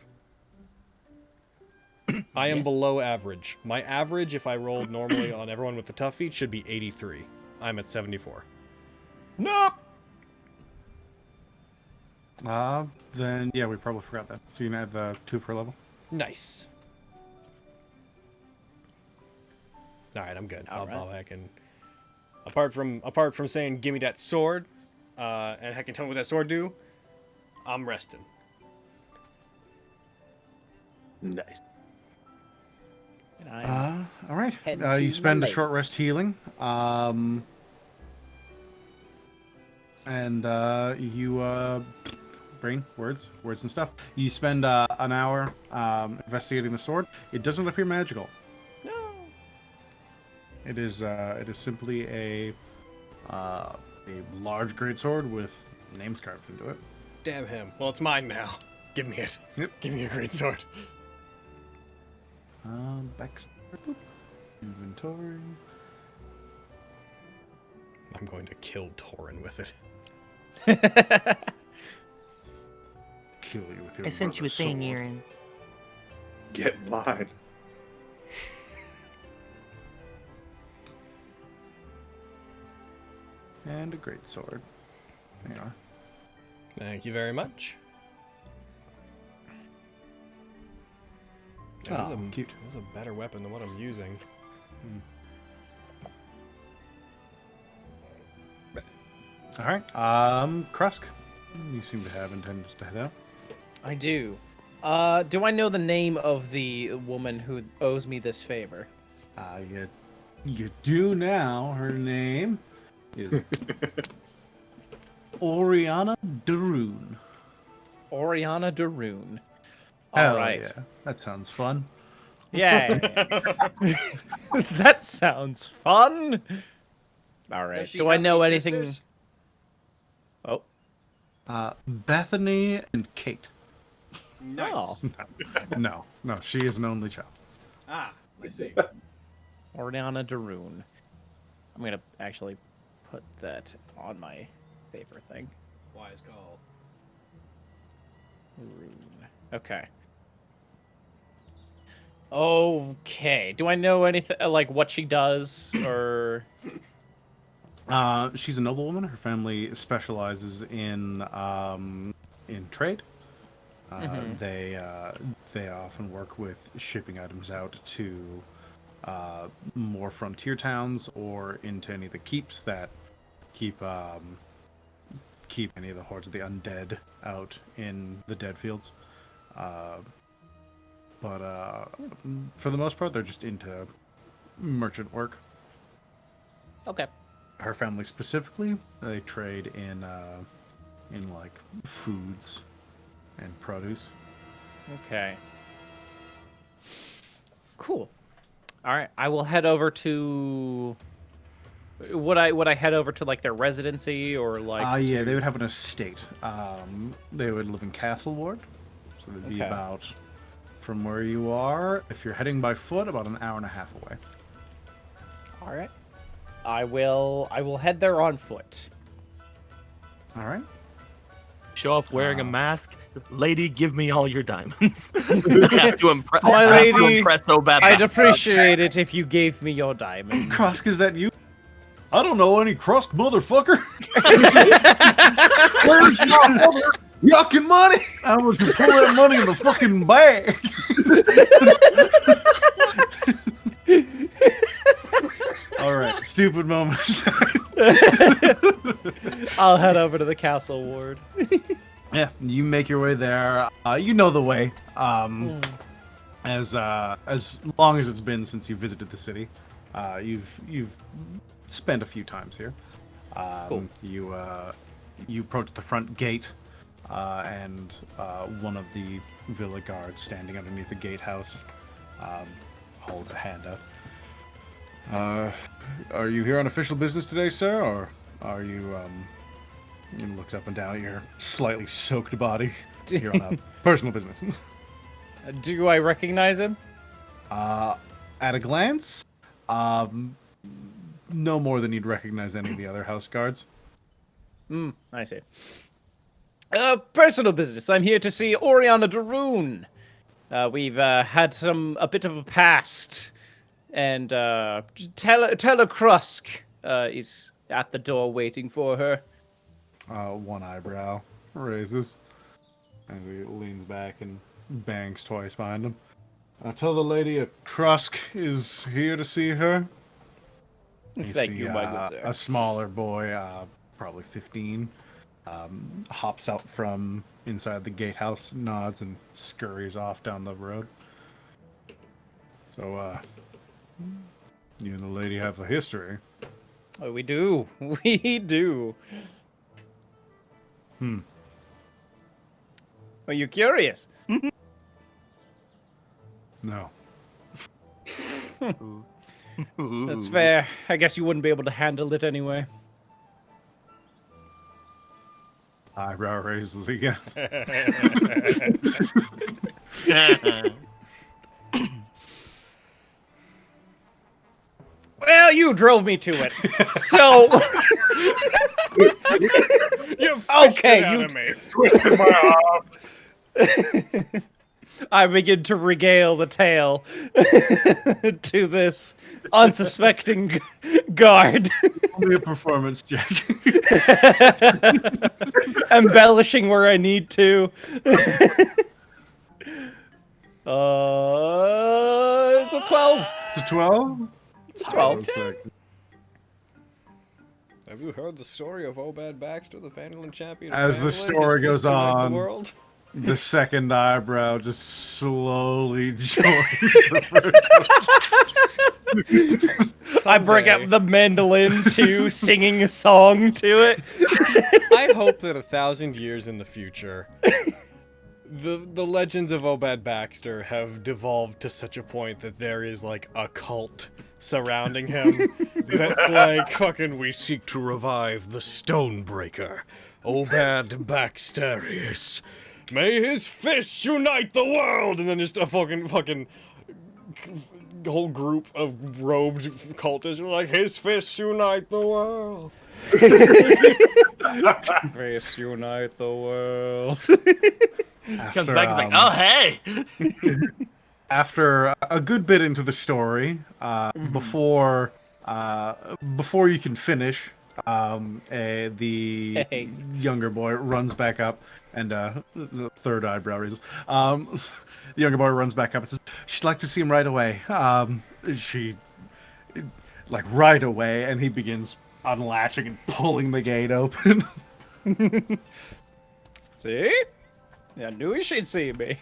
I am Yes. below average. My average, if I rolled normally on everyone with the tough feat, should be 83. I'm at 74. Nope. Then yeah, we probably forgot that. So you can add the 2 for level. Nice. Alright, I'm good. All right. I'll heck and apart from saying give me that sword, and heck and tell me what that sword do, I'm resting. Nice. And I'm All right. heading You to spend my a short rest healing. And you brain words and stuff. You spend an hour investigating the sword. It doesn't appear magical. no. It is simply a large greatsword with name's carved into it. Damn him. Well, it's mine now. Give me it. Yep. Give me a great sword. Baxter. Boop. Inventory. I'm going to kill Torin with it. Kill you with your I sent you a brother's thing, sword. Aaron. Get mine. And a great sword. There you are. Thank you very much. That was Cute. That was a better weapon than what I'm using. All right. Krusk. You seem to have intentions to head out. I do. Do I know the name of the woman who owes me this favor? You do now. Her name is Oriana Daroon. Oriana Daroon. Hell All right. yeah. That sounds fun. Yay. That sounds fun. All right. Does she Do I have know any anything? sisters? Oh. Bethany and Kate. Nice. Oh. No, she is an only child. Ah, I see. Oriana Daroon. I'm going to actually put that on my favor thing. Wise call. Daroon. Okay. Okay. Do I know anything, like what she does or... She's a noblewoman. Her family specializes in trade. They often work with shipping items out to more frontier towns or into any of the keeps that keep any of the hordes of the undead out in the dead fields. But for the most part, they're just into merchant work. Okay. Her family specifically, they trade in like foods and produce. Okay. Cool. All right. I will head over to... Would I head over to like their residency or like? Yeah, they would have an estate. They would live in Castle Ward, so they'd be Okay. about from where you are. If you're heading by foot, about an hour and a half away. All right. I will head there on foot. All right. Show up wearing a mask. Lady, give me all your diamonds. I have to impress. My I have to lady, impress so bad. I'd that- appreciate it if you gave me your diamonds. Krusk, is that you? I don't know any Krusk, motherfucker. Where's your mother? Yucking money. I was to pull that money in the fucking bag. All right, stupid moments. I'll head over to the castle ward. Yeah, you make your way there. You know the way. As long as it's been since you visited the city, you've spent a few times here. Cool. You approach the front gate, and one of the villa guards standing underneath the gatehouse holds a hand up. Are you here on official business today, sir, or are you? He looks up and down at your slightly soaked body. You're on a personal business. Do I recognize him? At a glance, no more than you'd recognize any of the other house guards. I see. Personal business. I'm here to see Oriana Daroon. We've had a bit of a past, and Teller Krusk is at the door waiting for her. One eyebrow raises as he leans back and bangs twice behind him. Tell the lady a Krusk is here to see her. Thank you, my good sir. A smaller boy, probably 15, hops out from inside the gatehouse, nods, and scurries off down the road. So, you and the lady have a history. Oh, we do. We do. Are you curious? No. That's fair. I guess you wouldn't be able to handle it anyway. Eyebrow raises again. Well, you drove me to it. So, You fished Okay, it out you- of me. Twisted my arm. I begin to regale the tale to this unsuspecting guard, Only a performance check. embellishing where I need to. It's a 12. It's a 12? It's a 12. Have you heard the story of Obad Baxter, the Vandalin champion? As the story goes on, the world? The second eyebrow just slowly joins the first. I bring up the mandolin too, singing a song to it. I hope that 1,000 years in the future, the legends of Obad Baxter have devolved to such a point that there is like a cult surrounding him that's like fucking we seek to revive the Stonebreaker, Obad Baxterius. May his fist unite the world, and then just a fucking whole group of robed cultists are like, his fists unite the world. Face unite the world. Comes back and is like, oh hey. After a good bit into the story, before you can finish, the Hey. younger boy runs back up, and the third eyebrow raises. The younger boy runs back up and says, "She'd like to see him right away." Right away, and he begins unlatching and pulling the gate open. See? I knew she'd see me.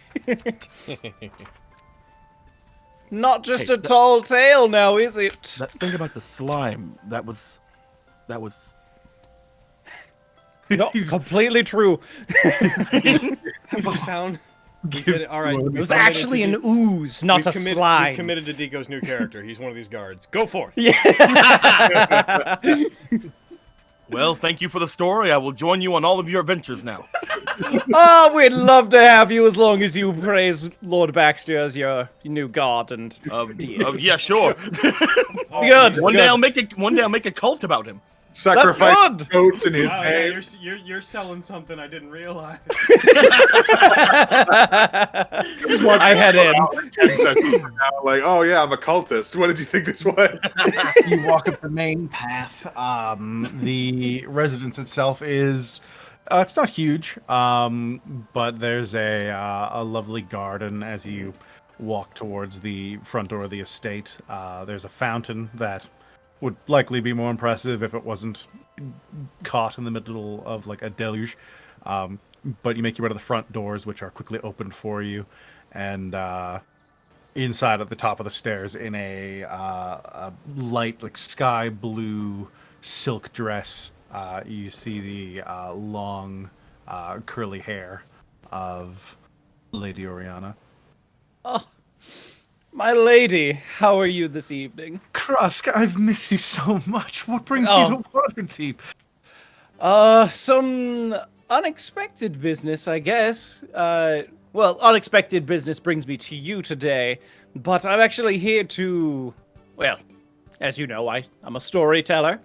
Not just a tall tale now, is it? That thing about the slime, that was Not completely true. Sound. We did it. All right. It was actually an ooze, not a slime. We've committed to Deco's new character. He's one of these guards. Go forth. Well, thank you for the story. I will join you on all of your adventures now. Oh, we'd love to have you as long as you praise Lord Baxter as your new god and Yeah, sure. good. One day I'll make a cult about him. Sacrifice good. goats in his Wow, yeah, name. you're selling something I didn't realize. I head in. 10 seconds from now, like, oh yeah, I'm a cultist. What did you think this was? You walk up the main path. The residence itself is it's not huge, but there's a lovely garden as you walk towards the front door of the estate. There's a fountain that would likely be more impressive if it wasn't caught in the middle of like a deluge. But you make your way to the front doors, which are quickly opened for you, and inside at the top of the stairs, in a light like sky blue silk dress, you see the long curly hair of Lady Oriana. Oh, my lady, how are you this evening? Krusk, I've missed you so much. What brings Oh. you to Waterdeep? Some unexpected business, I guess. Well, unexpected business brings me to you today, but I'm actually here to, well, as you know, I'm a storyteller,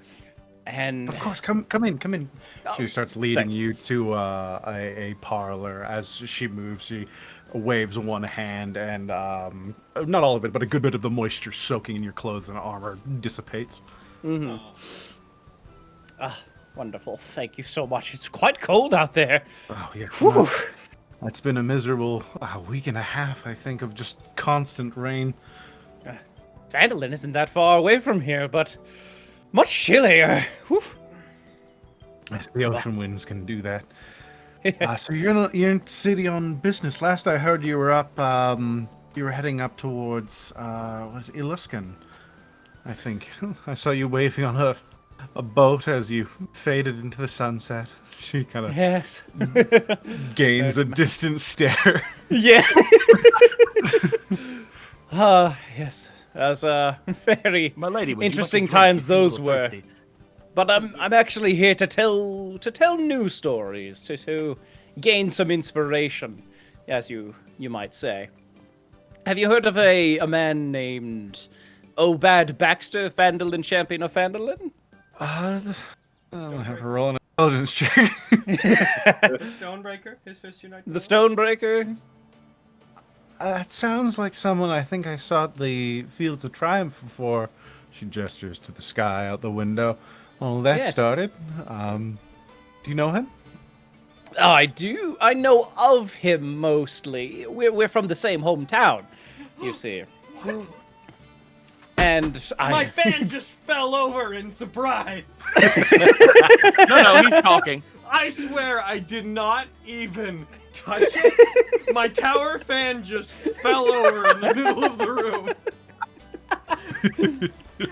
and Of course, come in. She starts leading thank you to a parlor. As she moves, she waves one hand, and not all of it, but a good bit of the moisture soaking in your clothes and armor dissipates. wonderful. Thank you so much. It's quite cold out there. Oh yeah, Whew. that's been a miserable week and a half, I think, of just constant rain. Vandalin isn't that far away from here, but much chillier. Whew. Yes, the ocean winds can do that. So you're in city on business. Last I heard, you were up. You were heading up towards was it Iluskan, I think. I saw you waving on a boat as you faded into the sunset. She kind of Yes. gains a distant stare. Yeah. Yes. That was very My lady, would you like a interesting drink times if you're a those little were. thirsty? But I'm actually here to tell new stories, to gain some inspiration, as you might say. Have you heard of a man named Obad Baxter, Fandolin champion of Fandolin? I'm gonna have her roll an intelligence check. The Stonebreaker, his fist unite. The Stonebreaker? It sounds like someone I think I saw at the Fields of Triumph before. She gestures to the sky out the window. Well, that Yeah. started. Do you know him? Oh, I do. I know of him mostly. We're from the same hometown, you see. And My fan just fell over in surprise. No, he's talking. I swear I did not even touch it. My tower fan just fell over in the middle of the room.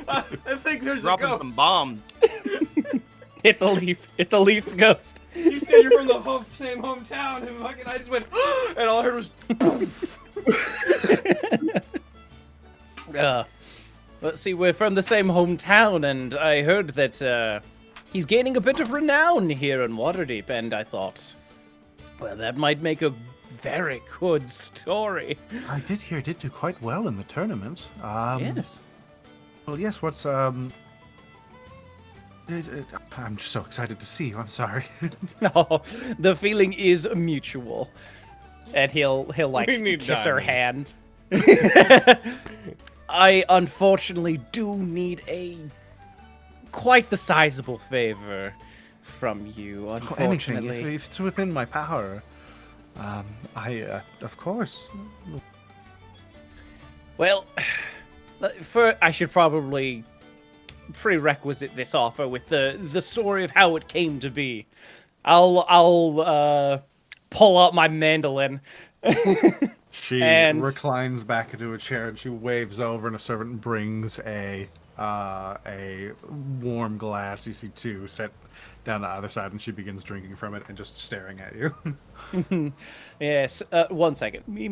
I think there's Dropping a ghost. some bombs. It's a leaf. It's a leaf's ghost. You say you're from the same hometown, and fucking I just went, and all I heard was. Let's see, we're from the same hometown, and I heard that he's gaining a bit of renown here in Waterdeep, and I thought, well, that might make a very good story. I did hear did do quite well in the tournament. Yes. Well, yes. What's I'm just so excited to see you. I'm sorry. No, the feeling is mutual, and he'll like We need kiss her hand. diamonds. I unfortunately do need quite the sizable favor from you. Anything, Unfortunately, if it's within my power. Of course. well, I should probably prerequisite this offer with the story of how it came to be. I'll pull out my mandolin. She And- reclines back into a chair and she waves over, and a servant brings a warm glass. You see two set down the other side, and she begins drinking from it and just staring at you. Yes, 1 second. Me,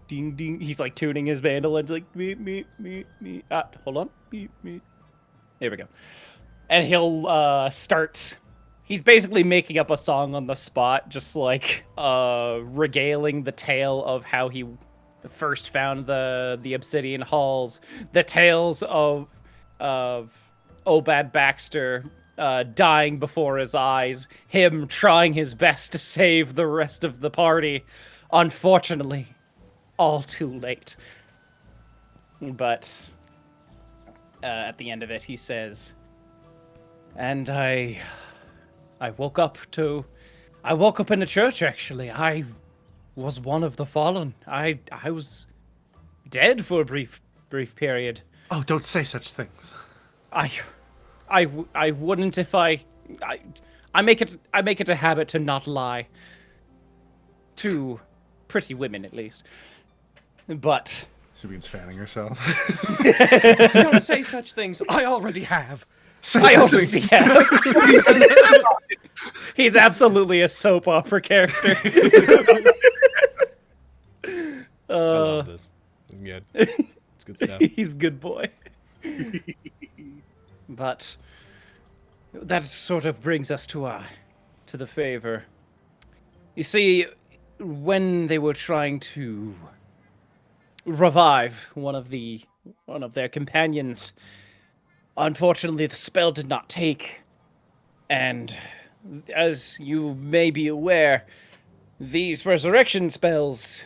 ding, ding. He's like tuning his mandolin, like me. Hold on. Me. There we go. And he'll start. He's basically making up a song on the spot, just like regaling the tale of how he first found the obsidian halls, the tales of Obad Baxter dying before his eyes, him trying his best to save the rest of the party. Unfortunately, all too late. But at the end of it, he says, and I woke up in a church, actually. I was one of the fallen. I was dead for a brief period. Oh, don't say such things. I wouldn't if I make it a habit to not lie. To pretty women, at least. But She begins fanning herself. Don't say such things. I already have. I already have. He's absolutely a soap opera character. I love this. It's good. It's good stuff. He's good boy. But that sort of brings us to the favor. You see, when they were trying to revive one of their companions, unfortunately the spell did not take. And as you may be aware, these resurrection spells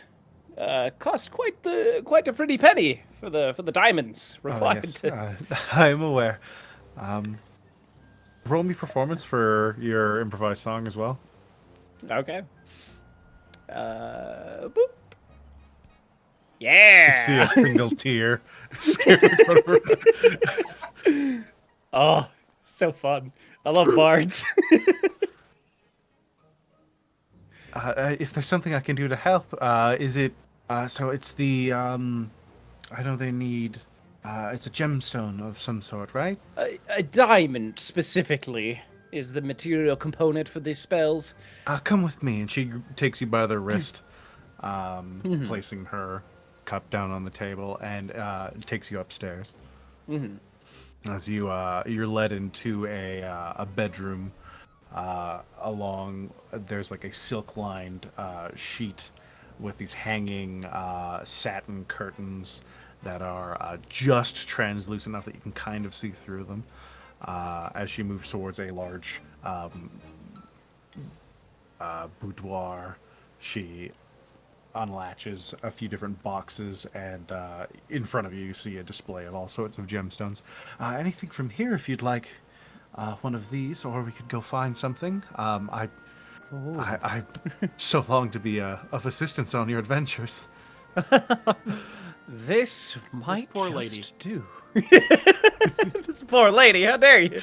cost quite a pretty penny for the diamonds required to. I'm aware. Roll me performance for your improvised song as well. Okay. Boop. Yeah. See a single tear. Oh, so fun. I love bards. If there's something I can do to help, is it? So it's the. I know they need. It's a gemstone of some sort, right? A diamond, specifically, is the material component for these spells. Come with me, and she takes you by the wrist, placing her cup down on the table, and takes you upstairs. as you're led into a bedroom. There's like a silk-lined sheet with these hanging satin curtains that are just translucent enough that you can kind of see through them. As she moves towards a large boudoir, she unlatches a few different boxes, and in front of you, you see a display of all sorts of gemstones. Anything from here, if you'd like one of these, or we could go find something. I so long to be of assistance on your adventures. This might poor just lady. do. This poor lady, how dare you?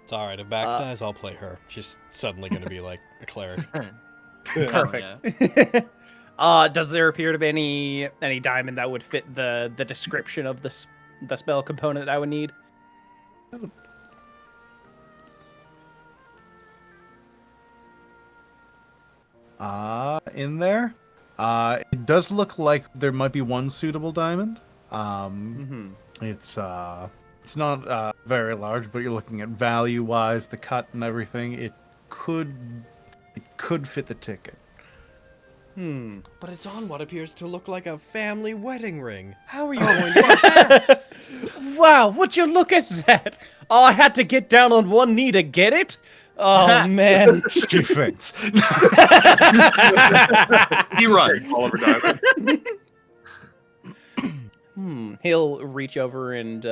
It's alright, if Bax dies, I'll play her. She's suddenly gonna be like a cleric. Perfect. Does there appear to be any diamond that would fit the description of the spell component that I would need? In there, it does look like there might be one suitable diamond. It's not very large, but you're looking at value-wise, the cut and everything. It could fit the ticket. But it's on what appears to look like a family wedding ring. How are you going to get that? Wow, would you look at that? Oh, I had to get down on one knee to get it? Oh, man. She faints. He runs. Oliver Diamond. He'll reach over and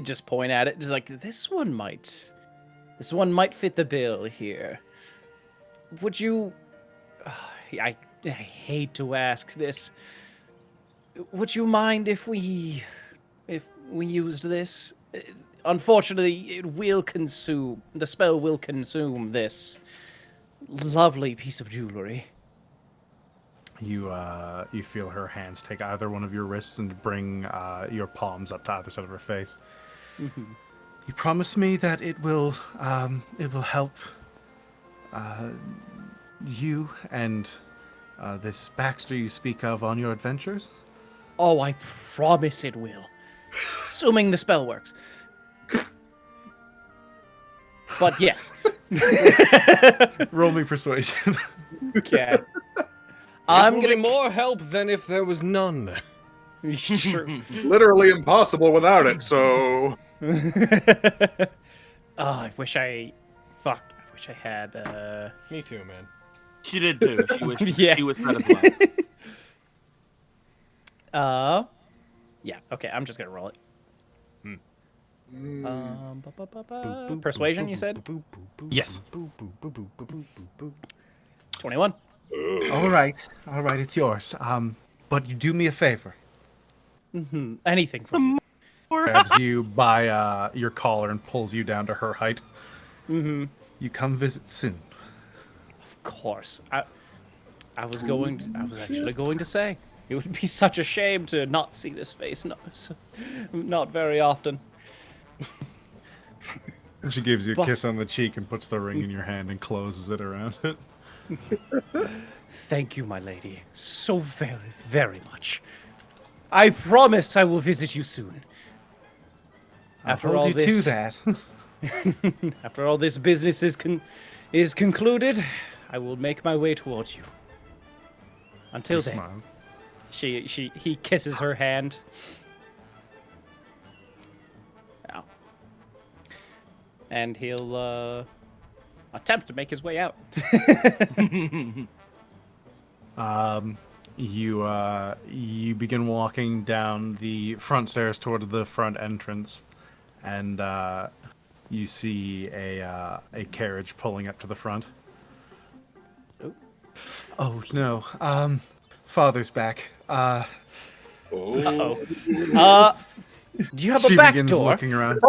just point at it. Just like, this one might fit the bill here. Would you... I hate to ask this. Would you mind if we used this? Unfortunately, the spell will consume this lovely piece of jewelry. You feel her hands take either one of your wrists and bring your palms up to either side of her face. You promise me that it will help you and this Baxter you speak of on your adventures? Oh, I promise it will. Assuming the spell works. But yes. Roll me persuasion. Okay. I'm going to be more help than if there was none. True. Literally impossible without it, so... I wish I had, Me too, man. She did too. She wished Yeah. she was that as well. Yeah, okay, I'm just gonna roll it. Persuasion, you said? Yes. 21. All right, it's yours. But you do me a favor. Anything from you. Grabs you by your collar and pulls you down to her height. You come visit soon. Of course. I was actually going to say, it would be such a shame to not see this face not very often. She gives you a kiss on the cheek and puts the ring in your hand and closes it around it. Thank you, my lady, so very, very much. I promise I will visit you soon. After all this, to that. After all this business is concluded, I will make my way towards you. Until then, Smiles. he kisses her hand. Ow. And he'll attempt to make his way out. You begin walking down the front stairs toward the front entrance, and you see a carriage pulling up to the front. Oh no, Father's back. Uh-oh. Do you have a She back begins door? looking around.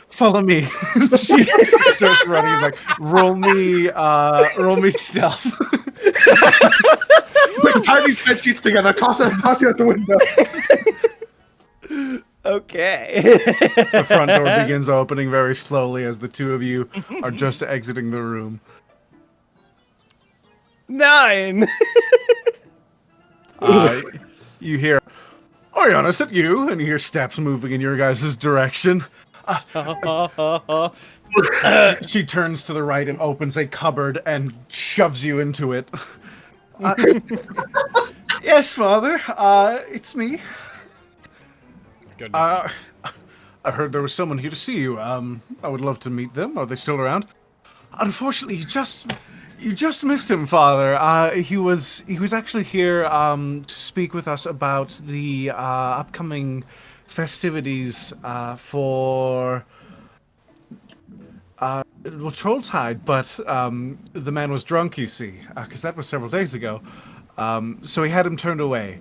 Follow me. She starts running. Like, roll me stealth. Quick, tie these bed sheets together. Toss it out the window. Okay. The front door begins opening very slowly as the two of you are just exiting the room. 9. You hear, Oriana, is it you? And you hear steps moving in your guys' direction. She turns to the right and opens a cupboard and shoves you into it. Yes, father. It's me. Goodness. I heard there was someone here to see you. I would love to meet them. Are they still around? Unfortunately, you just missed him, father. He was actually here to speak with us about the upcoming festivities for Trolltide, but the man was drunk, you see, because that was several days ago. So he had him turned away.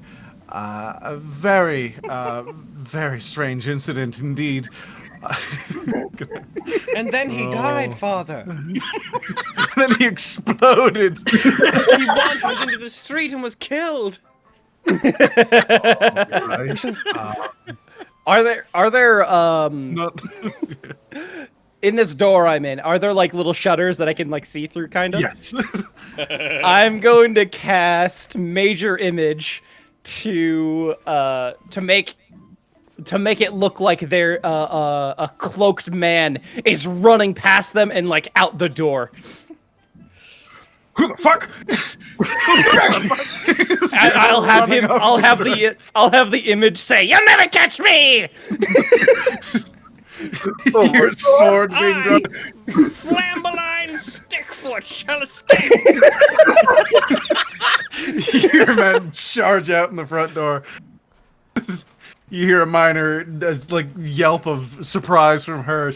A very, very strange incident indeed. And then he died, Father. And then he exploded. He wandered into the street and was killed. Are there Not... in this door I'm in, are there like little shutters that I can like see through kind of? Yes. I'm going to cast Major Image to make it look like they're a cloaked man is running past them and like out the door. Who the fuck? I'll have the image say, "You'll never catch me." Your sword being drawn. Flamboline Stickfoot shall escape. Your men charge out in the front door. You hear a minor like yelp of surprise from her.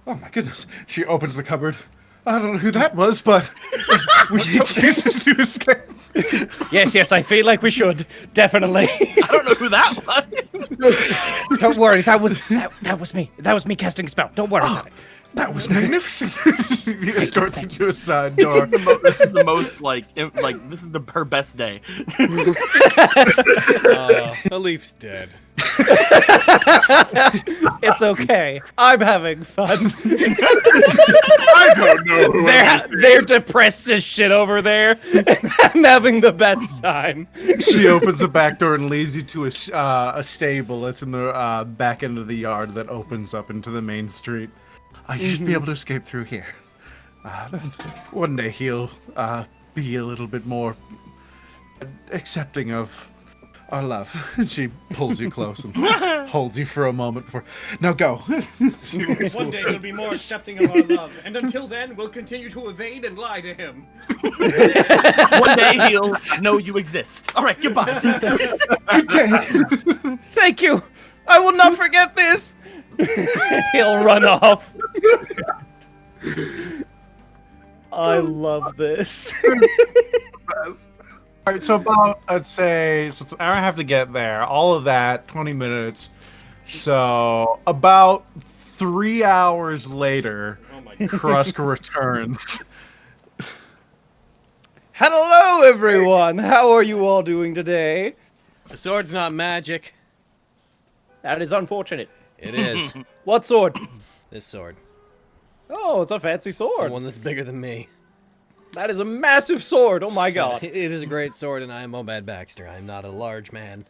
Oh my goodness! She opens the cupboard. I don't know who that was, but we need Jesus to escape. Yes, I feel like we should definitely. I don't know who that was. Don't worry, that was me. That was me casting a spell. Don't worry about it. That was magnificent. He escorts you to a side door. This is the most this is her best day. Alif's dead. It's okay. I'm having fun. I don't know who They're depressed as shit over there, and I'm having the best time. She opens a back door and leads you to a stable that's in the back end of the yard that opens up into the main street. You should be able to escape through here. One day he'll be a little bit more accepting of our love. She pulls you close and holds you for a moment before. Now go. One day he'll be more accepting of our love, and until then, we'll continue to evade and lie to him. One day he'll know you exist. All right, goodbye. Good day. Thank you. I will not forget this. He'll run off. I love this. All right, so about, I'd say, so it's an hour and a half to get there. All of that, 20 minutes. So about 3 hours later, Krusk returns. Hello, everyone. How are you all doing today? The sword's not magic. That is unfortunate. It is. What sword? This sword. Oh, it's a fancy The sword. one that's bigger than me. That is a massive sword. Oh my god. It is a great sword, and I am Obad Baxter. I'm not a large man.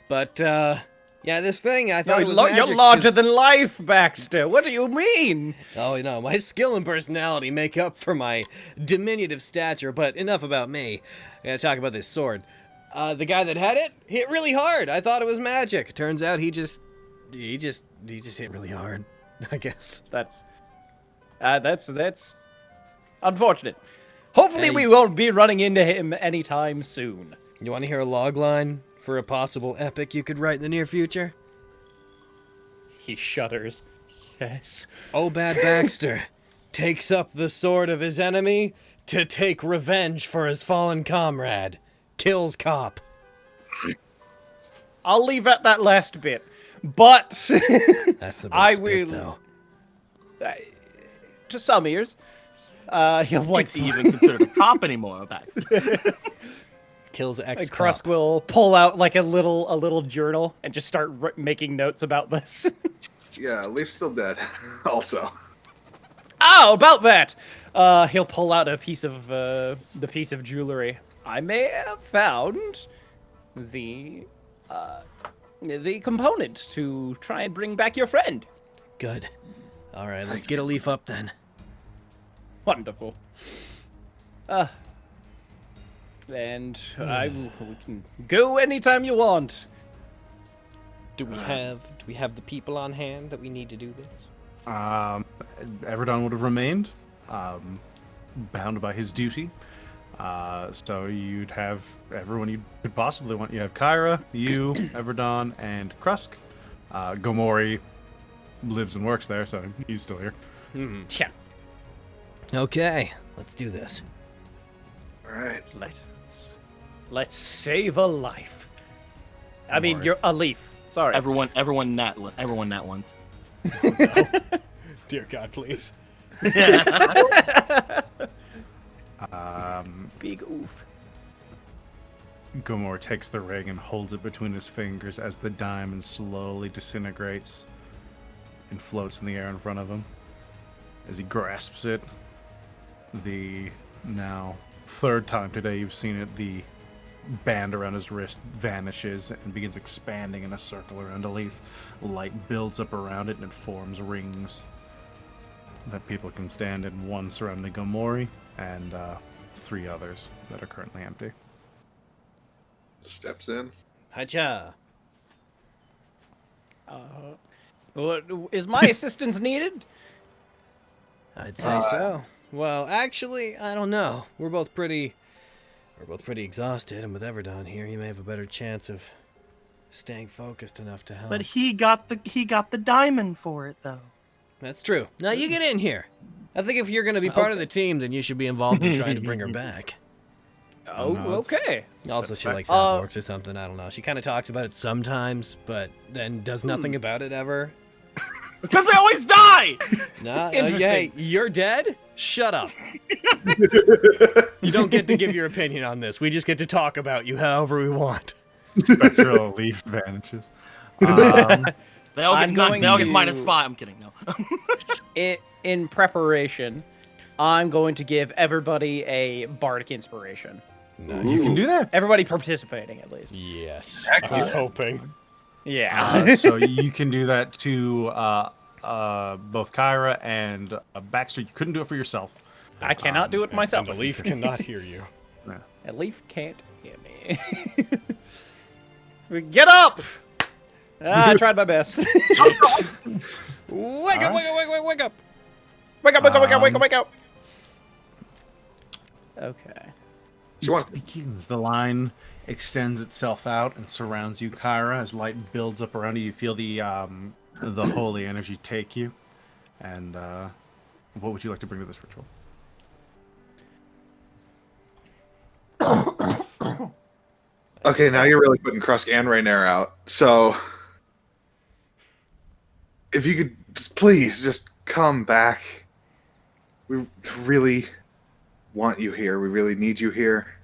But, yeah, this thing, I thought it was magic. You're larger than life, Baxter. What do you mean? Oh, you know, my skill and personality make up for my diminutive stature, but enough about me. I gotta talk about this sword. The guy that had it hit really hard. I thought it was magic. Turns out he just hit really hard, I guess. That's unfortunate. Hopefully we won't be running into him anytime soon. You want to hear a log line for a possible epic you could write in the near future? He shudders. Yes. Obad Baxter takes up the sword of his enemy to take revenge for his fallen comrade. Kills cop. I'll leave at that last bit. But That's the best I bit, will though. To some ears. He'll like Is he even considered a cop anymore, Baxter? Kills ex Krusk will pull out like a little journal and just start making notes about this. Yeah, Leaf's still dead. Also. Oh, about that. He'll pull out a piece of the piece of jewelry. I may have found the the component to try and bring back your friend. Good. All right, let's get a leaf up then. Wonderful. And we can go anytime you want. Do we have the people on hand that we need to do this? Everdon would have remained, bound by his duty. So you'd have everyone you could possibly want. You have Kyra, you, Everdon, and Krusk. Gomori lives and works there, so he's still here. Yeah. Okay, let's do this. All right. Let's save a life. I mean, Gomori. you're a leaf. Sorry. Everyone nat once. Dear God, please. Big oof. Gomor takes the ring and holds it between his fingers as the diamond slowly disintegrates and floats in the air in front of him. As he grasps it, the now third time today you've seen it, the band around his wrist vanishes and begins expanding in a circle around a leaf. Light builds up around it and it forms rings that people can stand in, one surrounding Gomori and 3 others that are currently empty. Steps in. Hacha. What, is my assistance needed? I'd say so. Well, actually, I don't know. We're both pretty exhausted, and with Everdon here, you may have a better chance of staying focused enough to help. But he got the diamond for it though. That's true. Now you get in here. I think if you're going to be part of the team, then you should be involved in trying to bring her back. Oh, okay. Also, she likes half-orcs or something. I don't know. She kind of talks about it sometimes, but then does nothing about it ever. Because they always die! Nah, Interesting. hey, you're dead? Shut up. You don't get to give your opinion on this. We just get to talk about you however we want. Spectral leaf vanishes. They all I'm get going -5. to- I'm kidding. No. In preparation, I'm going to give everybody a bardic inspiration. You can do that. Everybody participating, at least. Yes. I was hoping. Yeah. So you can do that to both Kyra and Baxter. You couldn't do it for yourself. I cannot do it myself. And the leaf cannot hear you. A leaf can't hear me. Get up! I tried my best. Wake up, Wake up, wake up, wake up. Okay. It begins. The line extends itself out and surrounds you, Kyra. As light builds up around you, you feel the holy energy take you. And what would you like to bring to this ritual? Okay, now you're really putting Krusk and Raynair out. So, if you could please just come back. We really want you here. We really need you here.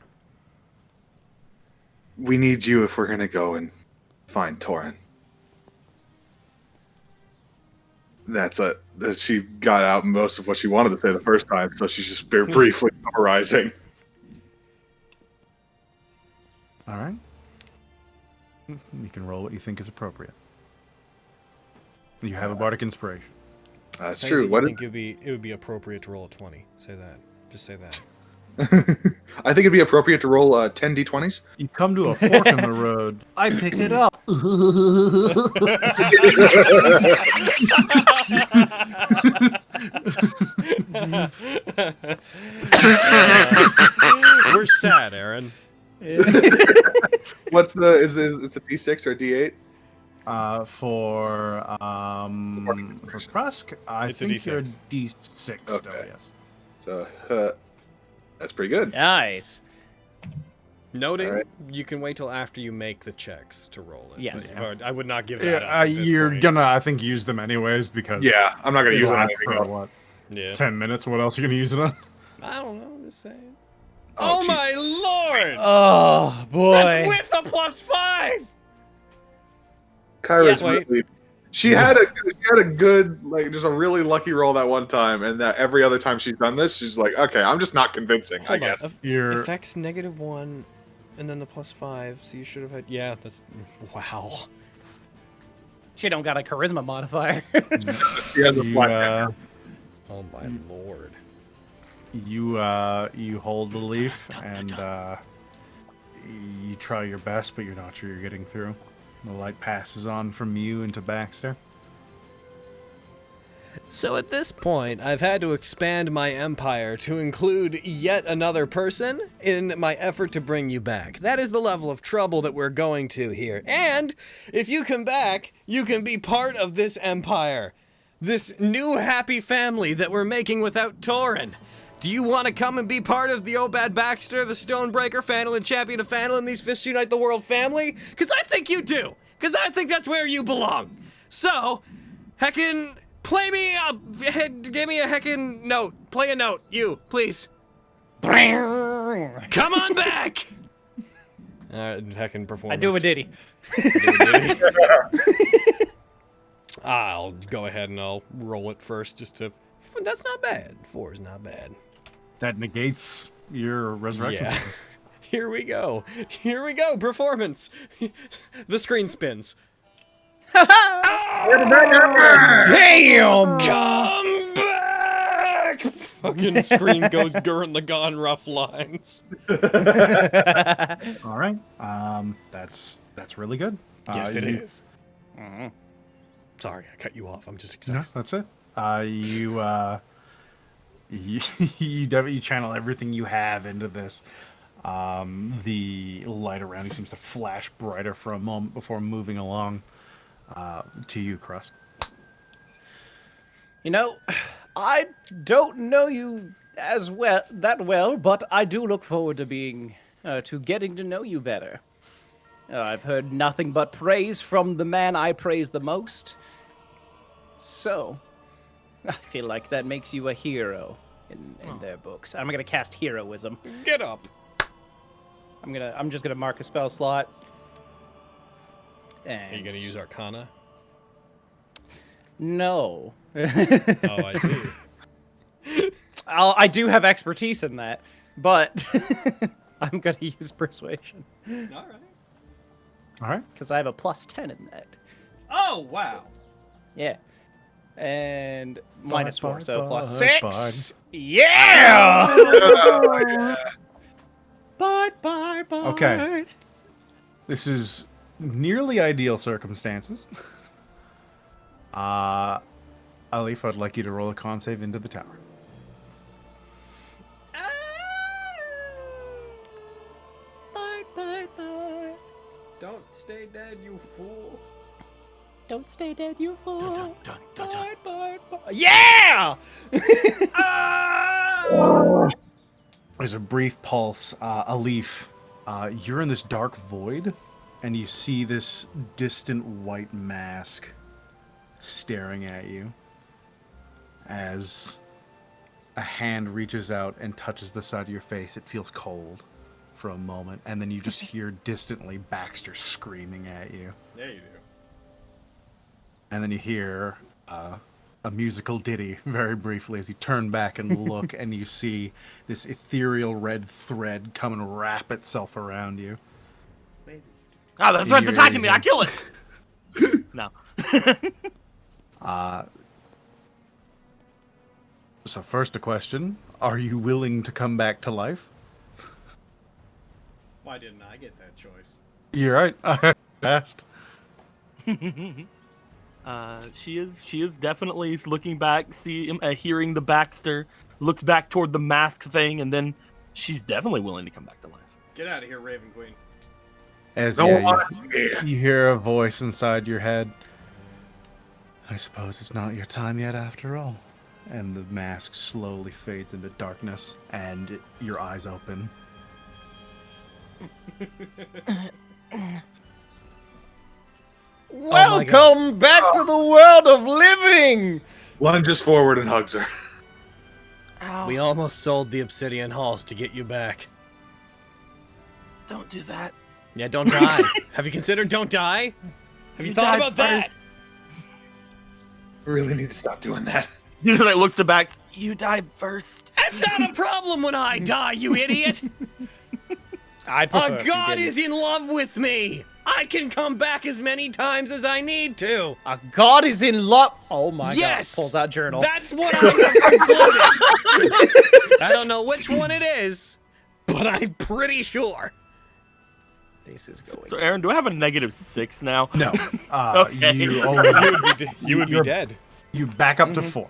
We need you if we're going to go and find Torin. That's it. She got out most of what she wanted to say the first time, so she's just briefly summarizing. All right. You can roll what you think is appropriate. You have a bardic inspiration. That's Say true. that you What? think it would be appropriate to roll a 20. Say that. Just say that. I think it'd be appropriate to roll 10 d20s. You come to a fork in the road. I pick it up. We're sad, Aaron. What's the? Is it's a d6 or a d8? For Krusk, I It's a think you're a D6. D6 Okay. still, yes. So that's pretty good. Nice. Noting, Alright. you can wait till after you make the checks to roll it. Yes. But I would not give that up. Yeah, at this you're point. gonna, I think, use them anyways because Yeah, I'm not gonna they use it on last anything for else. what, Yeah. 10 minutes. What else are you gonna use it on? I don't know. I'm just saying. Oh, Oh, geez. my lord! Oh boy. That's with a +5. Kyra's Yeah, wait. really. She had a good, like, just a really lucky roll that one time, and that every other time she's done this, she's like, okay, I'm just not convincing. I Hold on. guess. You're Effects -1, and then the +5. So you should have had. Yeah, that's. Wow. She don't got a charisma modifier. She has a You, flat Oh my lord. you hold the leaf and you try your best, but you're not sure you're getting through. The light passes on from you into Baxter. So at this point, I've had to expand my empire to include yet another person in my effort to bring you back. That is the level of trouble that we're going to here. And if you come back, you can be part of this empire. This new happy family that we're making without Torin. Do you want to come and be part of the Obad Baxter, the Stonebreaker, Phandalin Champion of Phandalin, these Fists Unite the World family? Because I think you do. Because I think that's where you belong. So, heckin'... Play me a... Give me a heckin' note. Play a note. You, please. Come on back! Heckin' performance. I do a ditty. I'll go ahead and I'll roll it first just to... That's not bad. 4 is not bad. That negates your resurrection. Yeah. Here we go. Here we go. Performance. The screen spins. Damn! Come back! Fucking screen goes Gurren Lagann rough lines. All right. That's really good. Yes, it you- is. Sorry, I cut you off. I'm just No, excited. that's it. You definitely channel everything you have into this. The light around you seems to flash brighter for a moment before moving along to you, Crust. You know, I don't know you as well, but I do look forward to getting to know you better. I've heard nothing but praise from the man I praise the most. So, I feel like that makes you a hero in their books. I'm gonna cast heroism. Get up. I'm just gonna mark a spell slot. And Are you gonna use Arcana? No. Oh, I see. I do have expertise in that, but I'm gonna use persuasion All right. All right. because I have a +10 in that. Oh wow. Yeah. And minus Bye, 4, so bye, plus bye, 6. Yeah! Bye, bye, bye. Okay. This is nearly ideal circumstances. Alif, I'd like you to roll a con save into the tower. Bye, bye, bye. Don't stay dead, you fool. Don't stay dead, you fool. Dun, dun, dun, dun. Bye, bye, bye. Yeah! There's a brief pulse. Alif, you're in this dark void, and you see this distant white mask staring at you as a hand reaches out and touches the side of your face. It feels cold for a moment, and then you just hear distantly Baxter screaming at you. There you do. And then you hear a musical ditty very briefly as you turn back and look, and you see this ethereal red thread come and wrap itself around you. Ah, the threat's attacking me. I kill it. No. So first a question, are you willing to come back to life? Why didn't I get that choice? You're right. I asked. She is definitely looking back, hearing the Baxter, looks back toward the mask thing, and then she's definitely willing to come back to life. Get out of here, Raven Queen. As Don't yeah, want you hear a voice inside your head. I suppose it's not your time yet after all. And the mask slowly fades into darkness, and your eyes open. Welcome back to the world of living! lunges forward and hugs her. Ow, We almost sold the Obsidian Halls to get you back. don't do that. Yeah, don't die. Have you considered don't die? Have you thought died about that? first. We really need to stop doing that. You know, that looks to Bax. You died first. That's not a problem when I die, you idiot! I'd prefer A if you god didn't. is in love with me! I can come back as many times as I need to. A god is in love. Oh my Yes! god. Pulls out journal. That's what I have concluded. I don't know which one it is, but I'm pretty sure. This is going. So, Aaron, do I have a -6 now? No. Okay. You would be dead. You back up to 4.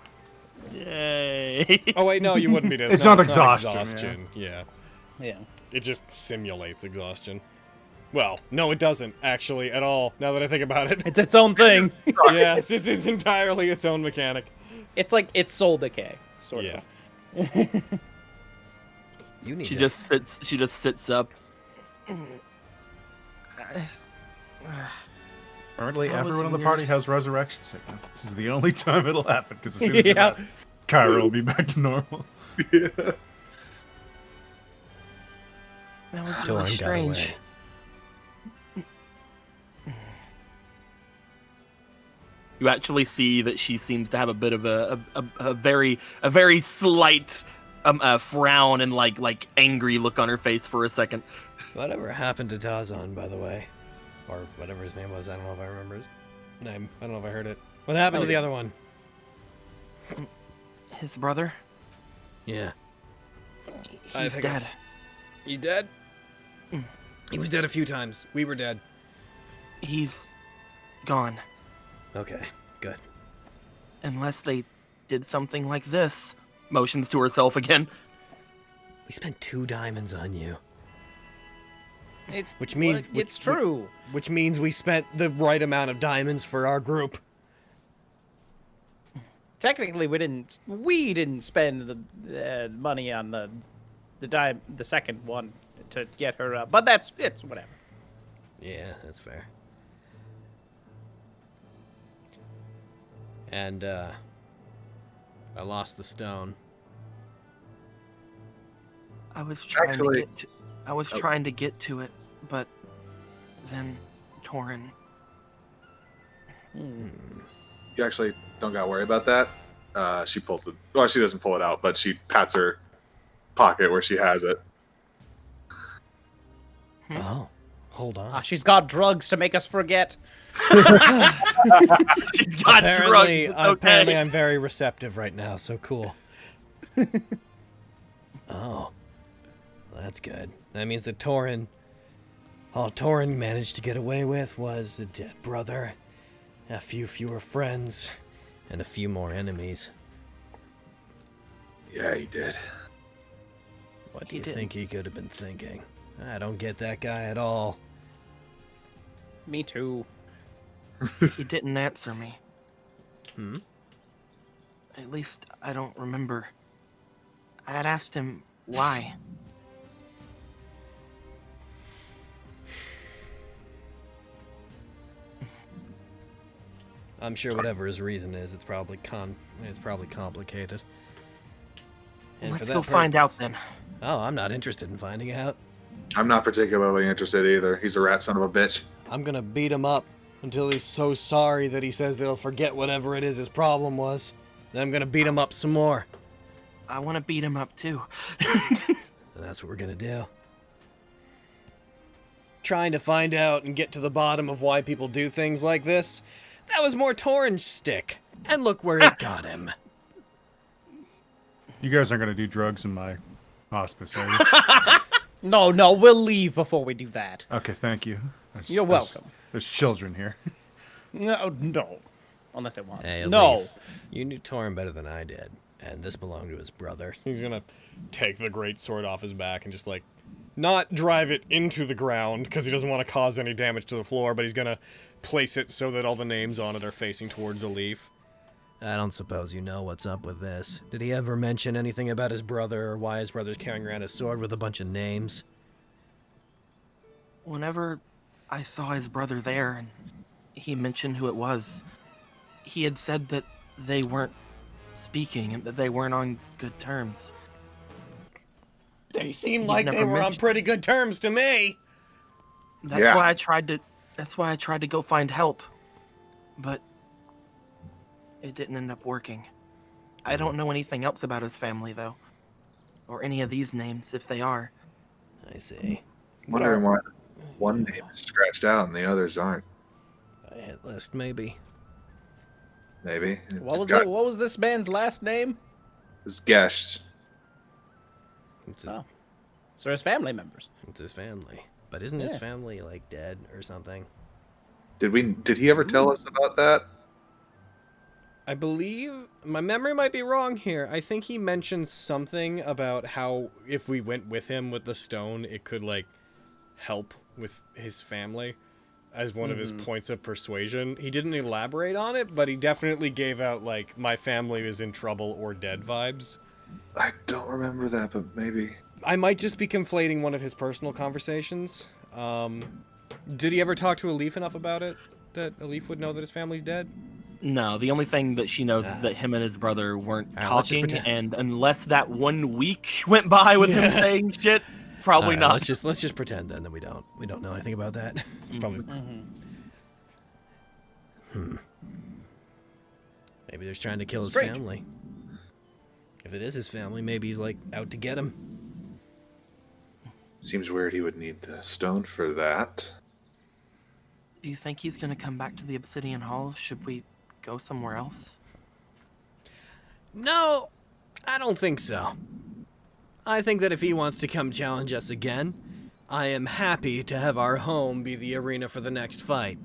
Yay. Oh wait, no, you wouldn't be dead. It's No, not exhaustion, Yeah. Yeah. It just simulates exhaustion. Well, no, it doesn't actually at all. Now that I think about it. It's its own thing. Yeah, it's entirely its own mechanic. It's like it's soul decay, sort Yeah. of. You need She to- just sits up. Apparently, That was everyone in the weird. party has resurrection sickness. This is the only time it'll happen, because as soon as Yeah. Kyra will be back to normal. That was Torn really got strange. away. You actually see that she seems to have a bit of a very slight frown and like angry look on her face for a second. Whatever happened to Dazan, by the way? Or whatever his name was, I don't know if I remember his name. I don't know if I heard it. What happened to the other one? His brother, Yeah. he's dead. He's dead? He was dead a few times. We were dead. He's gone. Okay, good. Unless they did something like this. Motions to herself again. We spent 2 diamonds on you. It's Which means- well, it's true. Which means we spent the right amount of diamonds for our group. Technically, we didn't spend the money on the second one to get her up, but it's whatever. Yeah, that's fair. And, I lost the stone. I was trying Actually- to get to, I was trying to get to it, but then Torin. You actually don't gotta worry about that. She pulls it. Well, she doesn't pull it out, but she pats her pocket where she has it. Oh, hold on. Ah, she's got drugs to make us forget. She's got Apparently, drugs. It's apparently okay. I'm very receptive right now, so cool. Oh, well, that's good. That means that all Torin managed to get away with was a dead brother, a few fewer friends, and a few more enemies. Yeah, he did. What do He you didn't. think he could have been thinking? I don't get that guy at all. Me too. He didn't answer me. Hmm? At least I don't remember. I had asked him why. I'm sure whatever his reason is, it's probably complicated. And for Let's that go find out then. Oh, I'm not interested in finding out. I'm not particularly interested either. He's a rat son of a bitch. I'm gonna beat him up until he's so sorry that he says they'll forget whatever it is his problem was. Then I'm gonna beat him up some more. I want to beat him up too. And that's what we're gonna do. Trying to find out and get to the bottom of why people do things like this. That was more Torrens' stick. And look where it got him. You guys aren't going to do drugs in my hospice, are you? No, we'll leave before we do that. Okay, thank you. You're welcome. There's children here. No. Unless they want. Hey, No. Leaf, you knew Torren better than I did. And this belonged to his brother. He's gonna take the great sword off his back and just like not drive it into the ground because he doesn't want to cause any damage to the floor, but he's gonna place it so that all the names on it are facing towards a leaf. I don't suppose you know what's up with this. Did he ever mention anything about his brother or why his brother's carrying around a sword with a bunch of names? Whenever I saw his brother there and he mentioned who it was, he had said that they weren't speaking and that they weren't on good terms. They seem You've like never they were on mentioned- pretty good terms to me. That's Yeah. why I tried to go find help. But it didn't end up working. I don't know anything else about his family though. Or any of these names if they are. I see. Wondering why one name is scratched out and the others aren't. A hit list, maybe. Maybe. What was this man's last name? It's Gesh. Oh. So his family members. It's his family. But isn't his family, like, dead or something? Did he ever tell us about that? I believe my memory might be wrong here. I think he mentioned something about how if we went with him with the stone, it could like help with his family as one of his points of persuasion. He didn't elaborate on it, but he definitely gave out like my family is in trouble or dead vibes. I don't remember that, but maybe. I might just be conflating one of his personal conversations. Did he ever talk to Alif enough about it that Alif would know that his family's dead? No, the only thing that she knows is that him and his brother weren't let's just talking, pretend. and unless that 1 week went by with him saying shit, probably not. Let's just pretend then that we don't know anything about that. It's probably Maybe they're just trying to kill his Strange. family. If it is his family, maybe he's like out to get him. Seems weird he would need the stone for that. Do you think he's gonna come back to the Obsidian Halls? Should we go somewhere else? No, I don't think so. I think that if he wants to come challenge us again, I am happy to have our home be the arena for the next fight.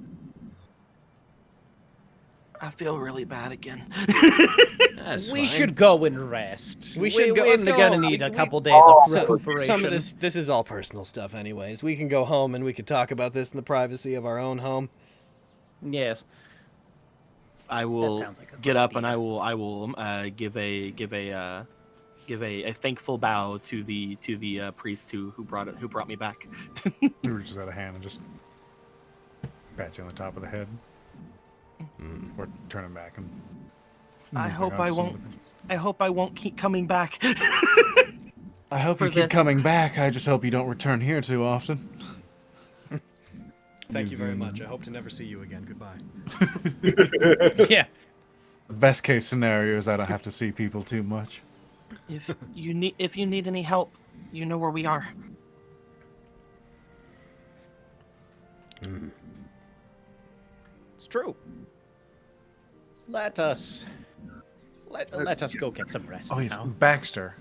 I feel really bad again. That's We fine. should go and rest. We should go- We're let's go. gonna need a couple days of recuperation. Some of this is all personal stuff anyways. We can go home and we can talk about this in the privacy of our own home. Yes. I will sounds like a get good up and idea. I will give a thankful bow to the priest who brought me back. He reaches out a hand and just pats you on the top of the head. Or turn him back and. I hope I won't keep coming back. I hope for you keep this. coming back. I just hope you don't return here too often. Thank you very much. I hope to never see you again. Goodbye. Yeah. The best case scenario is I don't have to see people too much. If you need any help, you know where we are. It's true. Let us go get some rest Oh, yes, now. Baxter.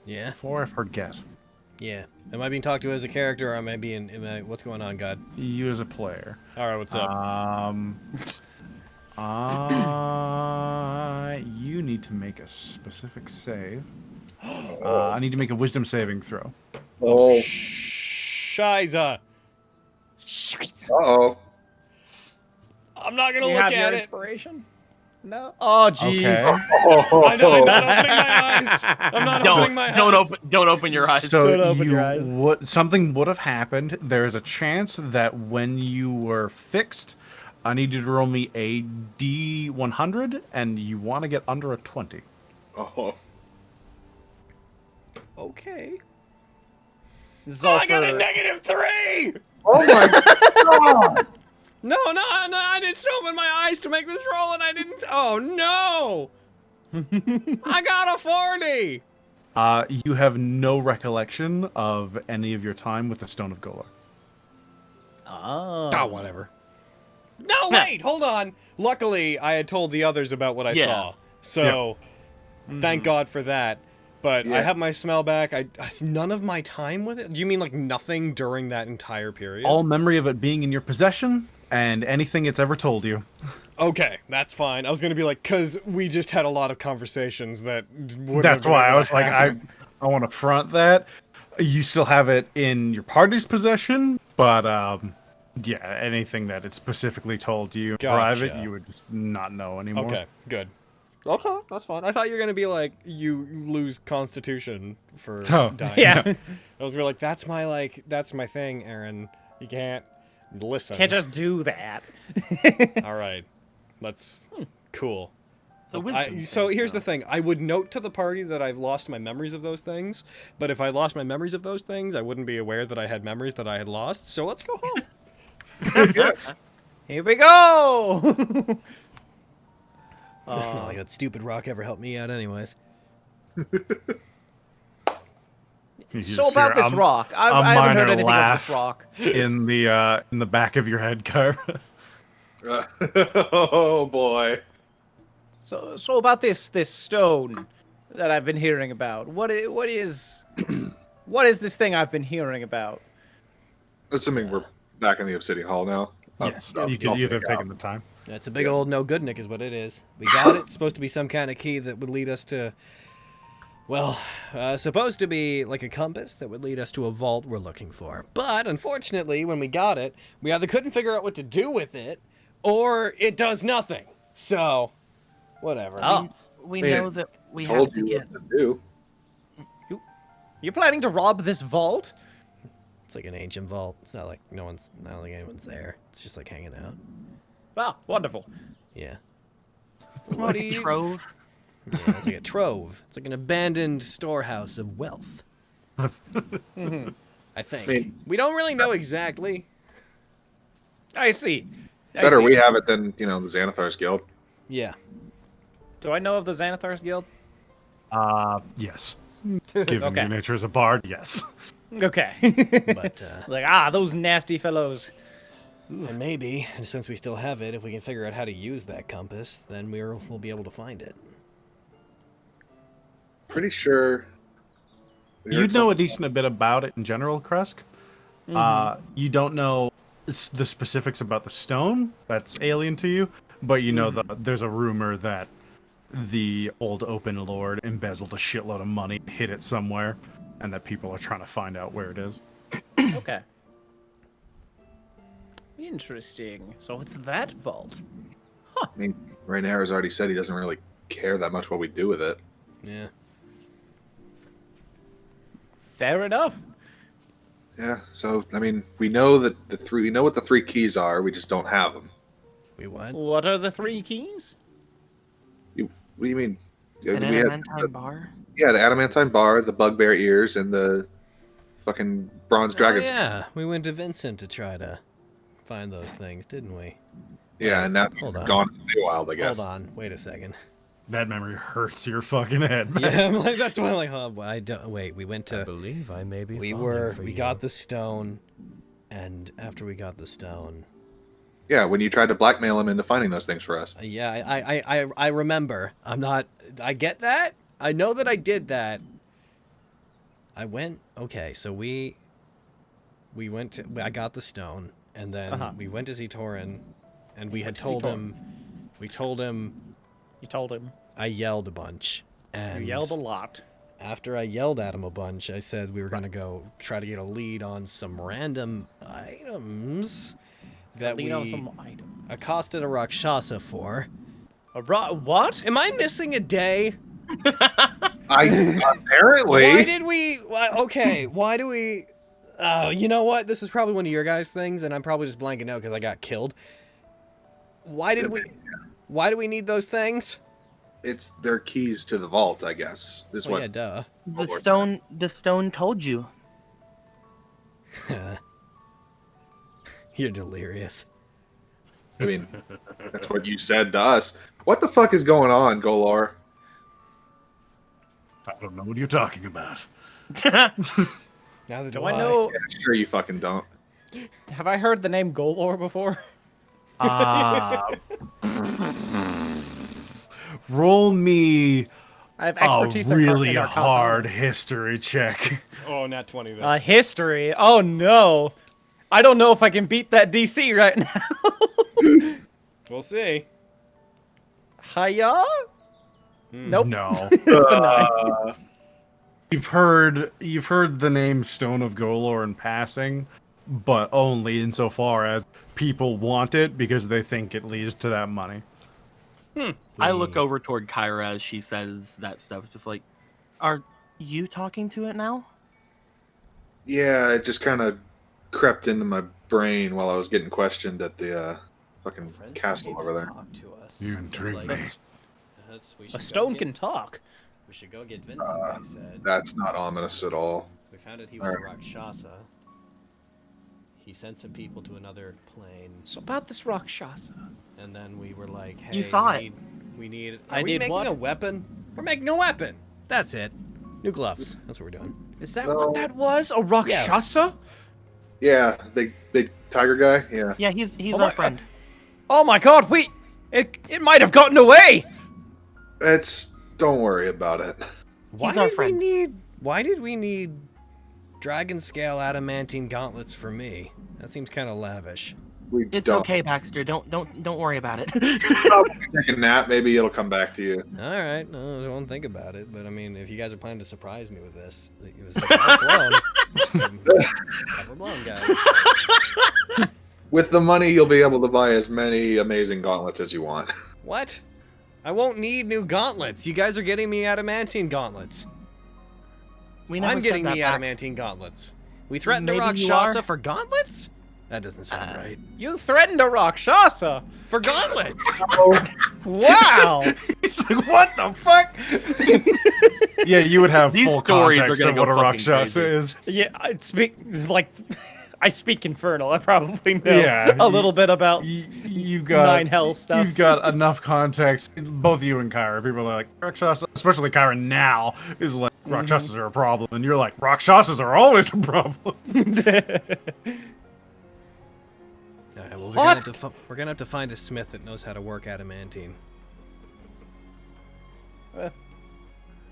Yeah? Before I forget, Yeah. Am I being talked to as a character or am I what's going on, God? you as a player. All right, what's up? You need to make a specific save. I need to make a wisdom saving throw. Oh. Shiza. Uh-oh. I'm not gonna Do you look have your at it. inspiration? No. Oh, jeez. Okay. I'm not opening my eyes. I'm not opening my eyes. Don't open your eyes. So Don't open your eyes. something would have happened. There is a chance that when you were fixed, I need you to roll me a D100, and you want to get under a 20. Oh. Okay. This is all I got a for- -3. Oh my god! No, I didn't open my eyes to make this roll, and I didn't. Oh no! I got a 40. You have no recollection of any of your time with the Stone of Gola. Oh. Whatever. No, wait, hold on. Luckily, I had told the others about what I Yeah. saw, so thank God for that. But I Yeah. have my smell back. I none of my time with it. Do you mean like nothing during that entire period? All memory of it being in your possession, and anything it's ever told you. Okay, that's fine. I was gonna be like, cause we just had a lot of conversations that. wouldn't That's have been why able I to was like, happen. I want to front that. You still have it in your party's possession, but yeah, anything that it specifically told you private, Gotcha. you would just not know anymore. Okay, good. Okay, that's fine. I thought you were gonna be like, you lose Constitution for Oh, dying. Yeah. I was gonna be like, that's my thing, Aaron. You can't listen. Can't just do that. All right, let's. Cool. The wisdom So thing, here's though. the thing. I would note to the party that I've lost my memories of those things, but if I lost my memories of those things, I wouldn't be aware that I had memories that I had lost. So let's go home. Here we go. Not like that stupid rock ever helped me out anyways. So about this rock. I haven't heard anything of this rock. in the back of your head, Car. Oh boy. So about this stone that I've been hearing about. What is this thing I've been hearing about? Assuming we're back in the Obsidian Hall now. Yes, you'd have taken the time. It's a big old no good Nick is what it is. We got it. It's supposed to be some kind of key that would lead us to, well, supposed to be like a compass that would lead us to a vault we're looking for. But unfortunately, when we got it, we either couldn't figure out what to do with it, or it does nothing. So, whatever. Oh, We know that we have to get. What to do. you're planning to rob this vault? It's like an ancient vault. It's not like not like anyone's there. It's just like hanging out. Wow, wonderful. Yeah. Like a trove. Yeah, it's like a trove. It's like an abandoned storehouse of wealth. I think. I mean, we don't really know exactly. I see. Better we have it than, the Xanathar's Guild. Yeah. Do I know of the Xanathar's Guild? Yes. Given Okay. your nature as a bard, yes. Okay. But Those nasty fellows. and maybe, since we still have it, if we can figure out how to use that compass, then we'll be able to find it. Pretty sure. You'd know a decent bit about it in general, Krusk. You don't know the specifics about the stone. That's alien to you. But you know that there's a rumor that the old open lord embezzled a shitload of money, hid it somewhere, and that people are trying to find out where it is. Okay. Interesting. So it's that vault. I mean, Rainier has already said he doesn't really care that much what we do with it. Yeah. Fair enough. Yeah, so, I mean, we know that we know what the 3 keys are, we just don't have them. We what? What are the 3 keys? What do you mean? An We had- adamantine bar. Yeah, the adamantine bar, the bugbear ears, and the fucking bronze dragon's. Yeah, we went to Vincent to try to find those things, didn't we? Yeah, and that's Hold on. gone in the wild, I guess. Hold on, wait a second. That memory hurts your fucking head. Yeah, I'm like, that's why I'm like, oh, I don't. Wait, we went to. I believe I may be. We got the stone, and after we got the stone, Yeah, when you tried to blackmail him into finding those things for us. yeah, I remember. I'm not. I get that. I know that I did that. I went. Okay, so we went to. I got the stone, and then we went to Zetorin, and we had told him. We told him. You told him. I yelled a bunch. And You yelled a lot. after I yelled at him a bunch, I said we were going to go try to get a lead on some random items that Lean we on some item. accosted a Rakshasa for. What? Am I missing a day? Apparently. Why did we... Okay, why do we... you know what? This was probably one of your guys' things, and I'm probably just blanking out because I got killed. Why did we... Why do we need those things? It's their keys to the vault, I guess. This Well, one. yeah, duh. The stone told you. You're delirious. I mean, that's what you said to us. What the fuck is going on, Golor? I don't know what you're talking about. Neither Do I know? Yeah, sure you fucking don't. Have I heard the name Golor before? Roll me I have a expertise really in Arcana. hard history check. Oh, nat 20 this. History. Oh no. I don't know if I can beat that DC right now. We'll see. Hiya? Nope. No. It's a 9. You've heard the name Stone of Golor in passing, but only insofar as people want it because they think it leads to that money. I look over toward Kyra as she says that stuff. It's just like, are you talking to it now? Yeah, it just kind of crept into my brain while I was getting questioned at the fucking castle over there. Talk to us. You intrigue me. A stone can talk. We should go get Vincent, they said. That's not ominous at all. We found out he was a Rakshasa. He sent some people to another plane, So about this Rakshasa. and then we were like, hey, You saw it. we need... I Are we need making what? a weapon? We're making a weapon! That's it. New gloves. That's what we're doing. Is that No. what that was? A Rakshasa? Yeah, big tiger guy. Yeah. Yeah, he's Oh our my- friend. Oh my god, it might have gotten away! Don't worry about it. our friend. Why did we need dragon scale adamantine gauntlets for me? That seems kind of lavish. We It's don't. okay, Baxter. Don't worry about it. Take a nap. Maybe it'll come back to you. All right, no, I won't think about it. But I mean, if you guys are planning to surprise me with this, it was surprise blown. Never blown, guys. With the money, you'll be able to buy as many amazing gauntlets as you want. What? I won't need new gauntlets. You guys are getting me adamantine gauntlets. We never I'm said getting that, me Bax. adamantine gauntlets. We threatened a Maybe you Rakshasa are. for gauntlets? That doesn't sound right. You threatened a Rakshasa! For gauntlets! Wow! He's like, what the fuck? Yeah, you would have These full stories are context gonna of go what a fucking Rakshasa crazy. is. Yeah, I speak Infernal. I probably know Yeah, a little bit about You've got Nine Hell stuff. You've got enough context. Both you and Kyra, people are like Rakshasa, especially Kyra now is like Rakshasas are a problem, and you're like Rakshasas are always a problem. All right, well, What? we're gonna have to find a smith that knows how to work adamantine.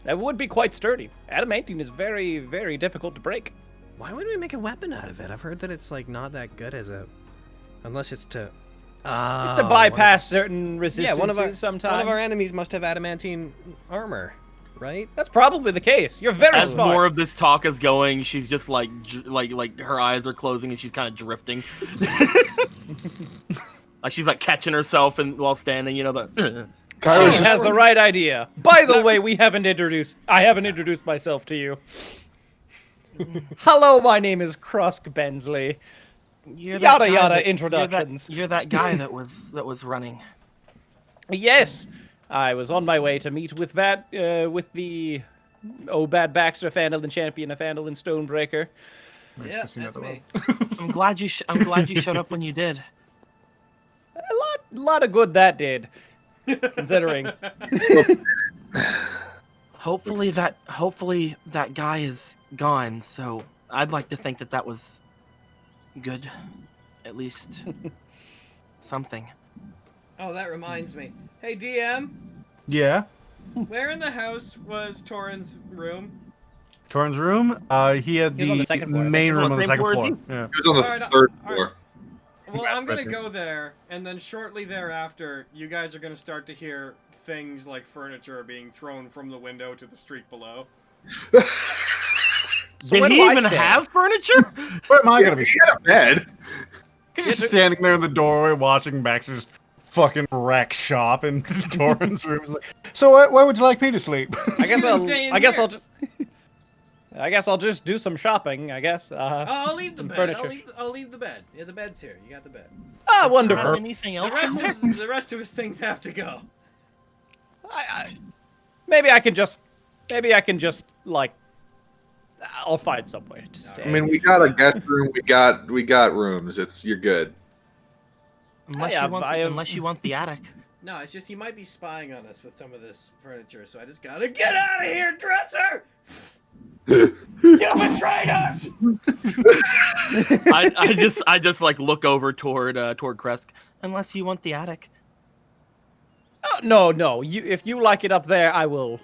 That would be quite sturdy. Adamantine is very, very difficult to break. Why wouldn't we make a weapon out of it? I've heard that it's like not that good as a, unless it's to. It's to bypass certain Yeah, resistances sometimes. one of our enemies must have adamantine armor, right? That's probably the case. You're very As smart. more of this talk is going, she's just like her eyes are closing and she's kind of drifting. Like she's like catching herself and while standing, you know, the. She has the right idea. By the way, I haven't introduced myself to you. Hello, my name is Krusk Bensley. You're that Yada guy yada that- introductions. You're that guy that was running. Yes, I was on my way to meet with the bad Baxter, Fandolin champion of Fandolin Stonebreaker. Yeah, that's me. I'm glad you showed up when you did. A lot of good that did, considering. Hopefully that guy is gone. So I'd like to think that was good, at least something. Oh, that reminds me. Hey, DM, Yeah, where in the house was Torin's room? Torrin's room. He had He was on the second floor, I main think. room on the Same second floor as floor. you? Yeah. He was on the Alright, third alright. floor. Well, I'm gonna right there. go there, and then shortly thereafter, you guys are gonna start to hear things like furniture being thrown from the window to the street below. So Did where he do I even stand? have furniture? Where am I gonna be? He had a bed. He's just standing there in the doorway watching Baxter's fucking wreck shop in Torrin's room. He's like, so where would you like me to sleep? I guess I'll. Stay in I guess here. I'll just. I guess I'll just do some shopping. I guess. I'll leave the Some bed. furniture. I'll leave the bed. Yeah, the bed's here. You got the bed. Ah, wonderful. Anything The else? the rest of his things have to go. Maybe I can just like. I'll find somewhere to stay. I mean, we got a guest room. We got rooms. You're good. Unless you want the attic. No, it's just he might be spying on us with some of this furniture, so I just gotta get out of here, dresser! You betrayed us! I just like look over toward Kresk. Unless you want the attic. Oh, no. If you like it up there, I will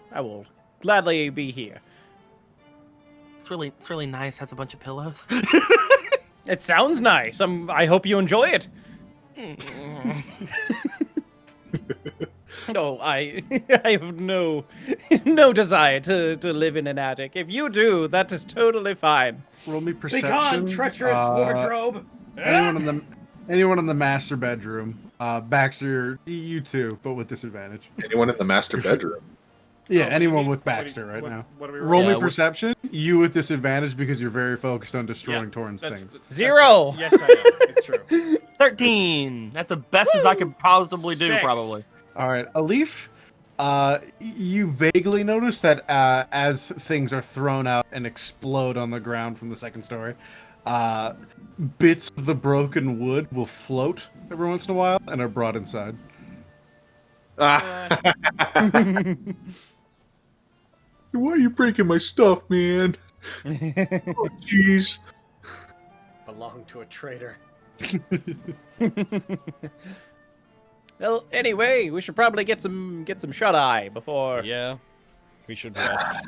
gladly be here. It's really nice. Has a bunch of pillows. It sounds nice. I hope you enjoy it. No, I have no desire to live in an attic. If you do, that is totally fine. Roll me perception. Begone, treacherous wardrobe! Anyone in the master bedroom. Baxter, you too, but with disadvantage. Anyone in the master bedroom? Yeah, Oh, anyone what with do you- Baxter right now. What are we Roll rolling? me with- perception. You with disadvantage because you're very focused on destroying Torrin's That's- things. that's- 0. Yes, I am. It's true. 13. That's the best as I could possibly do, 6. probably. All right, Alif. You vaguely notice that as things are thrown out and explode on the ground from the second story, bits of the broken wood will float every once in a while and are brought inside. Why are you breaking my stuff, man? Oh, jeez. Belong to a traitor. Well, anyway, we should probably get some shut eye before. Yeah, we should rest.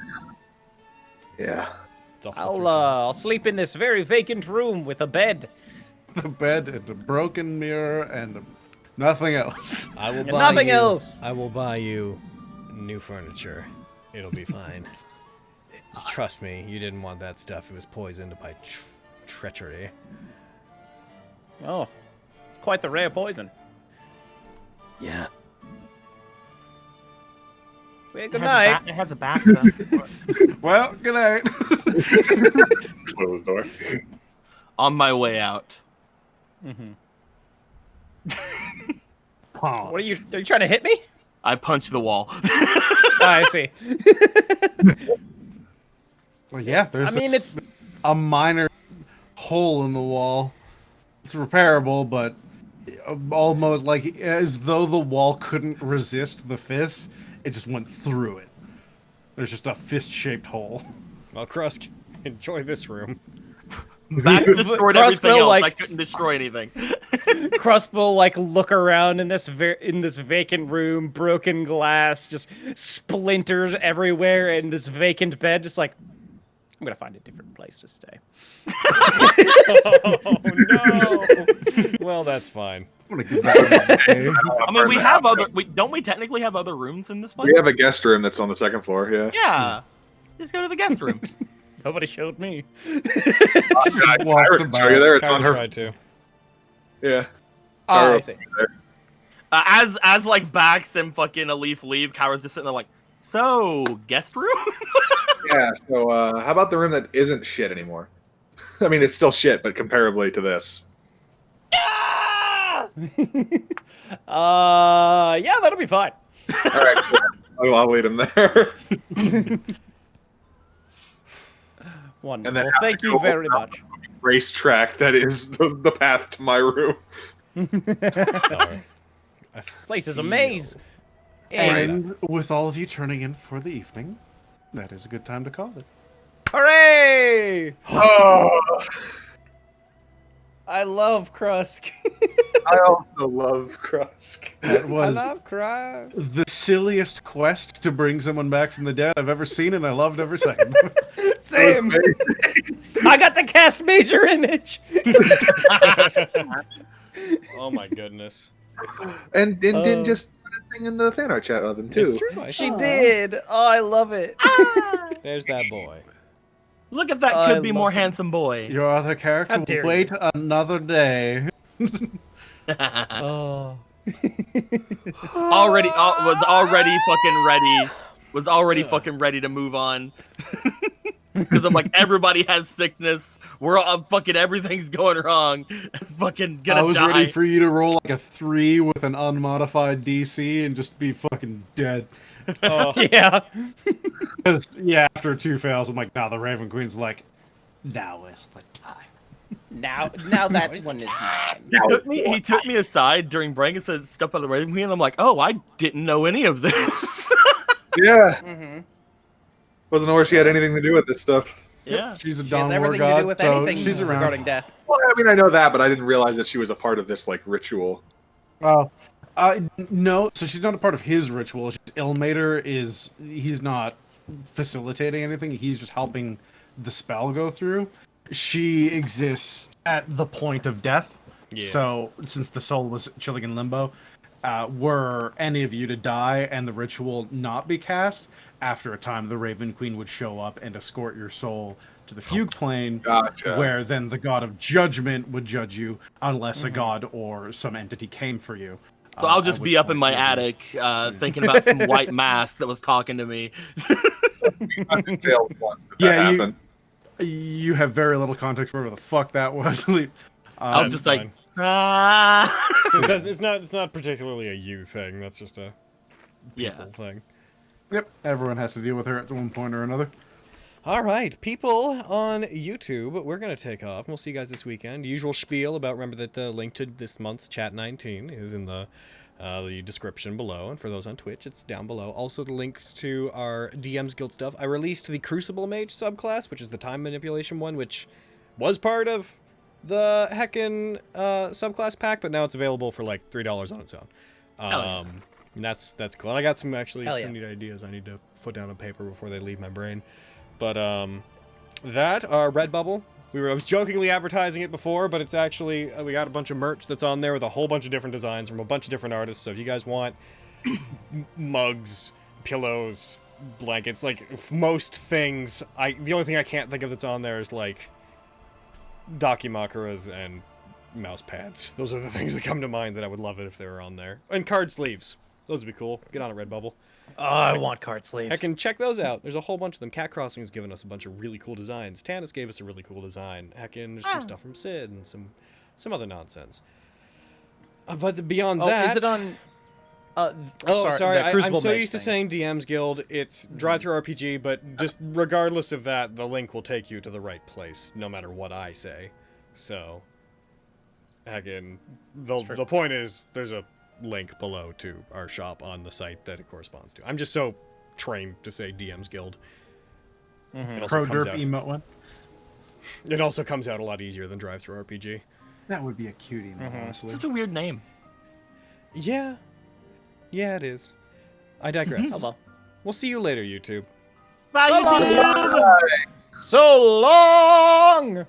Yeah. It's also I'll sleep in this very vacant room with a bed. The bed and a broken mirror and nothing else. I will And buy nothing you, else. I will buy you new furniture. It'll be fine. Trust me, you didn't want that stuff. It was poisoned by treachery. Oh, it's quite the rare poison. Yeah. Well, good night. It has a Baxter. Well, good night. Close the door. On my way out. What are you trying to hit me? I punched the wall. Oh, I see. Well, yeah, there's I mean, it's a minor hole in the wall. It's repairable, but almost like as though the wall couldn't resist the fist, it just went through it. There's just a fist-shaped hole. Well, Krusk, enjoy this room. Baxter destroyed Krusk everything will, else. like- I couldn't destroy anything. Crust will like look around in this vacant room, broken glass, just splinters everywhere, and this vacant bed, just like, I'm gonna find a different place to stay. Oh no! Well, that's fine. I'm gonna give that a day. I mean, we have other. Don't we technically have other rooms in this place? We have a guest room that's on the second floor, yeah. Yeah. Just go to the guest room. Nobody showed me. I walked can show you there. It's on Kyra her. tried to. Yeah. Oh, I see. As like Bax and fucking Alif leave, Kyra's just sitting there like, so guest room? Yeah, so how about the room that isn't shit anymore? I mean, it's still shit, but comparably to this. Yeah, that'll be fine. All right, cool. I'll lead him there. Wonderful. then Thank you very much. Racetrack that is the path to my room. Alright. This place is a maze. And with all of you turning in for the evening, that is a good time to call it. Hooray! Oh, I love Krusk. I also love Krusk. That was Krusk. the silliest quest to bring someone back from the dead I've ever seen, and I loved every second. Same. I got to cast Major Image. Oh my goodness. And didn't just put a thing in the fan art chat of him too. It's true. I She saw. did. Oh, I love it. There's that boy. Look if that I could be love more it. handsome boy. Your other character How dare will wait another day. Oh. Was already fucking ready. Was already fucking ready to move on. Because I'm like, everybody has sickness. We're all fucking everything's going wrong. Fucking gonna I was die. ready for you to roll like a 3 with an unmodified DC and just be fucking dead. Oh, Yeah. 'Cause, yeah, after 2 fails, I'm like, nah, the Raven Queen's like, now is the time. Now that one is mine. He took me aside during break and said stuff about the Raven Queen. And I'm like, oh, I didn't know any of this. Yeah, Mm-hmm. wasn't aware she had anything to do with this stuff. Yeah. She's a She Dawn has War everything god, to do with so anything she's around. regarding death. Well, I mean, I know that, but I didn't realize that she was a part of this like ritual. Oh, no. So she's not a part of his ritual. Ilmater he's not facilitating anything. He's just helping the spell go through. She exists at the point of death. Yeah. So since the soul was chilling in limbo, were any of you to die and the ritual not be cast, after a time the Raven Queen would show up and escort your soul to the fugue plane, Gotcha. where then the god of judgment would judge you unless a god or some entity came for you. So I'll at just which be up in point my you would- attic thinking about some white mask that was talking to me. I failed once. That Yeah, happened. You have very little context for whatever the fuck that was. I was That's just like, fine. ah. It's not particularly a you thing. That's just a Yeah. people thing. Yep, everyone has to deal with her at one point or another. All right, people on YouTube, we're going to take off. We'll see you guys this weekend. Usual spiel about, remember that the link to this month's Chat 19 is in the the description below, and for those on Twitch, it's down below. Also, the links to our DM's Guild stuff. I released the Crucible Mage subclass, which is the time manipulation one, which was part of the Heckin subclass pack, but now it's available for like $3 on its own. And that's cool. And I got some neat ideas I need to put down on paper before they leave my brain. But that Redbubble. I was jokingly advertising it before, but it's actually, we got a bunch of merch that's on there with a whole bunch of different designs from a bunch of different artists. So if you guys want mugs, pillows, blankets, like most things, the only thing I can't think of that's on there is like Dakimakuras and mouse pads. Those are the things that come to mind that I would love it if they were on there. And card sleeves. Those would be cool. Get on it, Redbubble. Oh, I want card sleeves. I can check those out. There's a whole bunch of them. Cat Crossing has given us a bunch of really cool designs. Tannis gave us a really cool design. Heckin, there's some stuff from Sid and some other nonsense. But beyond that... is it on... sorry. I'm so used to saying DM's Guild. It's drive-through RPG, but just regardless of that, the link will take you to the right place, no matter what I say. So, again, the point is, there's a link below to our shop on the site that it corresponds to. I'm just so trained to say DM's Guild. Pro derp emote one. It also comes out a lot easier than drive-through RPG. That would be a cutie, honestly. Such a weird name. Yeah, it is. I digress. Oh, well. We'll see you later, YouTube. Bye, YouTube. So long!